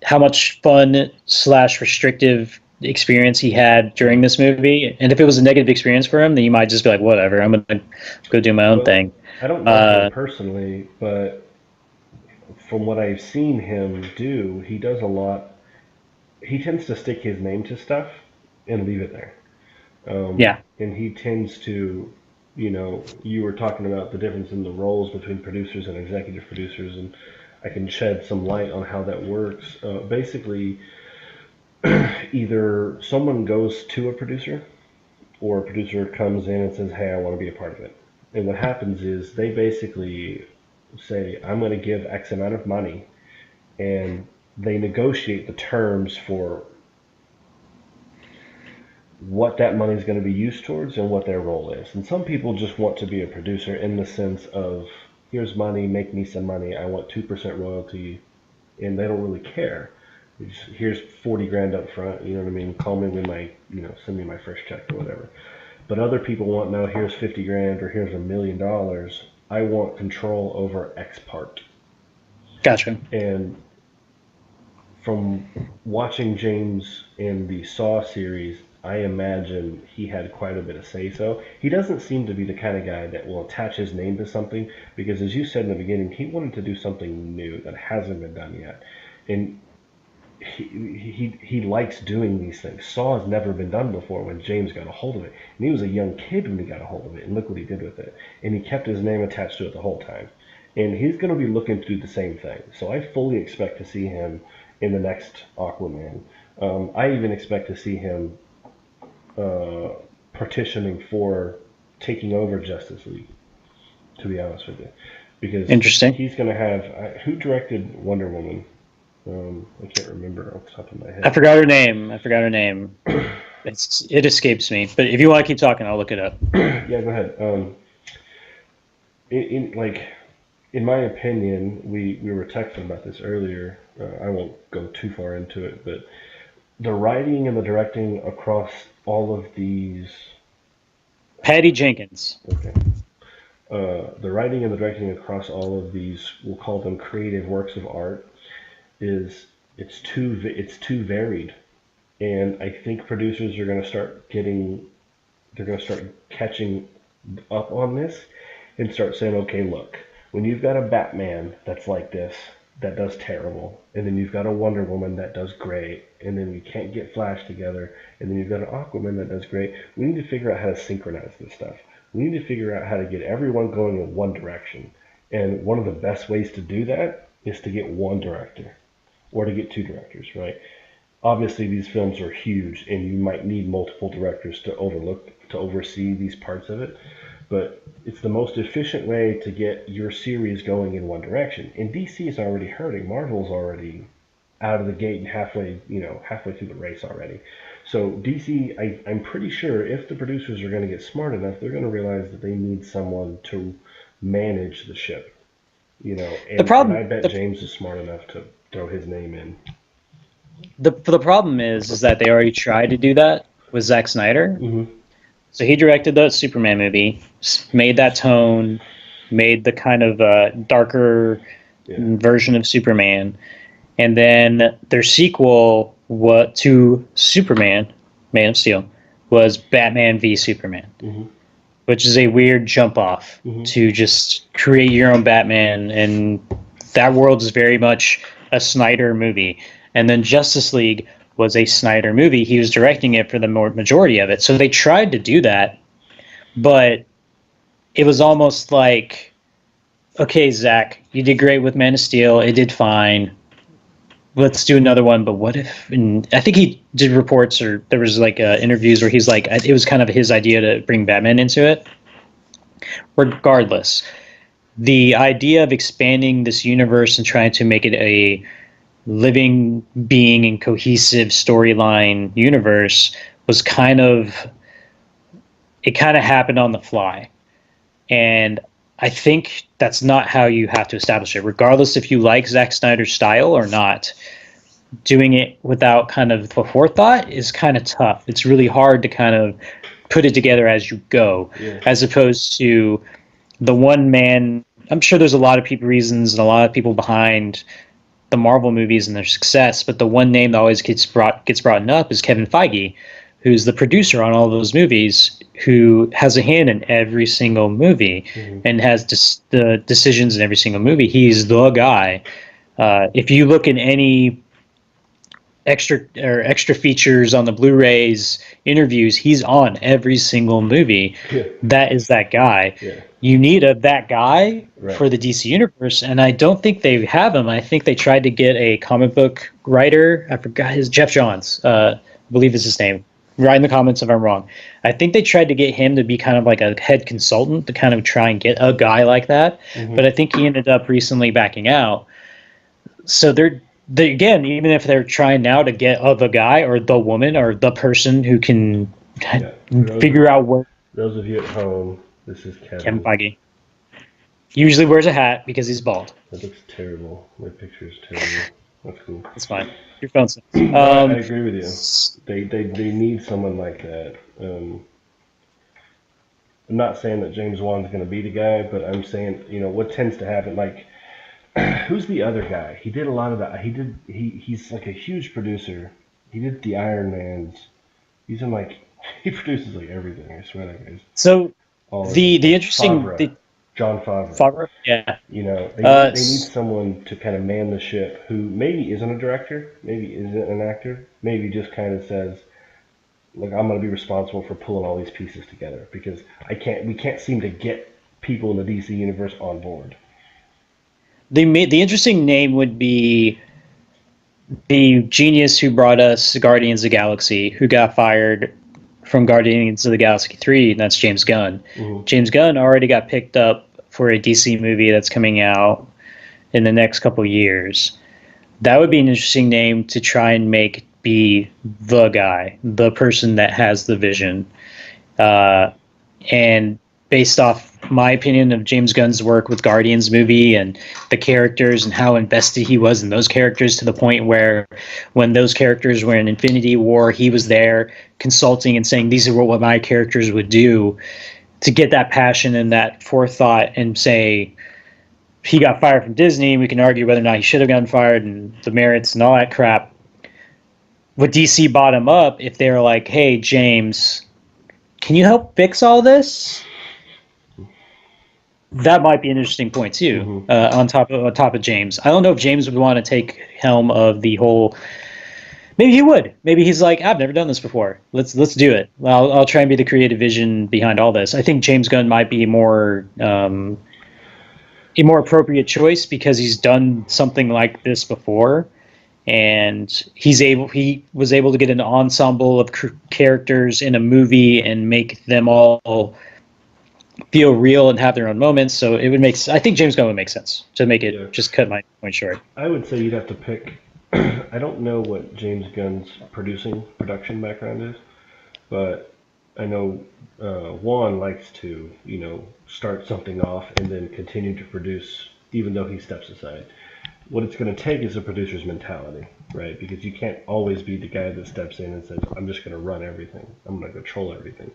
how much fun / restrictive experience he had during this movie. And if it was a negative experience for him, then you might just be like, whatever, I'm gonna go do my own thing. I don't know him personally, but from what I've seen him do, he does a lot. He tends to stick his name to stuff and leave it there. And he tends to, you were talking about the difference in the roles between producers and executive producers, and I can shed some light on how that works. Basically, either someone goes to a producer or a producer comes in and says, hey, I want to be a part of it. And what happens is they basically say, I'm going to give X amount of money, and they negotiate the terms for what that money is going to be used towards and what their role is. And some people just want to be a producer in the sense of, here's money, make me some money, I want 2% royalty, and they don't really care. Here's 40 grand up front, you know what I mean? Call me when send me my first check or whatever. But other people want, no, here's 50 grand or here's $1 million. I want control over X part. Gotcha. And from watching James in the Saw series, I imagine he had quite a bit of say-so. He doesn't seem to be the kind of guy that will attach his name to something because, as you said in the beginning, he wanted to do something new that hasn't been done yet. And he likes doing these things. Saw has never been done before when James got a hold of it. And he was a young kid when he got a hold of it, and look what he did with it. And he kept his name attached to it the whole time. And he's going to be looking to do the same thing. So I fully expect to see him in the next Aquaman. I even expect to see him partitioning for taking over Justice League, to be honest with you. Because interesting. He's going to have... who directed Wonder Woman? I can't remember off the top of my head. I forgot her name. It escapes me. But if you want to keep talking, I'll look it up. Yeah, go ahead. In my opinion, we were texting about this earlier. I won't go too far into it, but the writing and the directing across all of these... Patty Jenkins. Okay. The writing and the directing across all of these, we'll call them creative works of art, it's too varied, and I think producers are going to start catching up on this and start saying, okay, look, when you've got a Batman that's like this, that does terrible, and then you've got a Wonder Woman that does great, and then you can't get Flash together, and then you've got an Aquaman that does great, we need to figure out how to synchronize this stuff. We need to figure out how to get everyone going in one direction, and one of the best ways to do that is to get one director. Or to get two directors, right? Obviously, these films are huge, and you might need multiple directors to oversee these parts of it. But it's the most efficient way to get your series going in one direction. And DC is already hurting. Marvel's already out of the gate and halfway through the race already. So DC, I'm pretty sure if the producers are going to get smart enough, they're going to realize that they need someone to manage the ship. And I bet James is smart enough to throw his name in. The problem is that they already tried to do that with Zack Snyder. Mm-hmm. So he directed the Superman movie, made that tone, made the kind of darker version of Superman, and then their sequel to Superman, Man of Steel, was Batman v Superman, which is a weird jump off to just create your own Batman, and that world is very much a Snyder movie. And then Justice League was a Snyder movie. He was directing it for the majority of it. So they tried to do that, but it was almost like, okay, Zach, you did great with Man of Steel. It did fine. let's do another one. But what if? And I think he did reports, or there was like interviews where he's like, it was kind of his idea to bring Batman into it. Regardless, the idea of expanding this universe and trying to make it a living being and cohesive storyline universe was kind of happened on the fly. And I think that's not how you have to establish it, regardless if you like Zack Snyder's style or not. Doing it without kind of the forethought is kind of tough. It's really hard to kind of put it together as you go, as opposed to the one man. I'm sure there's a lot of reasons and a lot of people behind the Marvel movies and their success, but the one name that always gets brought up is Kevin Feige, who's the producer on all those movies, who has a hand in every single movie and has the decisions in every single movie. He's the guy. If you look in any extra features on the Blu-rays, interviews, he's on every single movie. That is that guy. You need that guy for the DC universe, and I don't think they have him. I think they tried to get a comic book writer. I forgot Jeff Johns, I believe is his name. Write in the comments if I'm wrong. I think they tried to get him to be kind of like a head consultant to kind of try and get a guy like that, but I think he ended up recently backing out. So they again, even if they're trying now to get the guy or the woman or the person who can figure out what. Those of you at home, this is Kevin Feige. He usually wears a hat because he's bald. That looks terrible. My picture is terrible. That's cool. That's fine. Your phone says. I agree with you. They need someone like that. I'm not saying that James Wan's going to be the guy, but I'm saying, what tends to happen, like, who's the other guy? He did a lot of that. He's like a huge producer. He did the Iron Mans. He's in he produces like everything. I swear that guy's. So the interesting Jon Favreau. Favreau, yeah. They need someone to kind of man the ship who maybe isn't a director, maybe isn't an actor, maybe just kind of says, "Look, I'm going to be responsible for pulling all these pieces together because we can't seem to get people in the DC universe on board." The interesting name would be the genius who brought us Guardians of the Galaxy, who got fired from Guardians of the Galaxy 3, and that's James Gunn. James Gunn already got picked up for a DC movie that's coming out in the next couple years. That would be an interesting name to try and be the guy, the person that has the vision. And based off my opinion of James Gunn's work with Guardians movie and the characters and how invested he was in those characters, to the point where when those characters were in Infinity War, he was there consulting and saying, these are what my characters would do, to get that passion and that forethought. And say he got fired from Disney, we can argue whether or not he should have gotten fired and the merits and all that crap. Would DC bought him up if they were like, hey, James, can you help fix all this? That might be an interesting point too. On top of James, I don't know if James would want to take helm of the whole. Maybe he would. Maybe he's like, I've never done this before. Let's do it. I'll try and be the creative vision behind all this. I think James Gunn might be a more appropriate choice because he's done something like this before, and he was able to get an ensemble of characters in a movie and make them all feel real and have their own moments. So it would I think James Gunn would make sense to make it. Just cut my point short. I would say you'd have to pick. I don't know what James Gunn's production background is, but I know Juan likes to, start something off and then continue to produce, even though he steps aside. What it's going to take is a producer's mentality, right? Because you can't always be the guy that steps in and says, I'm just going to run everything. I'm going to control everything.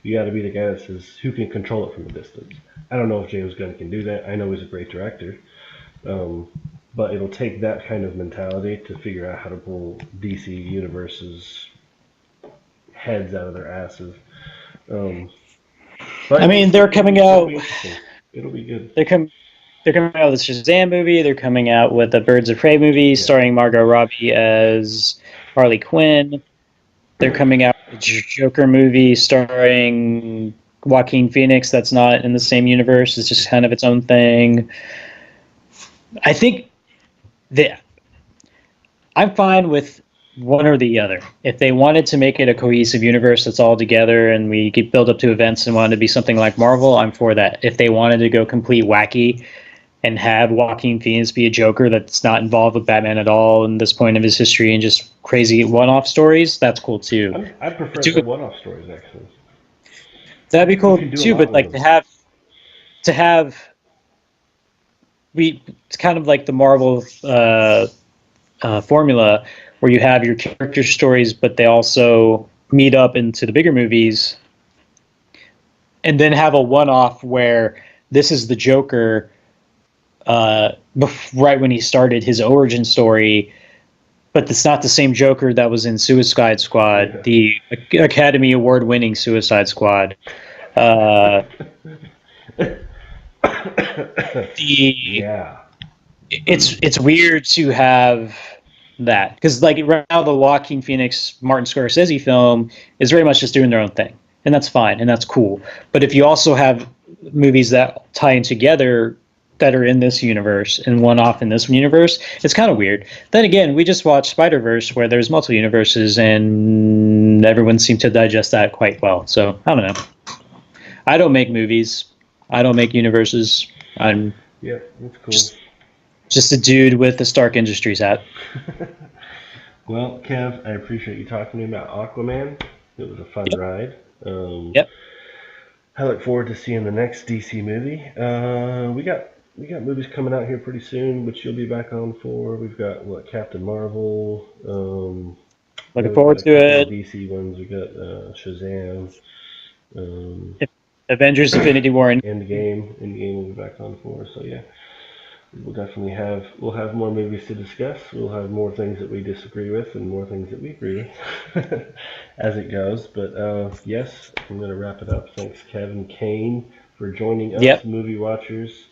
You got to be the guy that says, who can control it from a distance? I don't know if James Gunn can do that. I know he's a great director. But it'll take that kind of mentality to figure out how to pull DC Universe's heads out of their asses. But I mean, they're coming out. It'll be good. They're coming out with a Shazam movie. They're coming out with a Birds of Prey movie starring Margot Robbie as Harley Quinn. They're coming out with a Joker movie starring Joaquin Phoenix. That's not in the same universe. It's just kind of its own thing. I think I'm fine with one or the other. If they wanted to make it a cohesive universe that's all together and we could build up to events and wanted to be something like Marvel, I'm for that. If they wanted to go complete wacky and have Joaquin Phoenix be a Joker that's not involved with Batman at all in this point of his history and just crazy one-off stories, that's cool too. I prefer Do the it, one-off stories actually. that'd be You cool can do a too. lot But with like them. to have we it's kind of like the Marvel formula where you have your character stories, but they also meet up into the bigger movies, and then have a one-off where this is the Joker right when he started his origin story, but it's not the same Joker that was in Suicide Squad, Yeah. the Academy Award-winning Suicide Squad. Uh, the Yeah. it's weird to have that because like right now the Joaquin Phoenix Martin Scorsese film is very much just doing their own thing, and that's fine and that's cool. But if you also have movies that tie in together that are in this universe and one off in this universe, it's kind of weird. Then again, we just watched Spider-Verse where there's multiple universes and everyone seemed to digest that quite well. So I don't know. I don't make movies. I don't make universes. I'm Yeah, that's cool. just a dude with a Stark Industries hat. Well, Kev, I appreciate you talking to me about Aquaman. It was a fun Yep. ride. Yep. I look forward to seeing the next DC movie. We got movies coming out here pretty soon, which you'll be back on for. We've got what Captain Marvel. Looking We've got forward a to couple of it. DC ones. We got Shazam. Um, Avengers Infinity War and Endgame will be back on for. So yeah, we'll have more movies to discuss. We'll have more things that we disagree with and more things that we agree with as it goes. But yes, I'm going to wrap it up. Thanks, Kevin Kaine, for joining us, yep. movie watchers.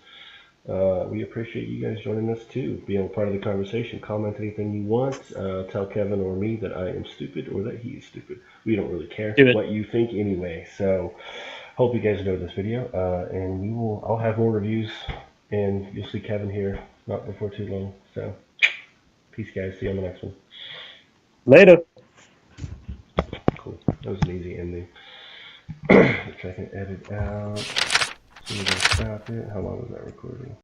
We appreciate you guys joining us too, being a part of the conversation. Comment anything you want. Tell Kevin or me that I am stupid or that he is stupid. We don't really care Do it. what you think anyway. So hope you guys enjoyed this video, and I'll have more reviews, and you'll see Kevin here not before too long. So peace, guys. See you on the next one. Later. Cool. That was an easy ending. Which I can edit out. So we're gonna stop it. How long was that recording?